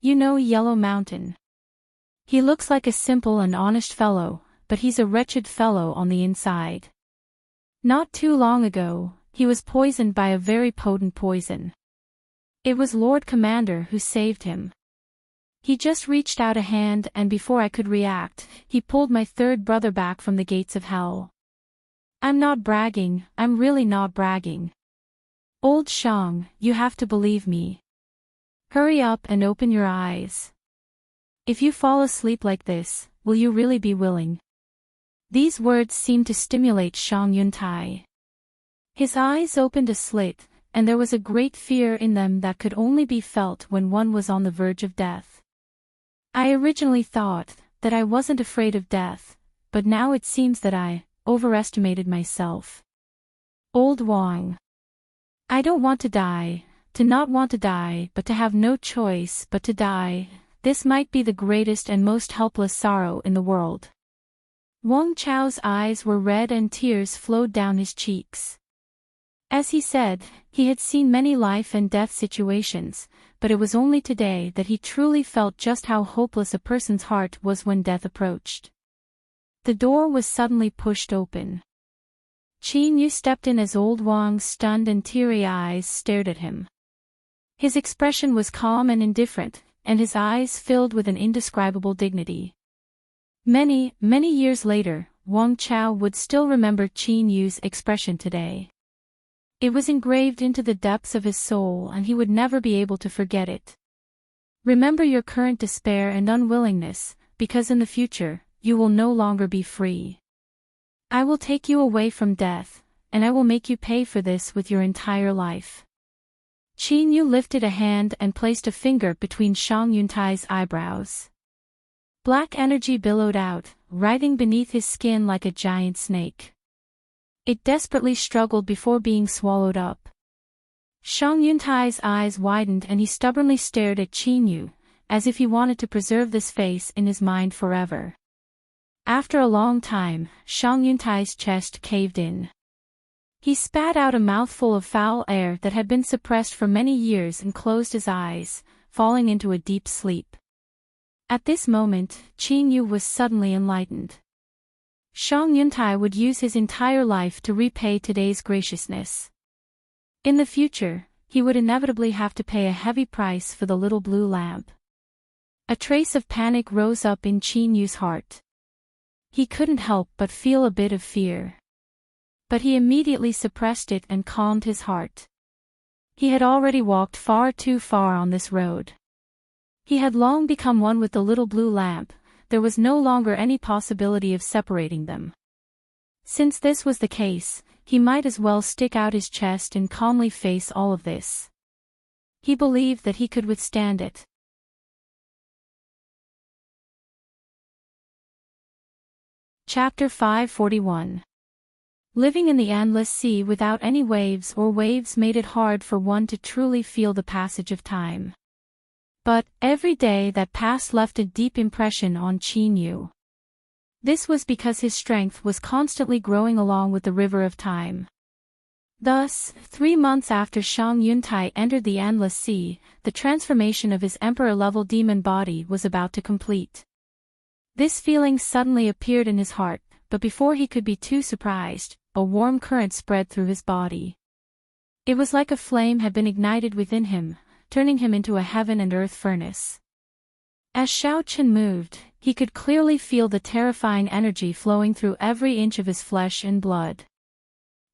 You know Yellow Mountain. He looks like a simple and honest fellow, but he's a wretched fellow on the inside. Not too long ago, he was poisoned by a very potent poison. It was Lord Commander who saved him. He just reached out a hand and before I could react, he pulled my third brother back from the gates of hell. I'm not bragging, I'm really not bragging. Old Shang, you have to believe me. Hurry up and open your eyes. If you fall asleep like this, will you really be willing?" These words seemed to stimulate Shang Yuntai. His eyes opened a slit, and there was a great fear in them that could only be felt when one was on the verge of death. I originally thought that I wasn't afraid of death, but now it seems that I overestimated myself. Old Wang. I don't want to die, to not want to die but to have no choice but to die. This might be the greatest and most helpless sorrow in the world. Wang Chao's eyes were red and tears flowed down his cheeks. As he said, he had seen many life and death situations, but it was only today that he truly felt just how hopeless a person's heart was when death approached. The door was suddenly pushed open. Qin Yu stepped in as old Wang's stunned and teary eyes stared at him. His expression was calm and indifferent, and his eyes filled with an indescribable dignity. Many, many years later, Wang Chao would still remember Qin Yu's expression today. It was engraved into the depths of his soul and he would never be able to forget it. Remember your current despair and unwillingness, because in the future, you will no longer be free. I will take you away from death, and I will make you pay for this with your entire life. Qin Yu lifted a hand and placed a finger between Shang Yuntai's eyebrows. Black energy billowed out, writhing beneath his skin like a giant snake. It desperately struggled before being swallowed up. Shang Yuntai's eyes widened and he stubbornly stared at Qin Yu, as if he wanted to preserve this face in his mind forever. After a long time, Shang Yuntai's chest caved in. He spat out a mouthful of foul air that had been suppressed for many years and closed his eyes, falling into a deep sleep. At this moment, Qin Yu was suddenly enlightened. Shang Yuntai would use his entire life to repay today's graciousness. In the future, he would inevitably have to pay a heavy price for the little blue lamp. A trace of panic rose up in Qin Yu's heart. He couldn't help but feel a bit of fear. But he immediately suppressed it and calmed his heart. He had already walked far too far on this road. He had long become one with the little blue lamp, there was no longer any possibility of separating them. Since this was the case, he might as well stick out his chest and calmly face all of this. He believed that he could withstand it. Chapter 541. Living in the endless sea without any waves or waves made it hard for one to truly feel the passage of time. But, every day that passed left a deep impression on Qin Yu. This was because his strength was constantly growing along with the river of time. Thus, 3 months after Shang Yuntai entered the endless sea, the transformation of his emperor-level demon body was about to complete. This feeling suddenly appeared in his heart, but before he could be too surprised, a warm current spread through his body. It was like a flame had been ignited within him, turning him into a heaven and earth furnace. As Xiao Chen moved, he could clearly feel the terrifying energy flowing through every inch of his flesh and blood.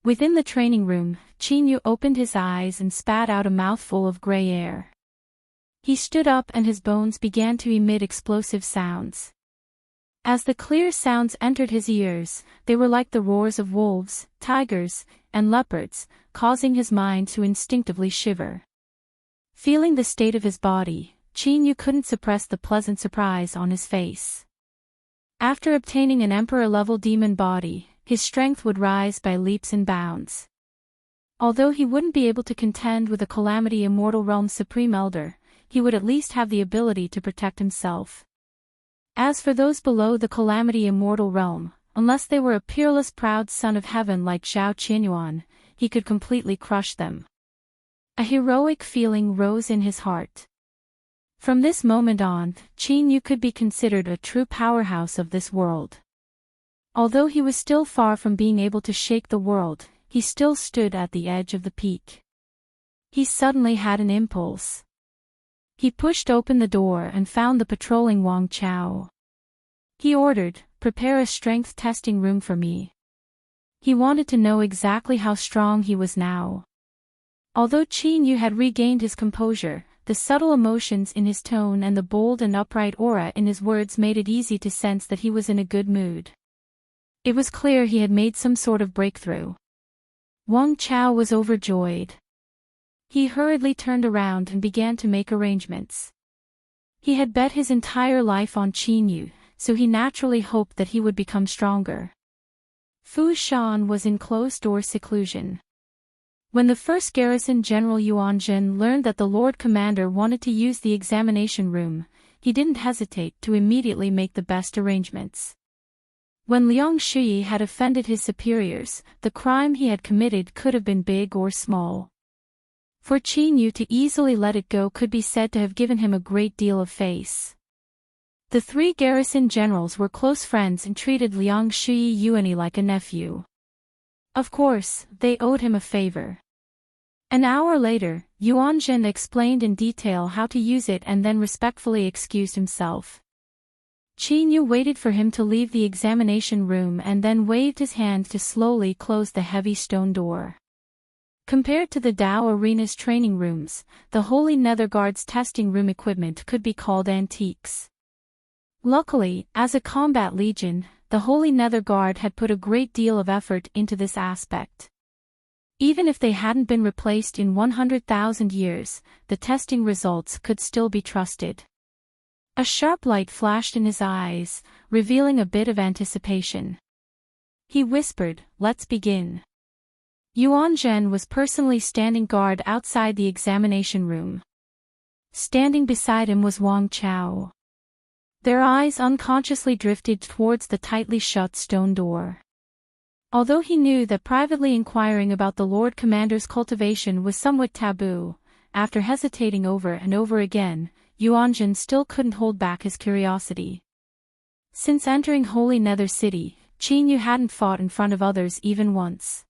Within the training room, Qin Yu opened his eyes and spat out a mouthful of gray air. He stood up and his bones began to emit explosive sounds. As the clear sounds entered his ears, they were like the roars of wolves, tigers, and leopards, causing his mind to instinctively shiver. Feeling the state of his body, Qin Yu couldn't suppress the pleasant surprise on his face. After obtaining an emperor-level demon body, his strength would rise by leaps and bounds. Although he wouldn't be able to contend with the Calamity Immortal Realm's Supreme Elder, he would at least have the ability to protect himself. As for those below the Calamity Immortal Realm, unless they were a peerless proud son of heaven like Zhao Qinyuan, he could completely crush them. A heroic feeling rose in his heart. From this moment on, Qin Yu could be considered a true powerhouse of this world. Although he was still far from being able to shake the world, he still stood at the edge of the peak. He suddenly had an impulse. He pushed open the door and found the patrolling Wang Chao. He ordered, "Prepare a strength testing room for me." He wanted to know exactly how strong he was now. Although Qin Yu had regained his composure, the subtle emotions in his tone and the bold and upright aura in his words made it easy to sense that he was in a good mood. It was clear he had made some sort of breakthrough. Wang Chao was overjoyed. He hurriedly turned around and began to make arrangements. He had bet his entire life on Qin Yu, so he naturally hoped that he would become stronger. Fu Shan was in closed-door seclusion. When the first garrison General Yuan Jin learned that the Lord Commander wanted to use the examination room, he didn't hesitate to immediately make the best arrangements. When Liang Shuyi had offended his superiors, the crime he had committed could have been big or small. For Qin Yu to easily let it go could be said to have given him a great deal of face. The 3 garrison generals were close friends and treated Liang Shuyi Yuani like a nephew. Of course, they owed him a favor. An hour later, Yuan Jin explained in detail how to use it and then respectfully excused himself. Qin Yu waited for him to leave the examination room and then waved his hand to slowly close the heavy stone door. Compared to the Dao Arena's training rooms, the Holy Nether Guard's testing room equipment could be called antiques. Luckily, as a combat legion, the Holy Nether Guard had put a great deal of effort into this aspect. Even if they hadn't been replaced in 100,000 years, the testing results could still be trusted. A sharp light flashed in his eyes, revealing a bit of anticipation. He whispered, "Let's begin." Yuan Zhen was personally standing guard outside the examination room. Standing beside him was Wang Chao. Their eyes unconsciously drifted towards the tightly shut stone door. Although he knew that privately inquiring about the Lord Commander's cultivation was somewhat taboo, after hesitating over and over again, Yuan Zhen still couldn't hold back his curiosity. Since entering Holy Nether City, Qin Yu hadn't fought in front of others even once.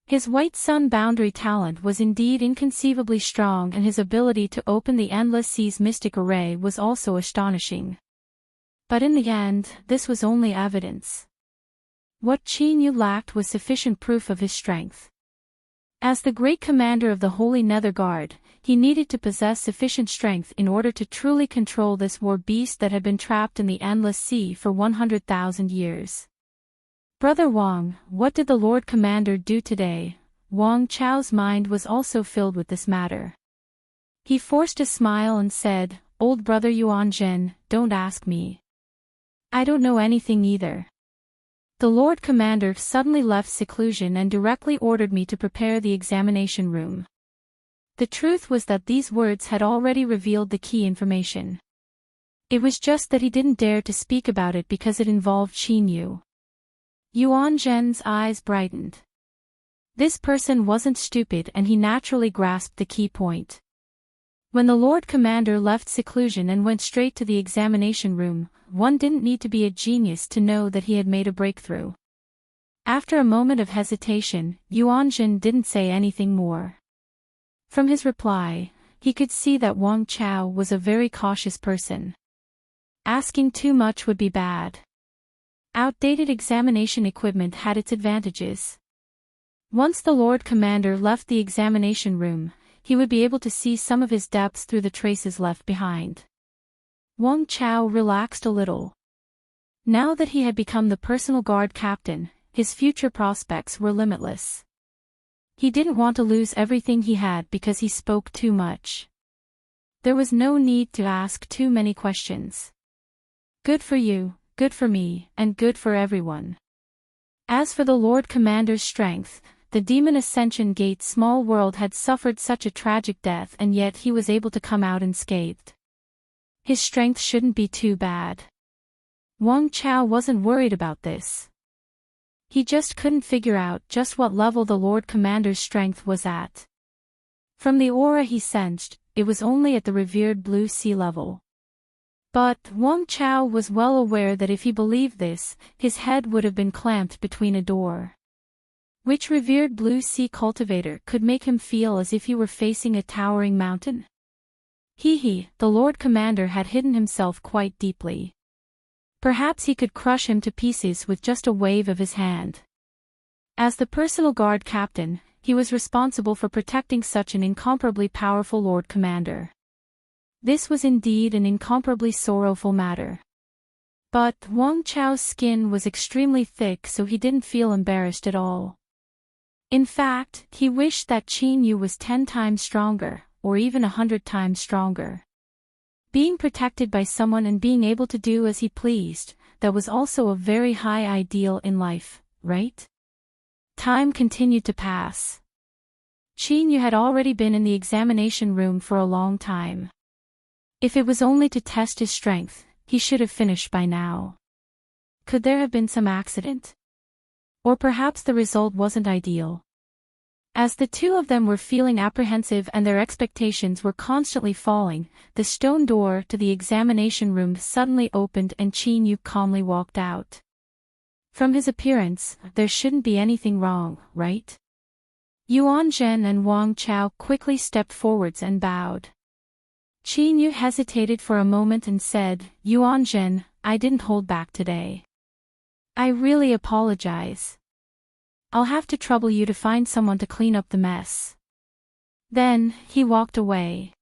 His White Sun boundary talent was indeed inconceivably strong, and his ability to open the Endless Sea's mystic array was also astonishing. But in the end, this was only evidence. What Qin Yu lacked was sufficient proof of his strength. As the great commander of the Holy Nether Guard, he needed to possess sufficient strength in order to truly control this war beast that had been trapped in the endless sea for 100,000 years. Brother Wang, what did the Lord Commander do today? Wang Chao's mind was also filled with this matter. He forced a smile and said, Old brother Yuanzhen, don't ask me. I don't know anything either. The Lord Commander suddenly left seclusion and directly ordered me to prepare the examination room. The truth was that these words had already revealed the key information. It was just that he didn't dare to speak about it because it involved Qin Yu. Yuan Zhen's eyes brightened. This person wasn't stupid and he naturally grasped the key point. When the Lord Commander left seclusion and went straight to the examination room, one didn't need to be a genius to know that he had made a breakthrough. After a moment of hesitation, Yuan Zhen didn't say anything more. From his reply, he could see that Wang Chao was a very cautious person. Asking too much would be bad. Outdated examination equipment had its advantages. Once the Lord Commander left the examination room, he would be able to see some of his depths through the traces left behind. Wang Chao relaxed a little. Now that he had become the personal guard captain, his future prospects were limitless. He didn't want to lose everything he had because he spoke too much. There was no need to ask too many questions. Good for you, good for me, and good for everyone. As for the Lord Commander's strength, the Demon Ascension Gate small world had suffered such a tragic death and yet he was able to come out unscathed. His strength shouldn't be too bad. Wang Chao wasn't worried about this. He just couldn't figure out just what level the Lord Commander's strength was at. From the aura he sensed, it was only at the revered blue sea level. But Wang Chao was well aware that if he believed this, his head would have been clamped between a door. Which revered blue sea cultivator could make him feel as if he were facing a towering mountain? The Lord Commander had hidden himself quite deeply. Perhaps he could crush him to pieces with just a wave of his hand. As the personal guard captain, he was responsible for protecting such an incomparably powerful Lord Commander. This was indeed an incomparably sorrowful matter. But Wang Chao's skin was extremely thick, so he didn't feel embarrassed at all. In fact, he wished that Qin Yu was 10 times stronger, or even 100 times stronger. Being protected by someone and being able to do as he pleased, that was also a very high ideal in life, right? Time continued to pass. Qin Yu had already been in the examination room for a long time. If it was only to test his strength, he should have finished by now. Could there have been some accident? Or perhaps the result wasn't ideal. As the two of them were feeling apprehensive and their expectations were constantly falling, the stone door to the examination room suddenly opened and Qin Yu calmly walked out. From his appearance, there shouldn't be anything wrong, right? Yuan Zhen and Wang Chao quickly stepped forwards and bowed. Qin Yu hesitated for a moment and said, Yuan Zhen, I didn't hold back today. I really apologize. I'll have to trouble you to find someone to clean up the mess. Then, he walked away.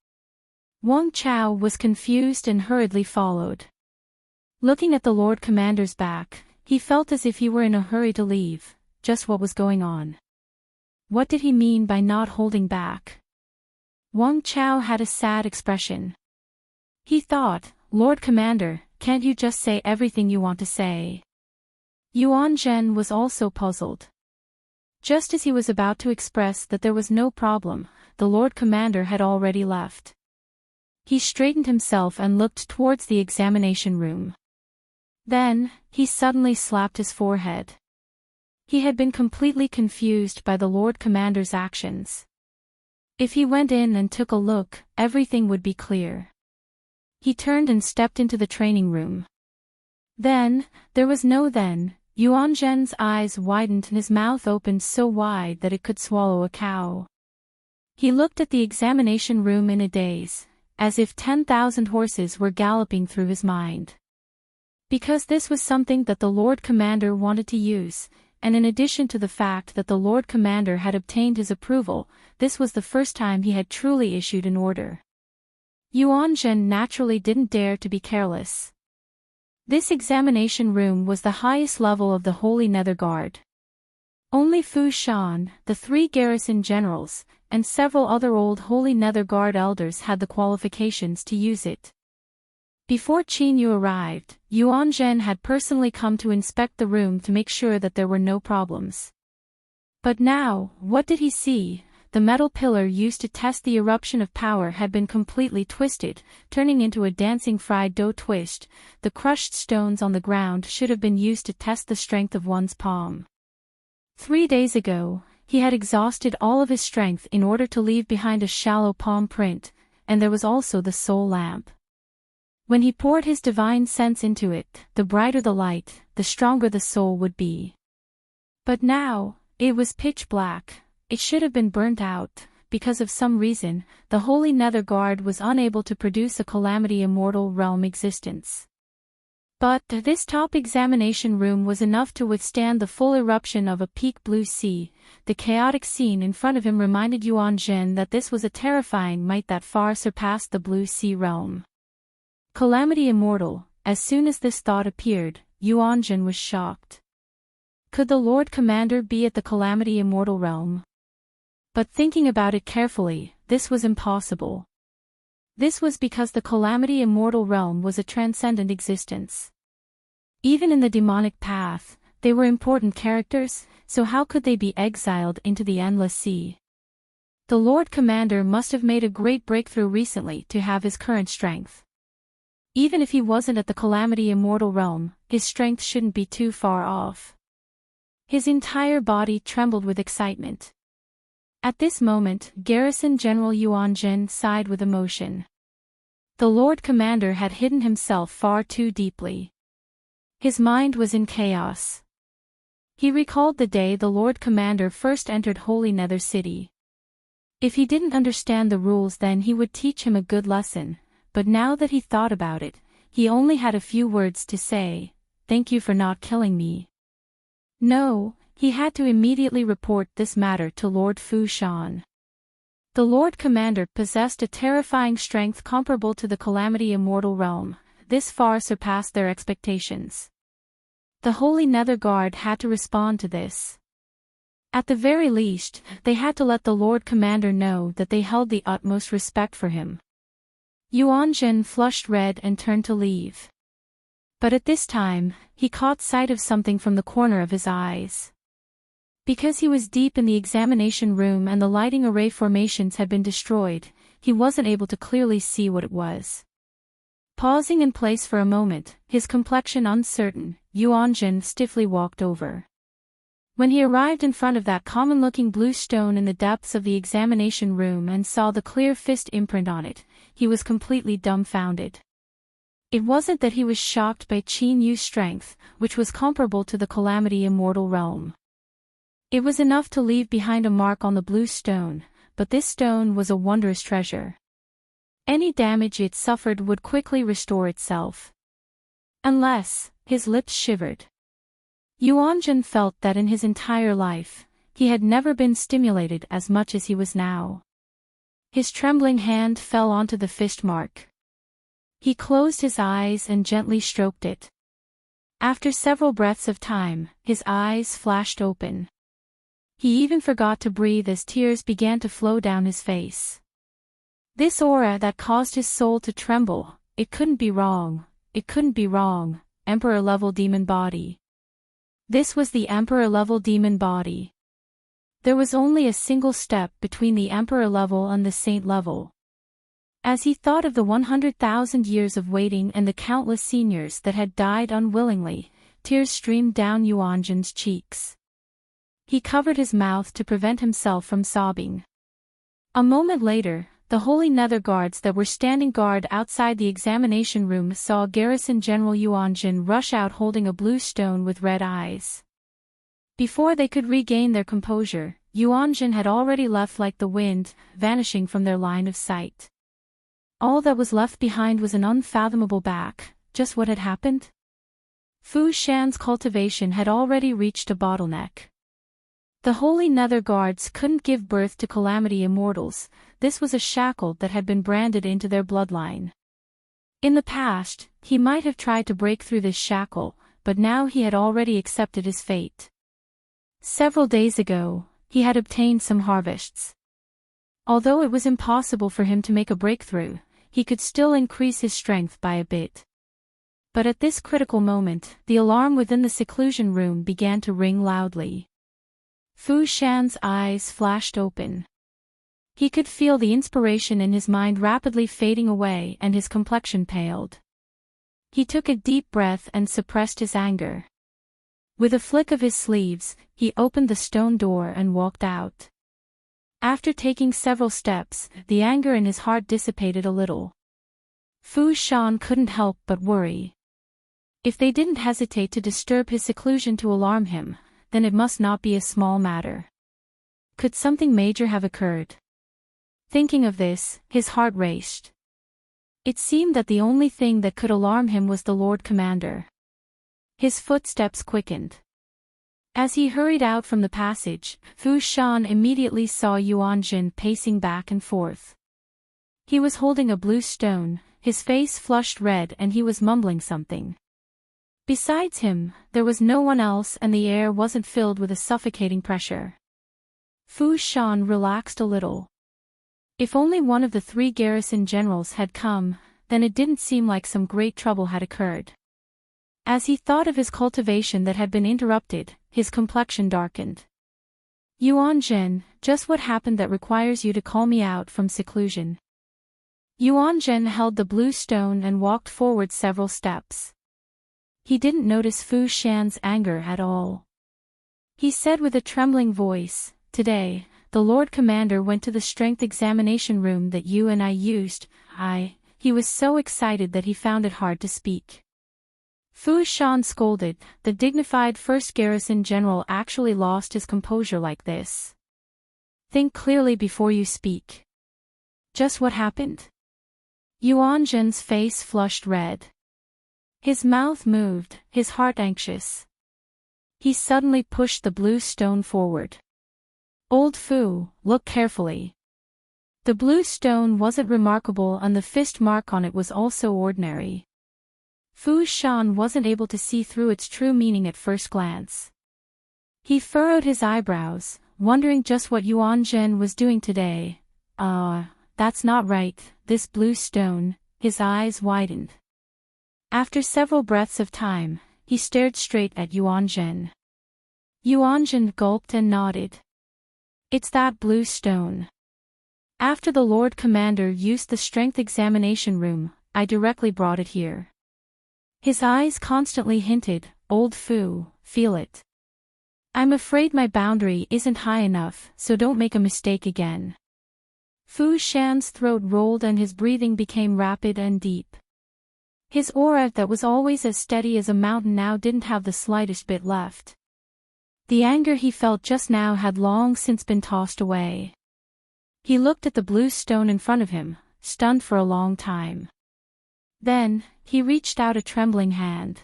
Wang Chao was confused and hurriedly followed. Looking at the Lord Commander's back, he felt as if he were in a hurry to leave. Just what was going on? What did he mean by not holding back? Wang Chao had a sad expression. He thought, Lord Commander, can't you just say everything you want to say? Yuan Zhen was also puzzled. Just as he was about to express that there was no problem, the Lord Commander had already left. He straightened himself and looked towards the examination room. Then, he suddenly slapped his forehead. He had been completely confused by the Lord Commander's actions. If he went in and took a look, everything would be clear. He turned and stepped into the training room. Then, there was no then. Yuan Zhen's eyes widened and his mouth opened so wide that it could swallow a cow. He looked at the examination room in a daze, as if 10,000 horses were galloping through his mind. Because this was something that the Lord Commander wanted to use, and in addition to the fact that the Lord Commander had obtained his approval, this was the first time he had truly issued an order. Yuan Zhen naturally didn't dare to be careless. This examination room was the highest level of the Holy Nether Guard. Only Fu Shan, the 3 garrison generals, and several other old Holy Nether Guard elders had the qualifications to use it. Before Qin Yu arrived, Yuan Zhen had personally come to inspect the room to make sure that there were no problems. But now, what did he see? The metal pillar used to test the eruption of power had been completely twisted, turning into a dancing fried dough twist. The crushed stones on the ground should have been used to test the strength of one's palm. 3 days ago, he had exhausted all of his strength in order to leave behind a shallow palm print, and there was also the soul lamp. When he poured his divine sense into it, the brighter the light, the stronger the soul would be. But now, it was pitch black. It should have been burnt out. Because of some reason, the Holy Nether Guard was unable to produce a Calamity Immortal Realm existence. But this top examination room was enough to withstand the full eruption of a peak blue sea. The chaotic scene in front of him reminded Yuan Zhen that this was a terrifying might that far surpassed the blue sea realm. Calamity Immortal. As soon as this thought appeared, Yuan Zhen was shocked. Could the Lord Commander be at the Calamity Immortal realm? But thinking about it carefully, this was impossible. This was because the Calamity Immortal realm was a transcendent existence. Even in the demonic path, they were important characters, so how could they be exiled into the endless sea? The Lord Commander must have made a great breakthrough recently to have his current strength. Even if he wasn't at the Calamity Immortal realm, his strength shouldn't be too far off. His entire body trembled with excitement. At this moment, Garrison General Yuan Zhen sighed with emotion. The Lord Commander had hidden himself far too deeply. His mind was in chaos. He recalled the day the Lord Commander first entered Holy Nether City. If he didn't understand the rules, then he would teach him a good lesson, but now that he thought about it, he only had a few words to say. "Thank you for not killing me." No. He had to immediately report this matter to Lord Fu Shan. The Lord Commander possessed a terrifying strength comparable to the Calamity Immortal Realm. This far surpassed their expectations. The Holy Nether Guard had to respond to this. At the very least, they had to let the Lord Commander know that they held the utmost respect for him. Yuan Zhen flushed red and turned to leave. But at this time, he caught sight of something from the corner of his eyes. Because he was deep in the examination room and the lighting array formations had been destroyed, he wasn't able to clearly see what it was. Pausing in place for a moment, his complexion uncertain, Yuan Zhen stiffly walked over. When he arrived in front of that common-looking blue stone in the depths of the examination room and saw the clear fist imprint on it, he was completely dumbfounded. It wasn't that he was shocked by Qin Yu's strength, which was comparable to the Calamity Immortal Realm. It was enough to leave behind a mark on the blue stone, but this stone was a wondrous treasure. Any damage it suffered would quickly restore itself. Unless, his lips shivered. Yuan Zhen felt that in his entire life, he had never been stimulated as much as he was now. His trembling hand fell onto the fist mark. He closed his eyes and gently stroked it. After several breaths of time, his eyes flashed open. He even forgot to breathe as tears began to flow down his face. This aura that caused his soul to tremble, it couldn't be wrong, it couldn't be wrong, Emperor-level demon body. This was the Emperor-level demon body. There was only a single step between the Emperor level and the Saint level. As he thought of the 100,000 years of waiting and the countless seniors that had died unwillingly, tears streamed down Yuan Zhen's cheeks. He covered his mouth to prevent himself from sobbing. A moment later, the Holy Nether Guards that were standing guard outside the examination room saw Garrison General Yuan Zhen rush out holding a blue stone with red eyes. Before they could regain their composure, Yuan Zhen had already left like the wind, vanishing from their line of sight. All that was left behind was an unfathomable back. Just what had happened? Fu Shan's cultivation had already reached a bottleneck. The Holy Nether Guards couldn't give birth to Calamity Immortals. This was a shackle that had been branded into their bloodline. In the past, he might have tried to break through this shackle, but now he had already accepted his fate. Several days ago, he had obtained some harvests. Although it was impossible for him to make a breakthrough, he could still increase his strength by a bit. But at this critical moment, the alarm within the seclusion room began to ring loudly. Fu Shan's eyes flashed open. He could feel the inspiration in his mind rapidly fading away and his complexion paled. He took a deep breath and suppressed his anger. With a flick of his sleeves, he opened the stone door and walked out. After taking several steps, the anger in his heart dissipated a little. Fu Shan couldn't help but worry. If they didn't hesitate to disturb his seclusion to alarm him, then it must not be a small matter. Could something major have occurred? Thinking of this, his heart raced. It seemed that the only thing that could alarm him was the Lord Commander. His footsteps quickened. As he hurried out from the passage, Fu Shan immediately saw Yuanjin pacing back and forth. He was holding a blue stone, his face flushed red, and he was mumbling something. Besides him, there was no one else, and the air wasn't filled with a suffocating pressure. Fu Shan relaxed a little. If only one of the 3 garrison generals had come, then it didn't seem like some great trouble had occurred. As he thought of his cultivation that had been interrupted, his complexion darkened. Yuanzhen, just what happened that requires you to call me out from seclusion? Yuanzhen held the blue stone and walked forward several steps. He didn't notice Fu Shan's anger at all. He said with a trembling voice, "Today, the Lord Commander went to the strength examination room that you and I used. He was so excited that he found it hard to speak." Fu Shan scolded. The dignified first garrison general actually lost his composure like this. "Think clearly before you speak. Just what happened?" Yuanzhen's face flushed red. His mouth moved, his heart anxious. He suddenly pushed the blue stone forward. "Old Fu, look carefully." The blue stone wasn't remarkable and the fist mark on it was also ordinary. Fu Shan wasn't able to see through its true meaning at first glance. He furrowed his eyebrows, wondering just what Yuanzhen was doing today. That's not right, this blue stone." His eyes widened. After several breaths of time, he stared straight at Yuanzhen. Yuanzhen gulped and nodded. "It's that blue stone. After the Lord Commander used the strength examination room, I directly brought it here." His eyes constantly hinted, "Old Fu, feel it. I'm afraid my boundary isn't high enough, so don't make a mistake again." Fu Shan's throat rolled and his breathing became rapid and deep. His aura that was always as steady as a mountain now didn't have the slightest bit left. The anger he felt just now had long since been tossed away. He looked at the blue stone in front of him, stunned for a long time. Then, he reached out a trembling hand.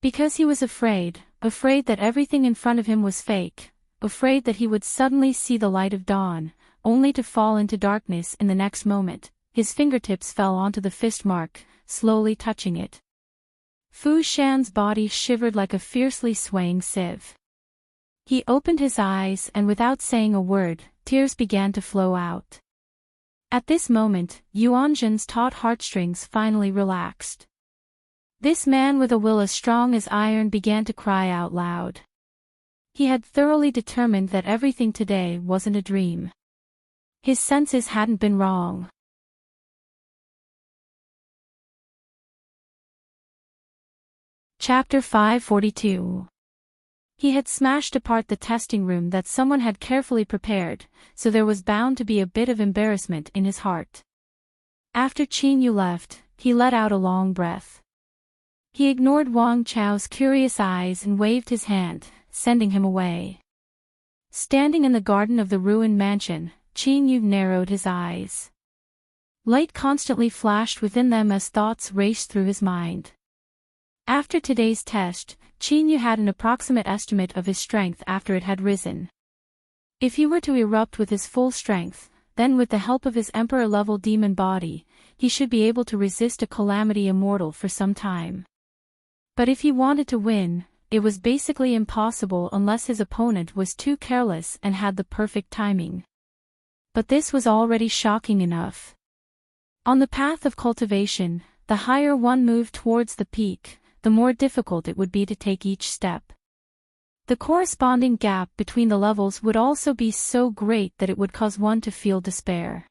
Because he was afraid that everything in front of him was fake, afraid that he would suddenly see the light of dawn, only to fall into darkness in the next moment, his fingertips fell onto the fist mark, slowly touching it. Fu Shan's body shivered like a fiercely swaying sieve. He opened his eyes and without saying a word, tears began to flow out. At this moment, Yuanzhen's taut heartstrings finally relaxed. This man with a will as strong as iron began to cry out loud. He had thoroughly determined that everything today wasn't a dream. His senses hadn't been wrong. Chapter 542. He had smashed apart the testing room that someone had carefully prepared, so there was bound to be a bit of embarrassment in his heart. After Qin Yu left, he let out a long breath. He ignored Wang Chao's curious eyes and waved his hand, sending him away. Standing in the garden of the ruined mansion, Qin Yu narrowed his eyes. Light constantly flashed within them as thoughts raced through his mind. After today's test, Qin Yu had an approximate estimate of his strength after it had risen. If he were to erupt with his full strength, then with the help of his Emperor-level demon body, he should be able to resist a calamity immortal for some time. But if he wanted to win, it was basically impossible unless his opponent was too careless and had the perfect timing. But this was already shocking enough. On the path of cultivation, the higher one moved towards the peak, the more difficult it would be to take each step. The corresponding gap between the levels would also be so great that it would cause one to feel despair.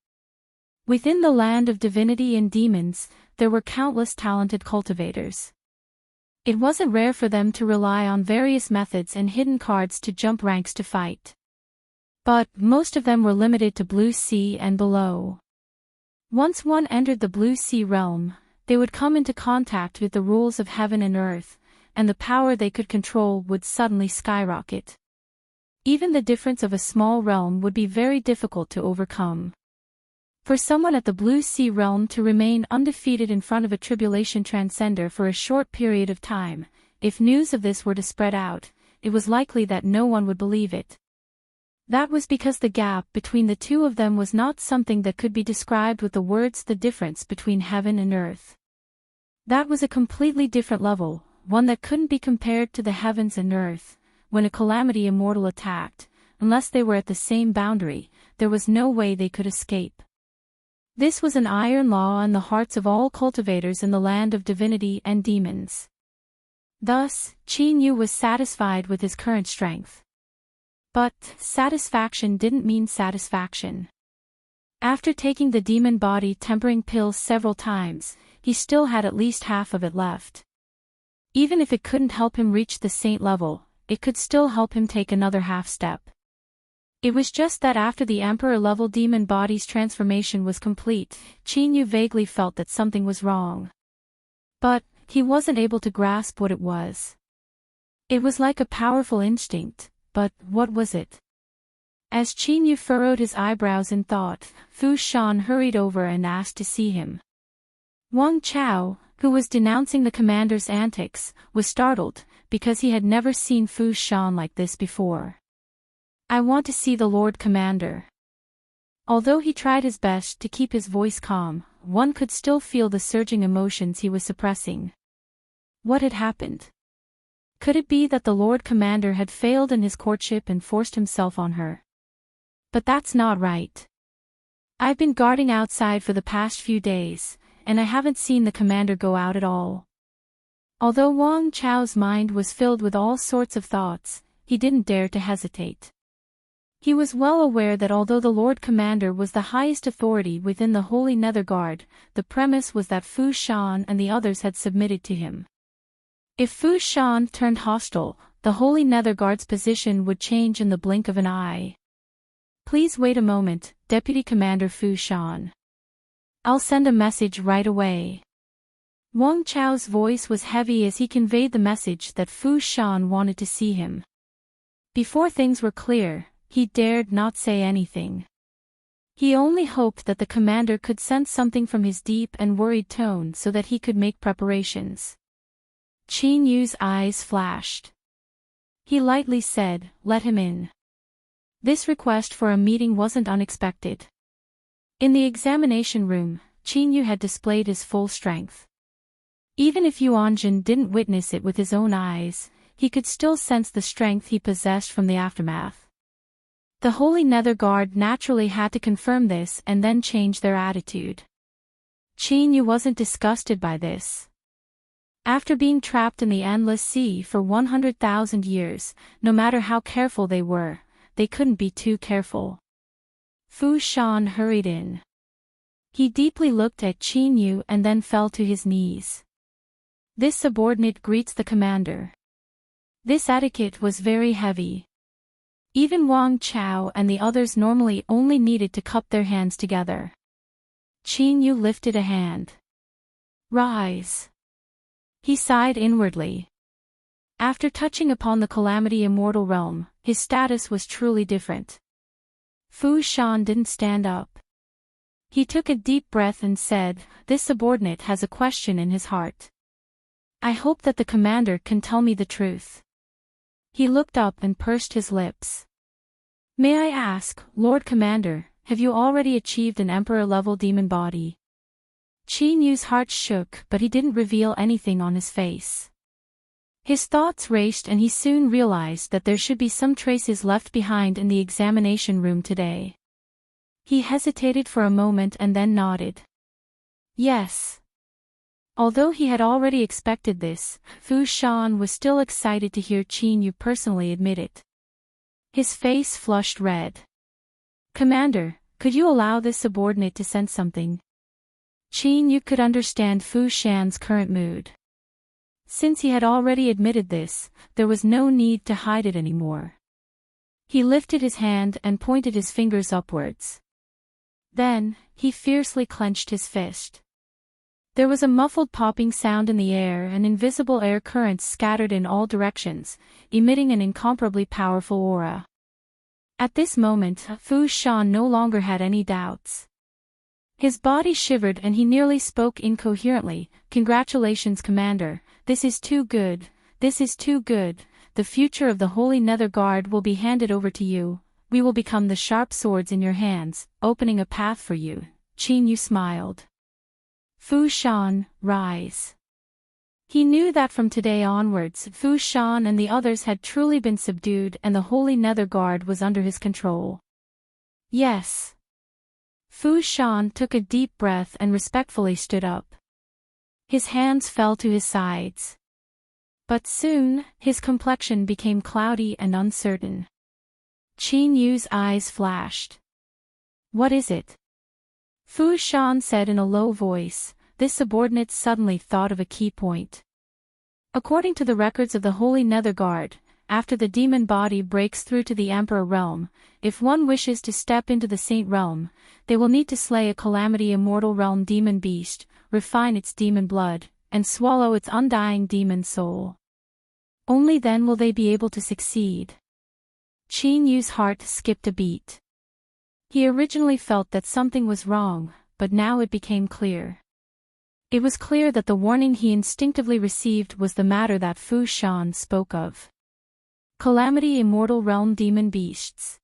Within the land of divinity and demons, there were countless talented cultivators. It wasn't rare for them to rely on various methods and hidden cards to jump ranks to fight. But most of them were limited to Blue Sea and below. Once one entered the Blue Sea realm, they would come into contact with the rules of heaven and earth, and the power they could control would suddenly skyrocket. Even the difference of a small realm would be very difficult to overcome. For someone at the Blue Sea realm to remain undefeated in front of a tribulation transcender for a short period of time, if news of this were to spread out, it was likely that no one would believe it. That was because the gap between the two of them was not something that could be described with the words the difference between heaven and earth. That was a completely different level, one that couldn't be compared to the heavens and earth. When a calamity immortal attacked, unless they were at the same boundary, there was no way they could escape. This was an iron law in the hearts of all cultivators in the land of divinity and demons. Thus, Qin Yu was satisfied with his current strength. But satisfaction didn't mean satisfaction. After taking the demon body tempering pills several times, he still had at least half of it left. Even if it couldn't help him reach the saint level, it could still help him take another half step. It was just that after the Emperor-level demon body's transformation was complete, Qin Yu vaguely felt that something was wrong. But he wasn't able to grasp what it was. It was like a powerful instinct, but what was it? As Qin Yu furrowed his eyebrows in thought, Fu Shan hurried over and asked to see him. Wang Chao, who was denouncing the commander's antics, was startled, because he had never seen Fu Shan like this before. "I want to see the Lord Commander." Although he tried his best to keep his voice calm, one could still feel the surging emotions he was suppressing. What had happened? Could it be that the Lord Commander had failed in his courtship and forced himself on her? But that's not right. "I've been guarding outside for the past few days, and I haven't seen the commander go out at all." Although Wang Chao's mind was filled with all sorts of thoughts, he didn't dare to hesitate. He was well aware that although the Lord Commander was the highest authority within the Holy Nether Guard, the premise was that Fu Shan and the others had submitted to him. If Fu Shan turned hostile, the Holy Nether Guard's position would change in the blink of an eye. "Please wait a moment, Deputy Commander Fu Shan. I'll send a message right away." Wang Chao's voice was heavy as he conveyed the message that Fu Shan wanted to see him. Before things were clear, he dared not say anything. He only hoped that the commander could sense something from his deep and worried tone so that he could make preparations. Qin Yu's eyes flashed. He lightly said, "Let him in." This request for a meeting wasn't unexpected. In the examination room, Qin Yu had displayed his full strength. Even if Yuanjin didn't witness it with his own eyes, he could still sense the strength he possessed from the aftermath. The Holy Nether Guard naturally had to confirm this and then change their attitude. Qin Yu wasn't disgusted by this. After being trapped in the endless sea for 100,000 years, no matter how careful they were, they couldn't be too careful. Fu Shan hurried in. He deeply looked at Qin Yu and then fell to his knees. This subordinate greets the commander. This etiquette was very heavy. Even Wang Chao and the others normally only needed to cup their hands together. Qin Yu lifted a hand. "Rise." He sighed inwardly. After touching upon the calamity immortal realm, his status was truly different. Fu Shan didn't stand up. He took a deep breath and said, "This subordinate has a question in his heart." I hope that the commander can tell me the truth. He looked up and pursed his lips. May I ask, Lord Commander, have you already achieved an Emperor-level demon body? Qin Yu's heart shook, but he didn't reveal anything on his face. His thoughts raced and he soon realized that there should be some traces left behind in the examination room today. He hesitated for a moment and then nodded. Yes. Although he had already expected this, Fu Shan was still excited to hear Qin Yu personally admit it. His face flushed red. Commander, could you allow this subordinate to sense something? Qin Yu could understand Fu Shan's current mood. Since he had already admitted this, there was no need to hide it anymore. He lifted his hand and pointed his fingers upwards. Then, he fiercely clenched his fist. There was a muffled popping sound in the air and invisible air currents scattered in all directions, emitting an incomparably powerful aura. At this moment, Fu Shan no longer had any doubts. His body shivered and he nearly spoke incoherently. Congratulations, Commander, this is too good, this is too good. The future of the Holy Nether Guard will be handed over to you. We will become the sharp swords in your hands, opening a path for you. Qin Yu smiled. Fu Shan, rise. He knew that from today onwards, Fu Shan and the others had truly been subdued and the Holy Nether Guard was under his control. Yes. Fu Shan took a deep breath and respectfully stood up. His hands fell to his sides. But soon, his complexion became cloudy and uncertain. Qin Yu's eyes flashed. What is it? Fu Shan said in a low voice. This subordinate suddenly thought of a key point. According to the records of the Holy Nether Guard, after the demon body breaks through to the Emperor realm, if one wishes to step into the Saint realm, they will need to slay a Calamity Immortal realm demon beast, refine its demon blood, and swallow its undying demon soul. Only then will they be able to succeed. Qin Yu's heart skipped a beat. He originally felt that something was wrong, but now it became clear. It was clear that the warning he instinctively received was the matter that Fu Shan spoke of. Calamity Immortal Realm Demon Beasts.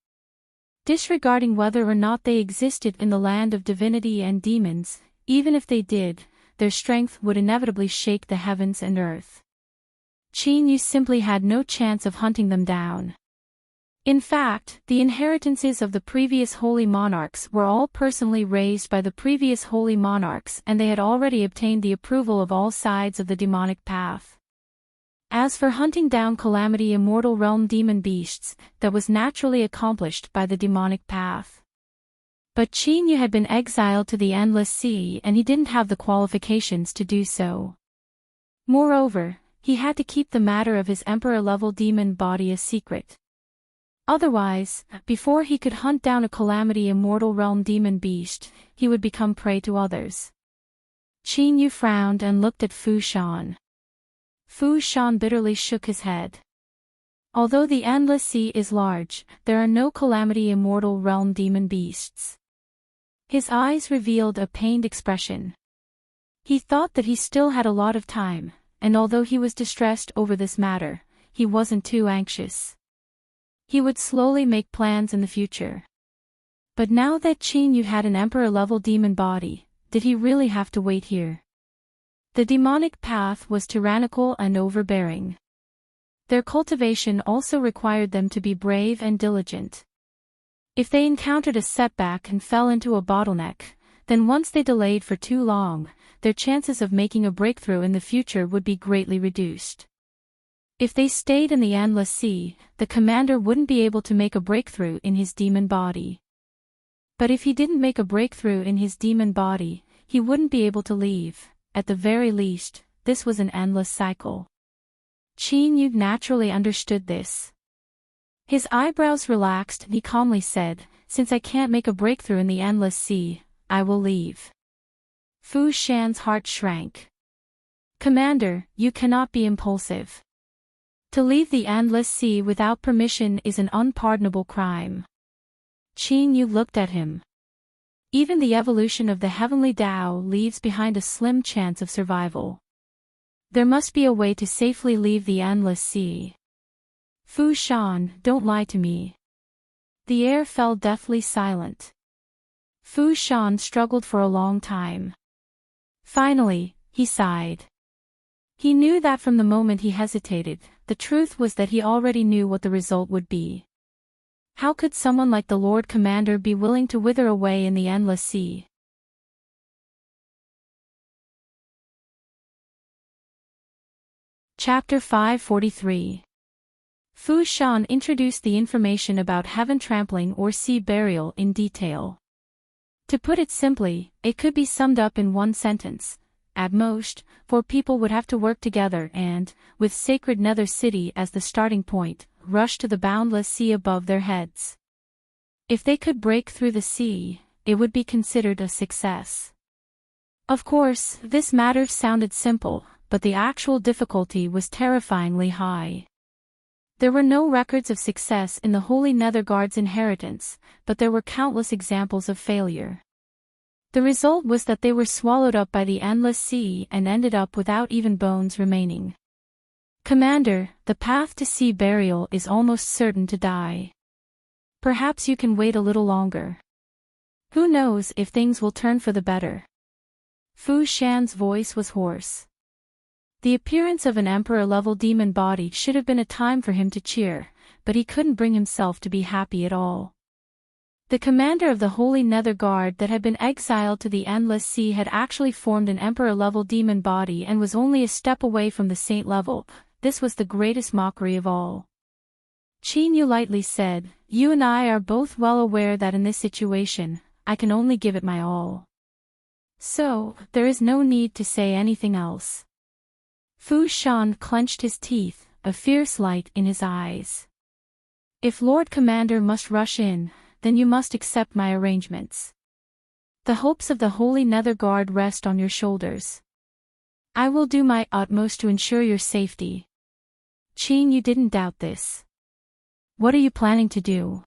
Disregarding whether or not they existed in the land of divinity and demons, even if they did, their strength would inevitably shake the heavens and earth. Qin Yu simply had no chance of hunting them down. In fact, the inheritances of the previous holy monarchs were all personally raised by the previous holy monarchs and they had already obtained the approval of all sides of the demonic path. As for hunting down Calamity Immortal Realm demon beasts, that was naturally accomplished by the demonic path. But Qin Yu had been exiled to the Endless Sea and he didn't have the qualifications to do so. Moreover, he had to keep the matter of his Emperor-level demon body a secret. Otherwise, before he could hunt down a Calamity Immortal Realm demon beast, he would become prey to others. Qin Yu frowned and looked at Fu Shan. Fu Shan bitterly shook his head. Although the Endless Sea is large, there are no Calamity Immortal Realm demon beasts. His eyes revealed a pained expression. He thought that he still had a lot of time, and although he was distressed over this matter, he wasn't too anxious. He would slowly make plans in the future. But now that Qin Yu had an Emperor-level demon body, did he really have to wait here? The demonic path was tyrannical and overbearing. Their cultivation also required them to be brave and diligent. If they encountered a setback and fell into a bottleneck, then once they delayed for too long, their chances of making a breakthrough in the future would be greatly reduced. If they stayed in the Endless Sea, the commander wouldn't be able to make a breakthrough in his demon body. But if he didn't make a breakthrough in his demon body, he wouldn't be able to leave. At the very least, this was an endless cycle. Qin Yu naturally understood this. His eyebrows relaxed and he calmly said, "Since I can't make a breakthrough in the Endless Sea, I will leave." Fu Shan's heart shrank. "Commander, you cannot be impulsive. To leave the Endless Sea without permission is an unpardonable crime." Qin Yu looked at him. Even the evolution of the heavenly Tao leaves behind a slim chance of survival. There must be a way to safely leave the endless sea. Fu Shan, don't lie to me. The air fell deathly silent. Fu Shan struggled for a long time. Finally, he sighed. He knew that from the moment he hesitated, the truth was that he already knew what the result would be. How could someone like the Lord Commander be willing to wither away in the endless sea? Chapter 543. Fu Shan introduced the information about heaven trampling or sea burial in detail. To put it simply, it could be summed up in one sentence. At most, 4 people would have to work together and, with sacred Nether City as the starting point, rush to the boundless sea above their heads. If they could break through the sea, it would be considered a success. Of course, this matter sounded simple, but the actual difficulty was terrifyingly high. There were no records of success in the Holy Netherguard's inheritance, but there were countless examples of failure. The result was that they were swallowed up by the endless sea and ended up without even bones remaining. Commander, the path to sea burial is almost certain to die. Perhaps you can wait a little longer. Who knows if things will turn for the better? Fu Shan's voice was hoarse. The appearance of an emperor-level demon body should have been a time for him to cheer, but he couldn't bring himself to be happy at all. The commander of the Holy Nether Guard that had been exiled to the Endless Sea had actually formed an emperor-level demon body and was only a step away from the saint level. This was the greatest mockery of all. Qin Yu lightly said, "You and I are both well aware that in this situation, I can only give it my all. So, there is no need to say anything else." Fu Shan clenched his teeth, a fierce light in his eyes. "If Lord Commander must rush in, then you must accept my arrangements. The hopes of the Holy Nether Guard rest on your shoulders. I will do my utmost to ensure your safety." Qin Yu didn't doubt this. "What are you planning to do?"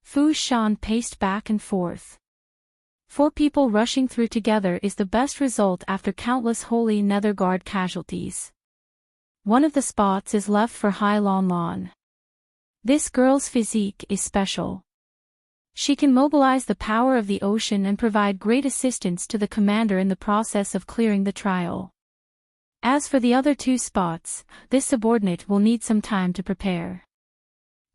Fu Shan paced back and forth. 4 people rushing through together is the best result after countless Holy Nether Guard casualties. One of the spots is left for Hai Lon Lon. This girl's physique is special. She can mobilize the power of the ocean and provide great assistance to the commander in the process of clearing the trial. As for the other 2 spots, this subordinate will need some time to prepare.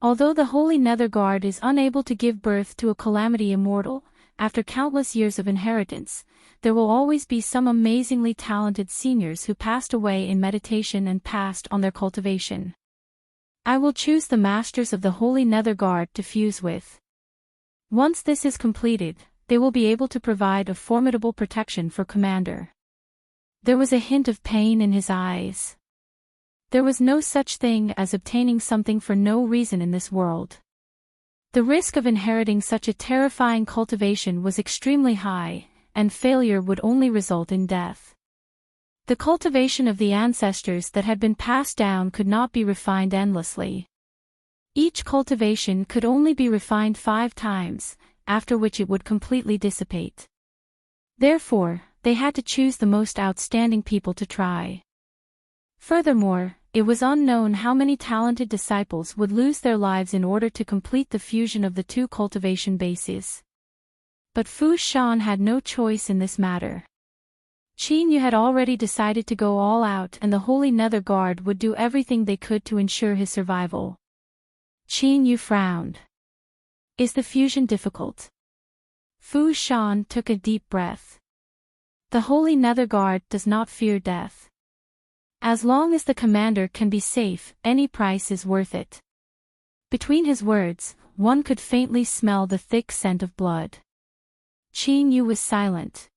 Although the Holy Nether Guard is unable to give birth to a calamity immortal, after countless years of inheritance, there will always be some amazingly talented seniors who passed away in meditation and passed on their cultivation. I will choose the masters of the Holy Nether Guard to fuse with. Once this is completed, they will be able to provide a formidable protection for Commander. There was a hint of pain in his eyes. There was no such thing as obtaining something for no reason in this world. The risk of inheriting such a terrifying cultivation was extremely high, and failure would only result in death. The cultivation of the ancestors that had been passed down could not be refined endlessly. Each cultivation could only be refined 5 times, after which it would completely dissipate. Therefore, they had to choose the most outstanding people to try. Furthermore, it was unknown how many talented disciples would lose their lives in order to complete the fusion of the 2 cultivation bases. But Fu Shan had no choice in this matter. Qin Yu had already decided to go all out and the Holy Nether Guard would do everything they could to ensure his survival. Qin Yu frowned. "Is the fusion difficult?" Fu Shan took a deep breath. The Holy Nether Guard does not fear death. As long as the commander can be safe, any price is worth it. Between his words, one could faintly smell the thick scent of blood. Qin Yu was silent.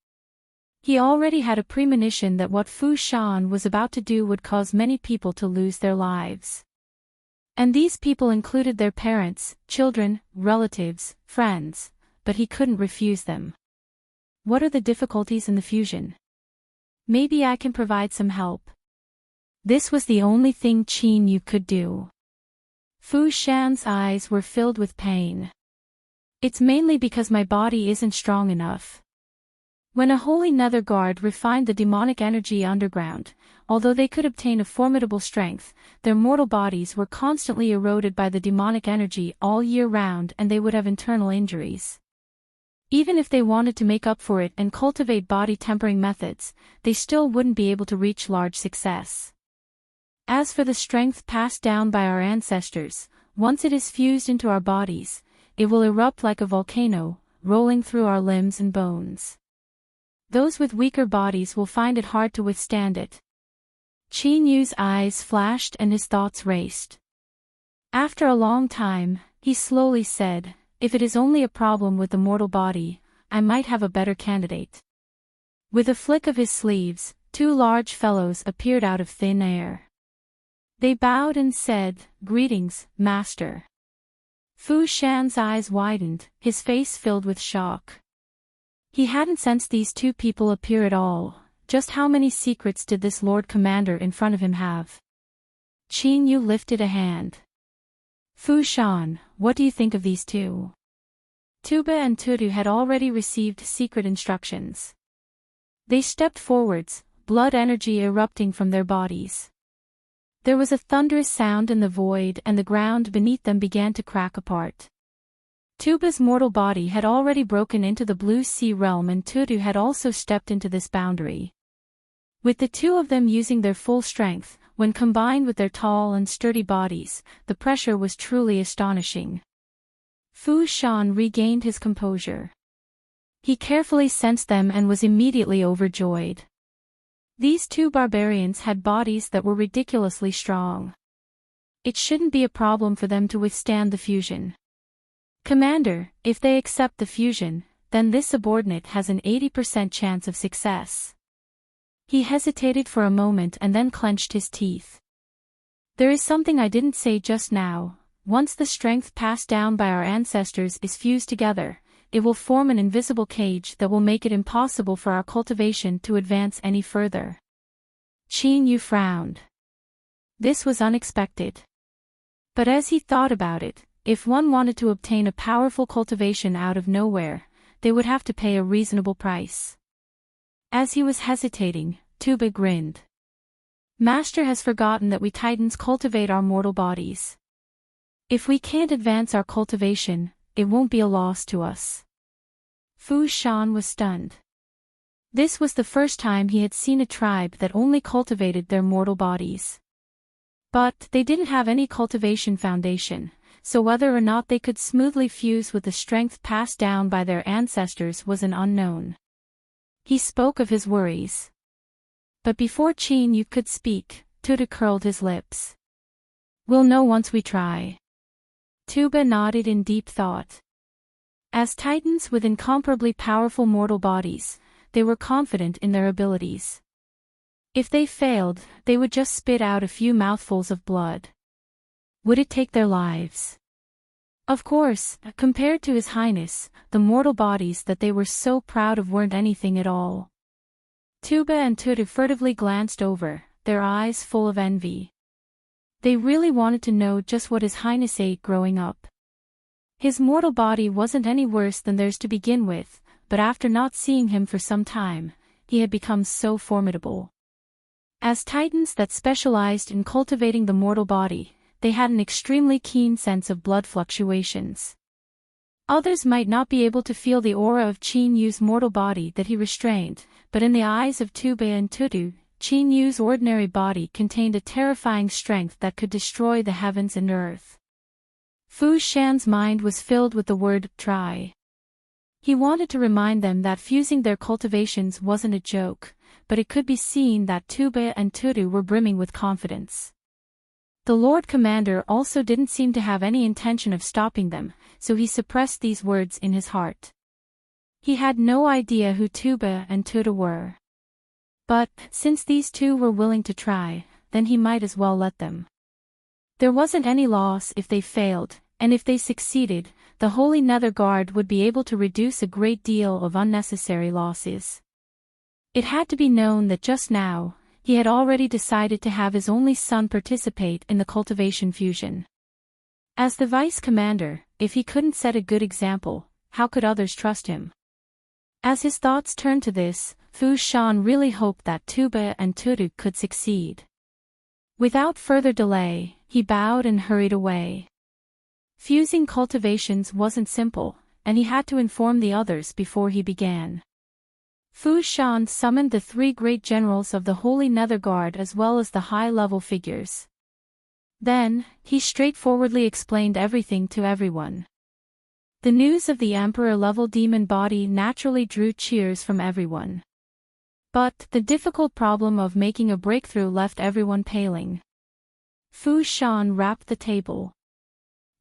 He already had a premonition that what Fu Shan was about to do would cause many people to lose their lives. And these people included their parents, children, relatives, friends, but he couldn't refuse them. "What are the difficulties in the fusion? Maybe I can provide some help." This was the only thing Qin Yu could do. Fu Shan's eyes were filled with pain. "It's mainly because my body isn't strong enough. When a holy nether guard refined the demonic energy underground, although they could obtain a formidable strength, their mortal bodies were constantly eroded by the demonic energy all year round and they would have internal injuries. Even if they wanted to make up for it and cultivate body tempering methods, they still wouldn't be able to reach large success. As for the strength passed down by our ancestors, once it is fused into our bodies, it will erupt like a volcano, rolling through our limbs and bones. Those with weaker bodies will find it hard to withstand it. Qin Yu's eyes flashed and his thoughts raced. After a long time, he slowly said, "If it is only a problem with the mortal body, I might have a better candidate." With a flick of his sleeves, two large fellows appeared out of thin air. They bowed and said, "Greetings, Master." Fu Shan's eyes widened, his face filled with shock. He hadn't sensed these two people appear at all. Just how many secrets did this Lord Commander in front of him have? Qin Yu lifted a hand. "Fu Shan, what do you think of these two?" Tuba and Tudu had already received secret instructions. They stepped forwards, blood energy erupting from their bodies. There was a thunderous sound in the void and the ground beneath them began to crack apart. Tuba's mortal body had already broken into the blue sea realm and Tudu had also stepped into this boundary. With the two of them using their full strength, when combined with their tall and sturdy bodies, the pressure was truly astonishing. Fu Shan regained his composure. He carefully sensed them and was immediately overjoyed. These two barbarians had bodies that were ridiculously strong. It shouldn't be a problem for them to withstand the fusion. "Commander, if they accept the fusion, then this subordinate has an 80% chance of success." He hesitated for a moment and then clenched his teeth. "There is something I didn't say just now. Once the strength passed down by our ancestors is fused together, it will form an invisible cage that will make it impossible for our cultivation to advance any further." Qin Yu frowned. This was unexpected. But as he thought about it, if one wanted to obtain a powerful cultivation out of nowhere, they would have to pay a reasonable price. As he was hesitating, Tuba grinned. "Master has forgotten that we Titans cultivate our mortal bodies. If we can't advance our cultivation, it won't be a loss to us." Fu Shan was stunned. This was the first time he had seen a tribe that only cultivated their mortal bodies. But they didn't have any cultivation foundation, so whether or not they could smoothly fuse with the strength passed down by their ancestors was an unknown. He spoke of his worries. But before Qin Yu could speak, Tuba curled his lips. "We'll know once we try." Tuba nodded in deep thought. As Titans with incomparably powerful mortal bodies, they were confident in their abilities. If they failed, they would just spit out a few mouthfuls of blood. Would it take their lives? Of course, compared to His Highness, the mortal bodies that they were so proud of weren't anything at all. Tuba and Tudu furtively glanced over, their eyes full of envy. They really wanted to know just what His Highness ate growing up. His mortal body wasn't any worse than theirs to begin with, but after not seeing him for some time, he had become so formidable. As Titans that specialized in cultivating the mortal body, they had an extremely keen sense of blood fluctuations. Others might not be able to feel the aura of Qin Yu's mortal body that he restrained, but in the eyes of Tuba and Tudu, Qin Yu's ordinary body contained a terrifying strength that could destroy the heavens and earth. Fu Shan's mind was filled with the word try. He wanted to remind them that fusing their cultivations wasn't a joke, but it could be seen that Tuba and Tudu were brimming with confidence. The Lord Commander also didn't seem to have any intention of stopping them, so he suppressed these words in his heart. He had no idea who Tuba and Tudu were. But, since these two were willing to try, then he might as well let them. There wasn't any loss if they failed, and if they succeeded, the Holy Nether Guard would be able to reduce a great deal of unnecessary losses. It had to be known that just now, he had already decided to have his only son participate in the cultivation fusion. As the vice commander, if he couldn't set a good example, how could others trust him? As his thoughts turned to this, Fu Shan really hoped that Tuba and Tutu could succeed. Without further delay, he bowed and hurried away. Fusing cultivations wasn't simple, and he had to inform the others before he began. Fu Shan summoned the 3 great generals of the Holy Nether Guard as well as the high-level figures. Then, he straightforwardly explained everything to everyone. The news of the Emperor-level demon body naturally drew cheers from everyone. But the difficult problem of making a breakthrough left everyone paling. Fu Shan rapped the table.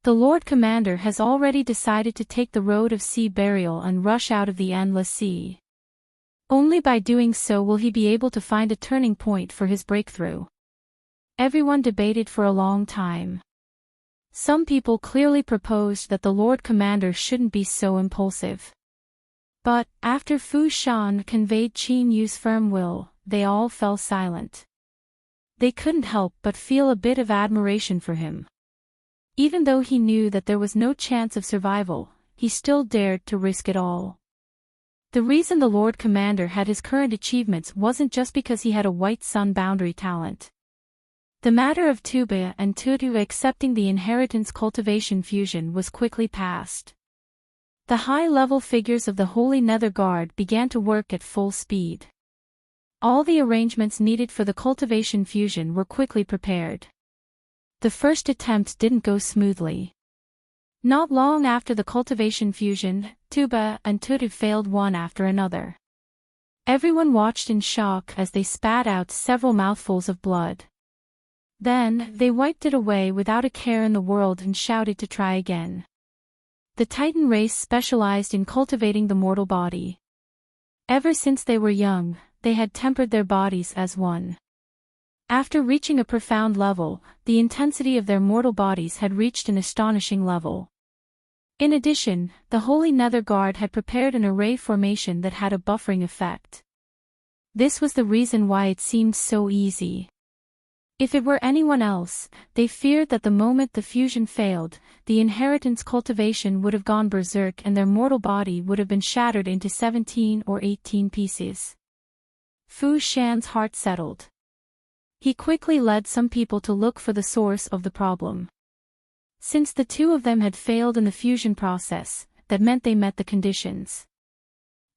The Lord Commander has already decided to take the road of sea burial and rush out of the endless sea. Only by doing so will he be able to find a turning point for his breakthrough. Everyone debated for a long time. Some people clearly proposed that the Lord Commander shouldn't be so impulsive. But, after Fu Shan conveyed Qin Yu's firm will, they all fell silent. They couldn't help but feel a bit of admiration for him. Even though he knew that there was no chance of survival, he still dared to risk it all. The reason the Lord Commander had his current achievements wasn't just because he had a White Sun boundary talent. The matter of Tuba and Tutu accepting the inheritance cultivation fusion was quickly passed. The high-level figures of the Holy Nether Guard began to work at full speed. All the arrangements needed for the cultivation fusion were quickly prepared. The first attempt didn't go smoothly. Not long after the cultivation fusion, Tuba and Tutu failed one after another. Everyone watched in shock as they spat out several mouthfuls of blood. Then, they wiped it away without a care in the world and shouted to try again. The Titan race specialized in cultivating the mortal body. Ever since they were young, they had tempered their bodies as one. After reaching a profound level, the intensity of their mortal bodies had reached an astonishing level. In addition, the Holy Nether Guard had prepared an array formation that had a buffering effect. This was the reason why it seemed so easy. If it were anyone else, they feared that the moment the fusion failed, the inheritance cultivation would have gone berserk and their mortal body would have been shattered into 17 or 18 pieces. Fu Shan's heart settled. He quickly led some people to look for the source of the problem. Since the 2 of them had failed in the fusion process, that meant they met the conditions.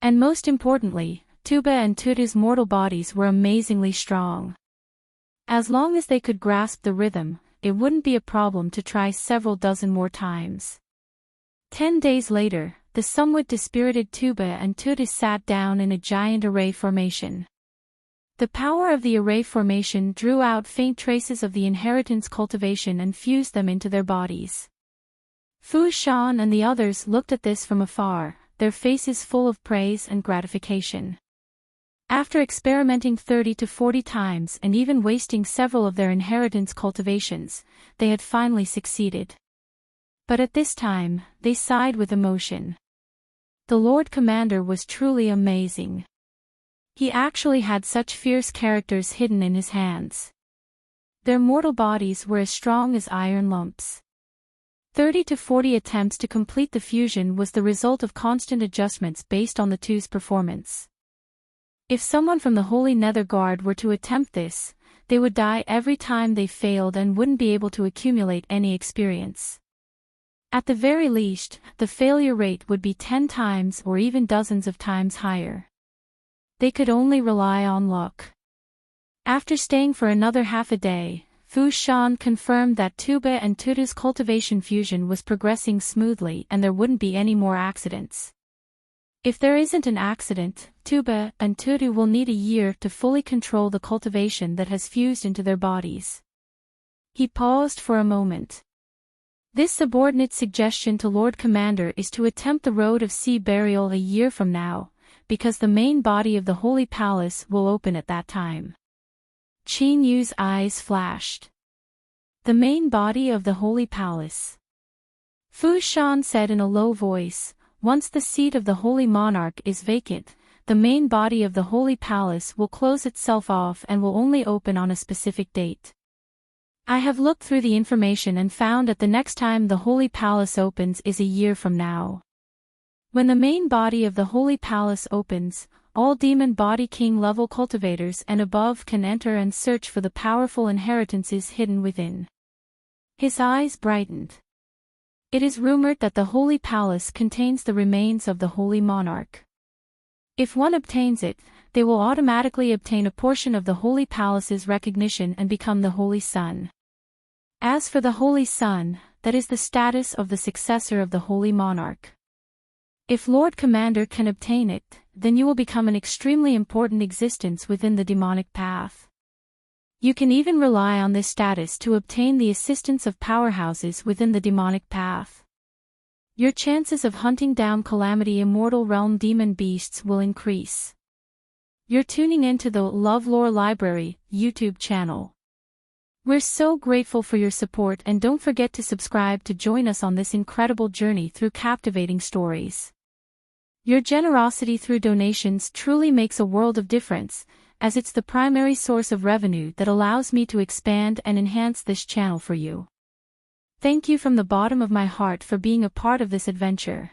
And most importantly, Tuba and Tutu's mortal bodies were amazingly strong. As long as they could grasp the rhythm, it wouldn't be a problem to try several dozen more times. 10 days later, the somewhat dispirited Tuba and Tutu sat down in a giant array formation. The power of the array formation drew out faint traces of the inheritance cultivation and fused them into their bodies. Fu Shan and the others looked at this from afar, their faces full of praise and gratification. After experimenting 30 to 40 times and even wasting several of their inheritance cultivations, they had finally succeeded. But at this time, they sighed with emotion. The Lord Commander was truly amazing. He actually had such fierce characters hidden in his hands. Their mortal bodies were as strong as iron lumps. 30 to 40 attempts to complete the fusion was the result of constant adjustments based on the 2's performance. If someone from the Holy Nether Guard were to attempt this, they would die every time they failed and wouldn't be able to accumulate any experience. At the very least, the failure rate would be 10 times or even dozens of times higher. They could only rely on luck. After staying for another half a day, Fu Shan confirmed that Tuba and Tutu's cultivation fusion was progressing smoothly and there wouldn't be any more accidents. If there isn't an accident, Tuba and Tutu will need a year to fully control the cultivation that has fused into their bodies. He paused for a moment. This subordinate suggestion to Lord Commander is to attempt the road of sea burial a year from now, because the main body of the Holy Palace will open at that time. Qin Yu's eyes flashed. The main body of the Holy Palace. Fu Shan said in a low voice, once the seat of the Holy Monarch is vacant, the main body of the Holy Palace will close itself off and will only open on a specific date. I have looked through the information and found that the next time the Holy Palace opens is a year from now. When the main body of the Holy Palace opens, all Demon Body King level cultivators and above can enter and search for the powerful inheritances hidden within. His eyes brightened. It is rumored that the Holy Palace contains the remains of the Holy Monarch. If one obtains it, they will automatically obtain a portion of the Holy Palace's recognition and become the Holy Son. As for the Holy Son, that is the status of the successor of the Holy Monarch. If Lord Commander can obtain it, then you will become an extremely important existence within the demonic path. You can even rely on this status to obtain the assistance of powerhouses within the demonic path. Your chances of hunting down Calamity Immortal Realm demon beasts will increase. You're tuning into the LoveLore Library YouTube channel. We're so grateful for your support, and don't forget to subscribe to join us on this incredible journey through captivating stories. Your generosity through donations truly makes a world of difference, as it's the primary source of revenue that allows me to expand and enhance this channel for you. Thank you from the bottom of my heart for being a part of this adventure.